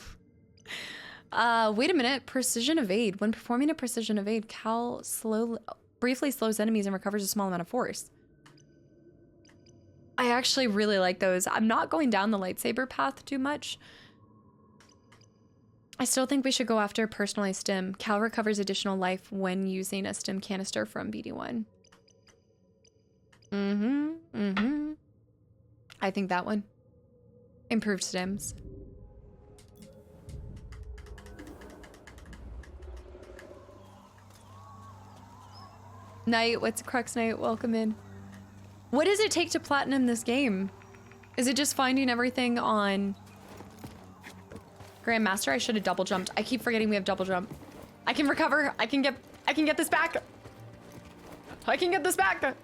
Wait a minute. Precision evade. When performing a precision evade, Cal briefly slows enemies and recovers a small amount of force. I actually really like those. I'm not going down the lightsaber path too much. I still think we should go after personalized stim. Cal recovers additional life when using a stim canister from BD1. I think that one. Improved stims. Knight, what's Crux Knight? Welcome in. What does it take to platinum this game? Is it just finding everything on Grandmaster? I should have double jumped. I keep forgetting we have double jump. I can recover. I can get this back. I can get this back.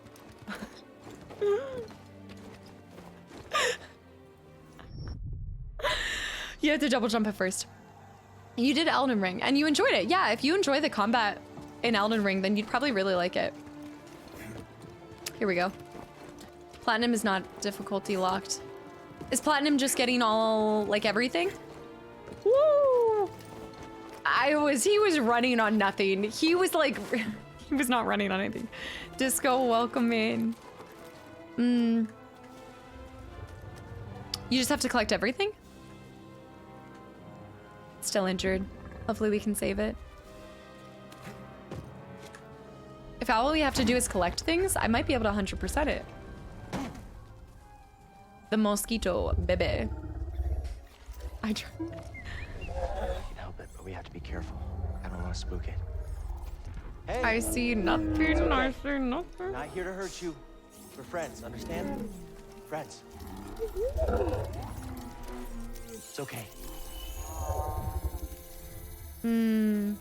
You have to double jump at first. You did Elden Ring and you enjoyed it. Yeah, if you enjoy the combat in Elden Ring, then you'd probably really like it. Here we go. Platinum is not difficulty locked. Is Platinum just getting all, like, everything? Woo! He was running on nothing. He was like, he was not running on anything. Disco, welcome in. You just have to collect everything? Still injured. Hopefully we can save it. If all we have to do is collect things, I might be able to 100% it. The mosquito, baby. I try. We can help it, but we have to be careful. I don't want to spook it. Hey! I see nothing, okay. I see nothing. Not here to hurt you. We're friends, understand? Friends. It's okay. Hmm.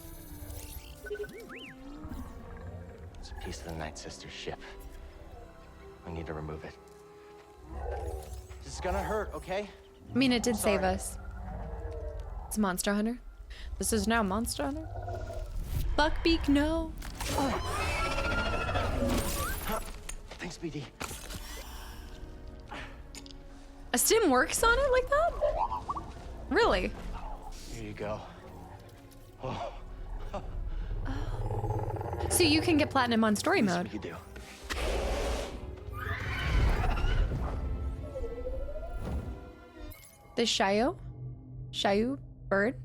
It's a piece of the Night Sister's ship. We need to remove it. This is gonna hurt, okay? I mean, it did Sorry. save us. It's Monster Hunter. This is now Monster Hunter. Buckbeak, no. Oh. Thanks, BD. A stim works on it like that? Really? Here you go. Oh. So you can get platinum on story mode. You do. The Kashyyyk bird,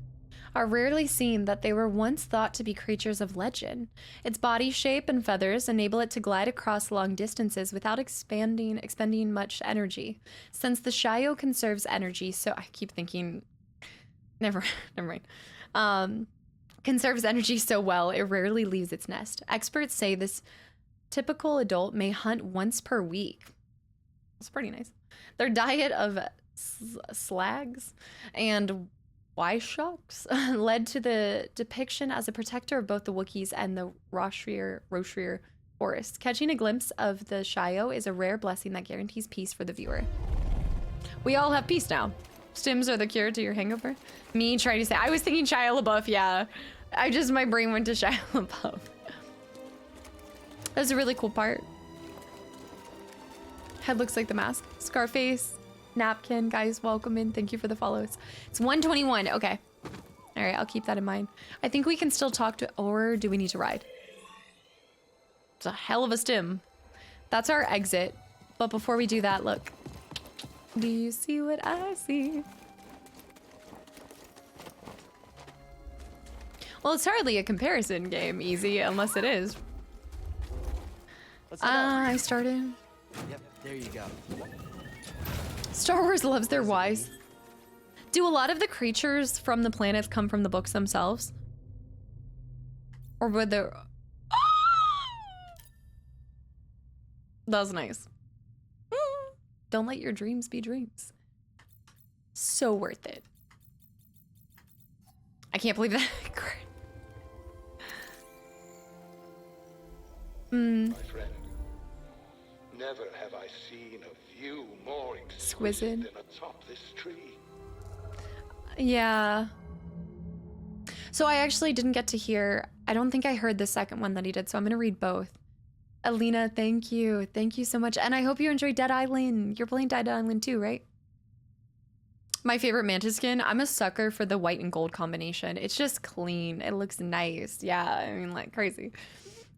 are rarely seen that they were once thought to be creatures of legend. Its body shape and feathers enable it to glide across long distances without expending much energy. Since the Kashyyyk conserves energy, so I keep thinking, never mind. Conserves energy so well, it rarely leaves its nest. Experts say this typical adult may hunt once per week. That's pretty nice. Their diet of slags and Wyshocks led to the depiction as a protector of both the Wookiees and the Roshrir forests. Catching a glimpse of the Kashyyyk is a rare blessing that guarantees peace for the viewer. We all have peace now. Stims are the cure to your hangover. Me trying to say, I was thinking Shia LaBeouf, yeah. My brain went to Shia LaBeouf. That's a really cool part. Head looks like the mask. Scarface. Napkin, guys, welcome in. Thank you for the follows. It's 1:21. Okay. All right, I'll keep that in mind. I think we can still talk to, or do we need to ride? It's a hell of a stim. That's our exit. But before we do that, look. Do you see what I see? Well, it's hardly a comparison game, easy, unless it is. I started. Yep, there you go. Star Wars loves their Ys. Do a lot of the creatures from the planets come from the books themselves? Or would there... That was nice. Don't let your dreams be dreams. So worth it. I can't believe that. My friend, never have I seen a view more exquisite than atop this tree. Yeah. So I actually didn't get to hear, I don't think I heard the second one that he did, so I'm gonna read both. Alina, thank you. Thank you so much. And I hope you enjoyed Dead Island. You're playing Dead Island too, right? My favorite Mantis skin, I'm a sucker for the white and gold combination. It's just clean. It looks nice. Yeah, I mean, like crazy.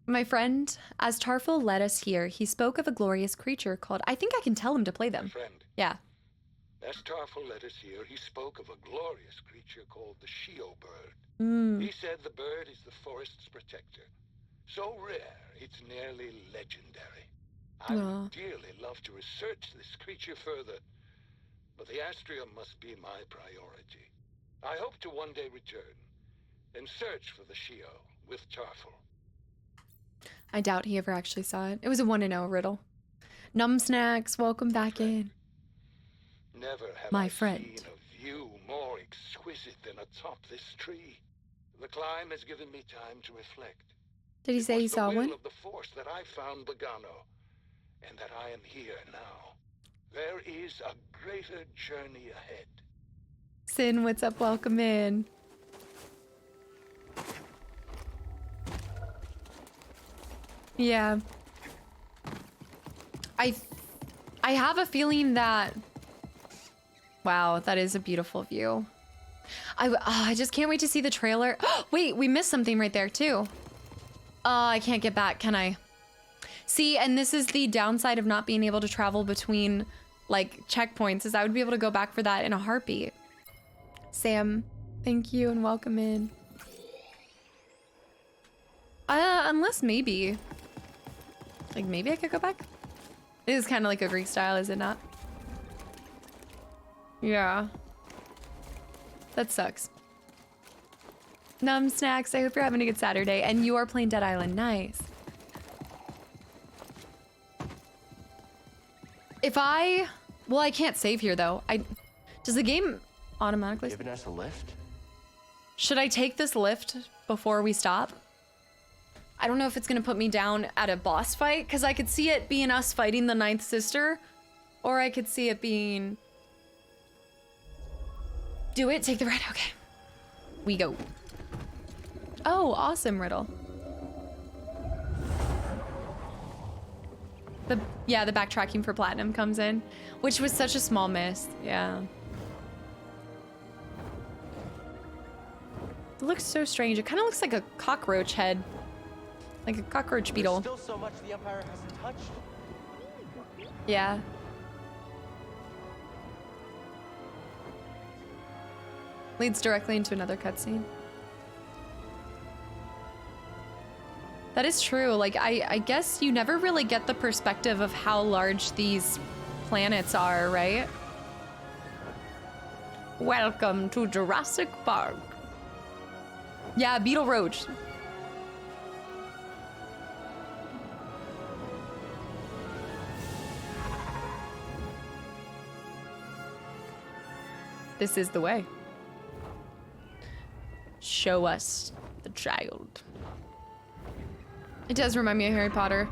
My friend, as Tarful led us here, he spoke of a glorious creature called, I think I can tell him to play them. My friend. Yeah. As Tarful led us here, he spoke of a glorious creature called the Kashyyyk bird. He said the bird is the forest's protector. So rare, it's nearly legendary. I would dearly love to research this creature further, but the Astrium must be my priority. I hope to one day return and search for the Kashyyyk with Tarful. I doubt he ever actually saw it. It was a 1-0 riddle. Num Snacks, welcome back in. Never have My I friend. seen a view more exquisite than atop this tree. The climb has given me time to reflect. Did he say he saw one? It was the will of the Force that I found Bogano, and that I am here now. There is a greater journey ahead. Sin, what's up? Welcome in. Yeah. I have a feeling that... Wow, that is a beautiful view. I just can't wait to see the trailer. Wait, we missed something right there too. I can't get back, can I? See, and this is the downside of not being able to travel between like checkpoints, is I would be able to go back for that in a heartbeat. Sam, thank you and welcome in. Unless maybe. Like maybe I could go back? It is kind of like a Greek style, is it not? Yeah. That sucks. Num Snacks, I hope you're having a good Saturday. And you are playing Dead Island. Nice. If I... Well, I can't save here, though. Does the game automatically. Giving us a lift? Should I take this lift before we stop? I don't know if it's gonna put me down at a boss fight, because I could see it being us fighting the ninth sister, or I could see it being... Do it, take the ride, okay. We go. Oh, awesome, Riddle. Yeah, the backtracking for platinum comes in, which was such a small miss, yeah. It looks so strange. It kind of looks like a cockroach head. Like a cockroach beetle. There's still so much the Empire hasn't touched. Yeah. Leads directly into another cutscene. That is true. Like, I guess you never really get the perspective of how large these planets are, right? Welcome to Jurassic Park. Yeah, Beetle Roach. This is the way. Show us the child. It does remind me of Harry Potter.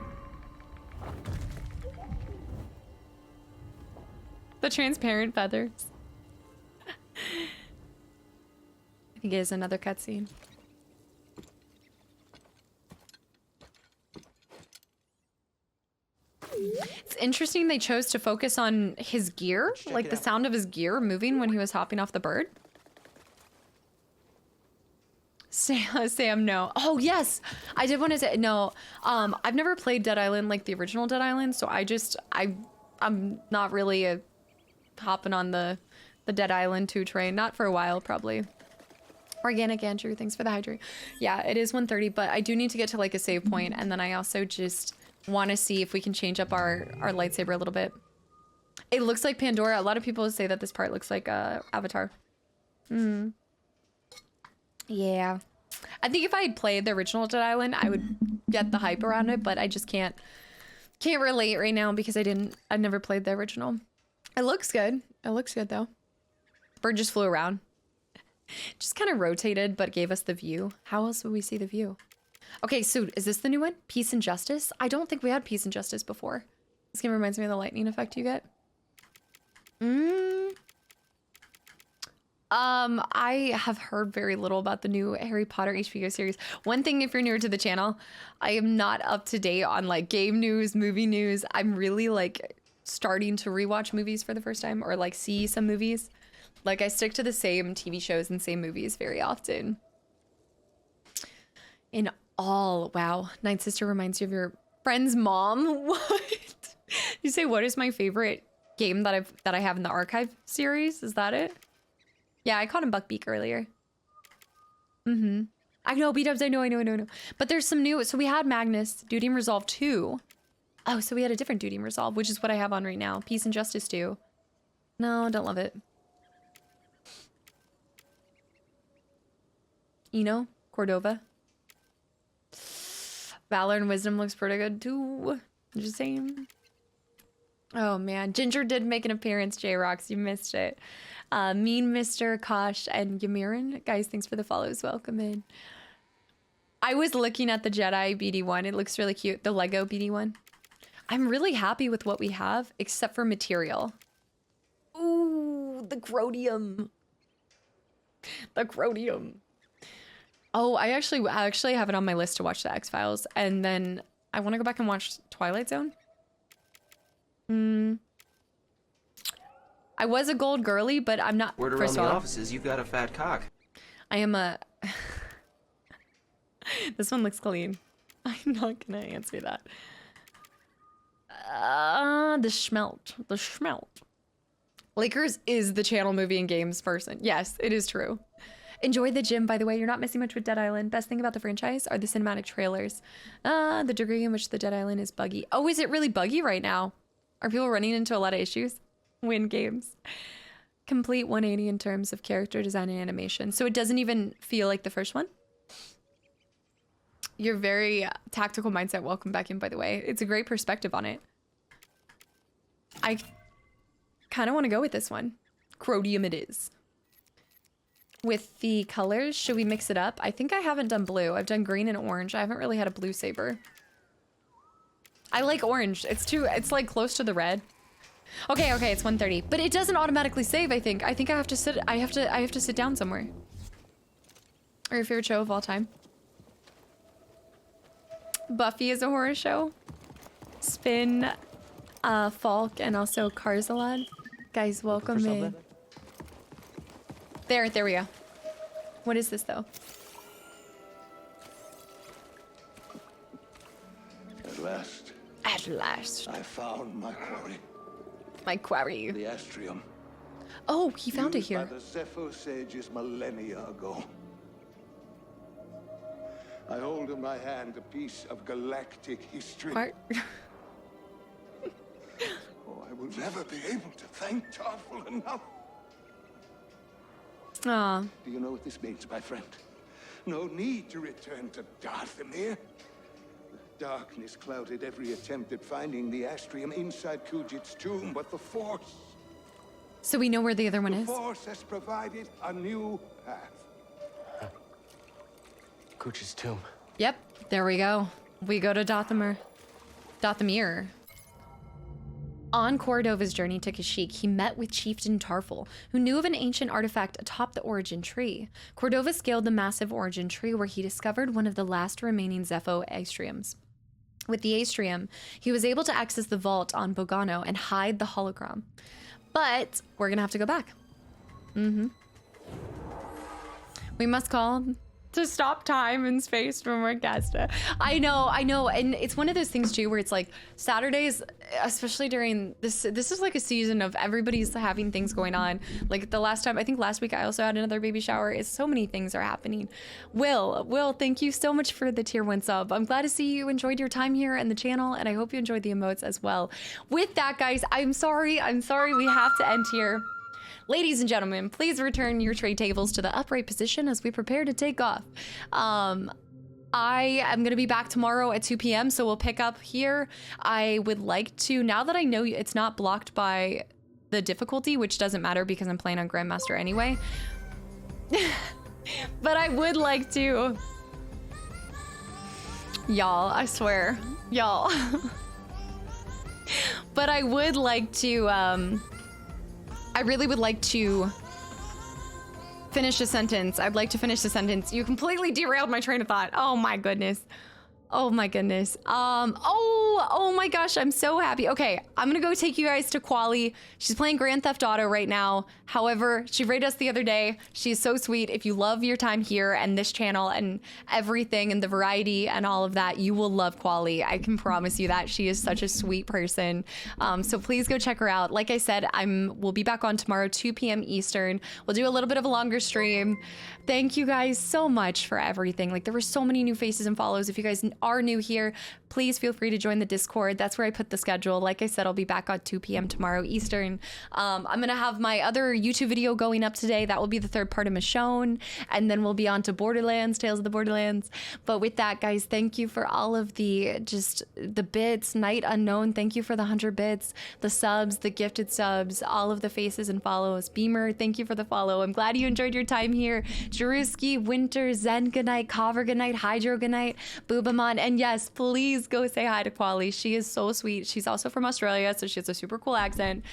The transparent feathers. I think it is another cutscene. It's interesting they chose to focus on his gear, like the sound of his gear moving when he was hopping off the bird. Sam, no. Oh, yes. I did want to say, no, I've never played Dead Island like the original Dead Island, so I'm not really hopping on the Dead Island 2 train. Not for a while, probably. Organic Andrew, thanks for the hydrate. Yeah, it is 1:30, but I do need to get to like a save point, and then I also just want to see if we can change up our lightsaber a little bit. It looks like Pandora. A lot of people say that this part looks like Avatar. Hmm. Yeah. I think if I had played the original Dead Island, I would get the hype around it, but I just can't relate right now because I never played the original. It looks good. It looks good though. Bird just flew around. Just kind of rotated, but gave us the view. How else would we see the view? Okay, so is this the new one? Peace and Justice? I don't think we had Peace and Justice before. This game reminds me of the lightning effect you get. I have heard very little about the new Harry Potter HBO series. One thing, if you're newer to the channel, I am not up to date on like game news, movie news. I'm really like starting to rewatch movies for the first time, or like see some movies. Like I stick to the same TV shows and same movies very often. In all, wow, Ninth Sister reminds you of your friend's mom. What? You say, what is my favorite game that I have in the archive series? Is that it? Yeah, I called him Buckbeak earlier. I know, B-dubs, I know. But there's some new, so we had Magnus, Duty and Resolve 2. Oh, so we had a different Duty and Resolve, which is what I have on right now. Peace and Justice 2. No, don't love it. Eno, Cordova. Valor and Wisdom looks pretty good too. Just saying. Oh man, Ginger did make an appearance, J-Rocks. You missed it. Mean Mr. Kosh and Yamirin. Guys, thanks for the follows. Welcome in. I was looking at the Jedi BD1. It looks really cute. The Lego BD1. I'm really happy with what we have, except for material. Ooh, the Grodium. The Grodium. Oh, I actually have it on my list to watch the X-Files, and then I want to go back and watch Twilight Zone. I was a gold girly, but I'm not. Word around the offices, you've got a fat cock. I am a. This one looks clean. I'm not gonna answer that. The Schmelt. Lakers is the channel movie and games person. Yes, it is true. Enjoy the gym, by the way. You're not missing much with Dead Island. Best thing about the franchise are the cinematic trailers. The degree in which the Dead Island is buggy. Oh, is it really buggy right now? Are people running into a lot of issues? Win games. Complete 180 in terms of character design and animation. So it doesn't even feel like the first one? Your very tactical mindset. Welcome back in, by the way. It's a great perspective on it. I kind of want to go with this one. Crodium it is. with the colors. Should we mix it up? I think I haven't done blue. I've done green and orange. I haven't really had a blue saber. I like orange. It's like close to the red. Okay, it's 1:30. But it doesn't automatically save, I think. I think I have to sit down somewhere. Or your favorite show of all time? Buffy is a horror show. Spin, Falk, and also Carzalad. Guys, welcome in. There we go. What is this though? At last. At last. I found my quarry. My quarry. The Astrium. Oh, he found it Used here. by the Zepho sages millennia ago. I hold in my hand a piece of galactic history. What? Oh, I will never be able to thank Tarful enough. Aw. Do you know what this means, my friend? No need to return to Darthamir. The darkness clouded every attempt at finding the Astrium inside Kujit's tomb, but the Force... So we know where the other one is? The Force has provided a new path. Kujit's tomb. Yep, there we go. We go to Dothamir. On Cordova's journey to Kashyyyk, he met with Chieftain Tarful, who knew of an ancient artifact atop the Origin Tree. Cordova scaled the massive Origin Tree where he discovered one of the last remaining Zepho Astriums. With the Astrium, he was able to access the vault on Bogano and hide the hologram. But we're gonna have to go back. We must call to stop time and space from Orchestra. I know, and it's one of those things too where it's like Saturdays, especially during this is like a season of everybody's having things going on. Like the last time, I think last week I also had another baby shower. It's so many things are happening. Will, thank you so much for the tier 1 sub. I'm glad to see you enjoyed your time here and the channel, and I hope you enjoyed the emotes as well. With that, guys, I'm sorry we have to end here. Ladies and gentlemen, please return your tray tables to the upright position as we prepare to take off. I am gonna be back tomorrow at 2 p.m. so we'll pick up here. I would like to, now that I know it's not blocked by the difficulty, which doesn't matter because I'm playing on Grandmaster anyway. But I would like to, y'all, I swear, y'all. But I would like to, I really would like to finish a sentence. I'd like to finish the sentence. You completely derailed my train of thought. Oh my goodness. Oh my goodness. Oh my gosh, I'm so happy. Okay, I'm gonna go take you guys to Quali. She's playing Grand Theft Auto right now. However, she rated us the other day. She's so sweet. If you love your time here and this channel and everything and the variety and all of that, you will love Quali. I can promise you that. She is such a sweet person. So please go check her out. Like I said, we'll be back on tomorrow, 2 p.m. Eastern. We'll do a little bit of a longer stream. Thank you guys so much for everything. Like, there were so many new faces and follows. If you guys are new here, please feel free to join the Discord. That's where I put the schedule. Like I said, I'll be back on 2 p.m. tomorrow Eastern. I'm gonna have my other YouTube video going up today. That will be the third part of Michonne, and then we'll be on to Borderlands, Tales of the Borderlands. But with that, guys, thank you for all of the bits. Night Unknown, thank you for the 100 bits, the subs, the gifted subs, all of the faces and follows. Beamer, thank you for the follow. I'm glad you enjoyed your time here. Jeruski, Winter, Zen, good night. Cover, good night. Hydro, good night. Boobamon, and yes, please go say hi to Quali. She is so sweet. She's also from Australia, so she has a super cool accent.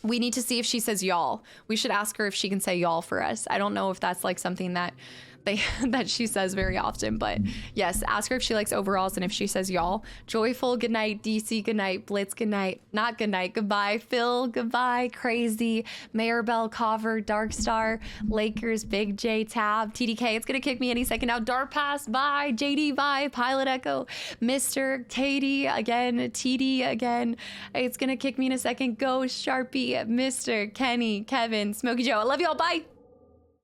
We need to see if she says y'all. We should ask her if she can say y'all for us. I don't know if that's like something that that she says very often, but yes, ask her if she likes overalls and if she says y'all. Joyful, good night. DC, good night. Blitz, good night. Not good night, goodbye. Phil, goodbye. Crazy, Mayor Bell, Cover, Darkstar, Lakers, Big J, Tab, TDK, it's gonna kick me any second now. Dark Pass, bye. JD, bye. Pilot Echo, Mr. Katie again, TD again. It's gonna kick me in a second. Ghost, Sharpie, Mr. Kenny, Kevin, Smokey Joe. I love y'all, bye.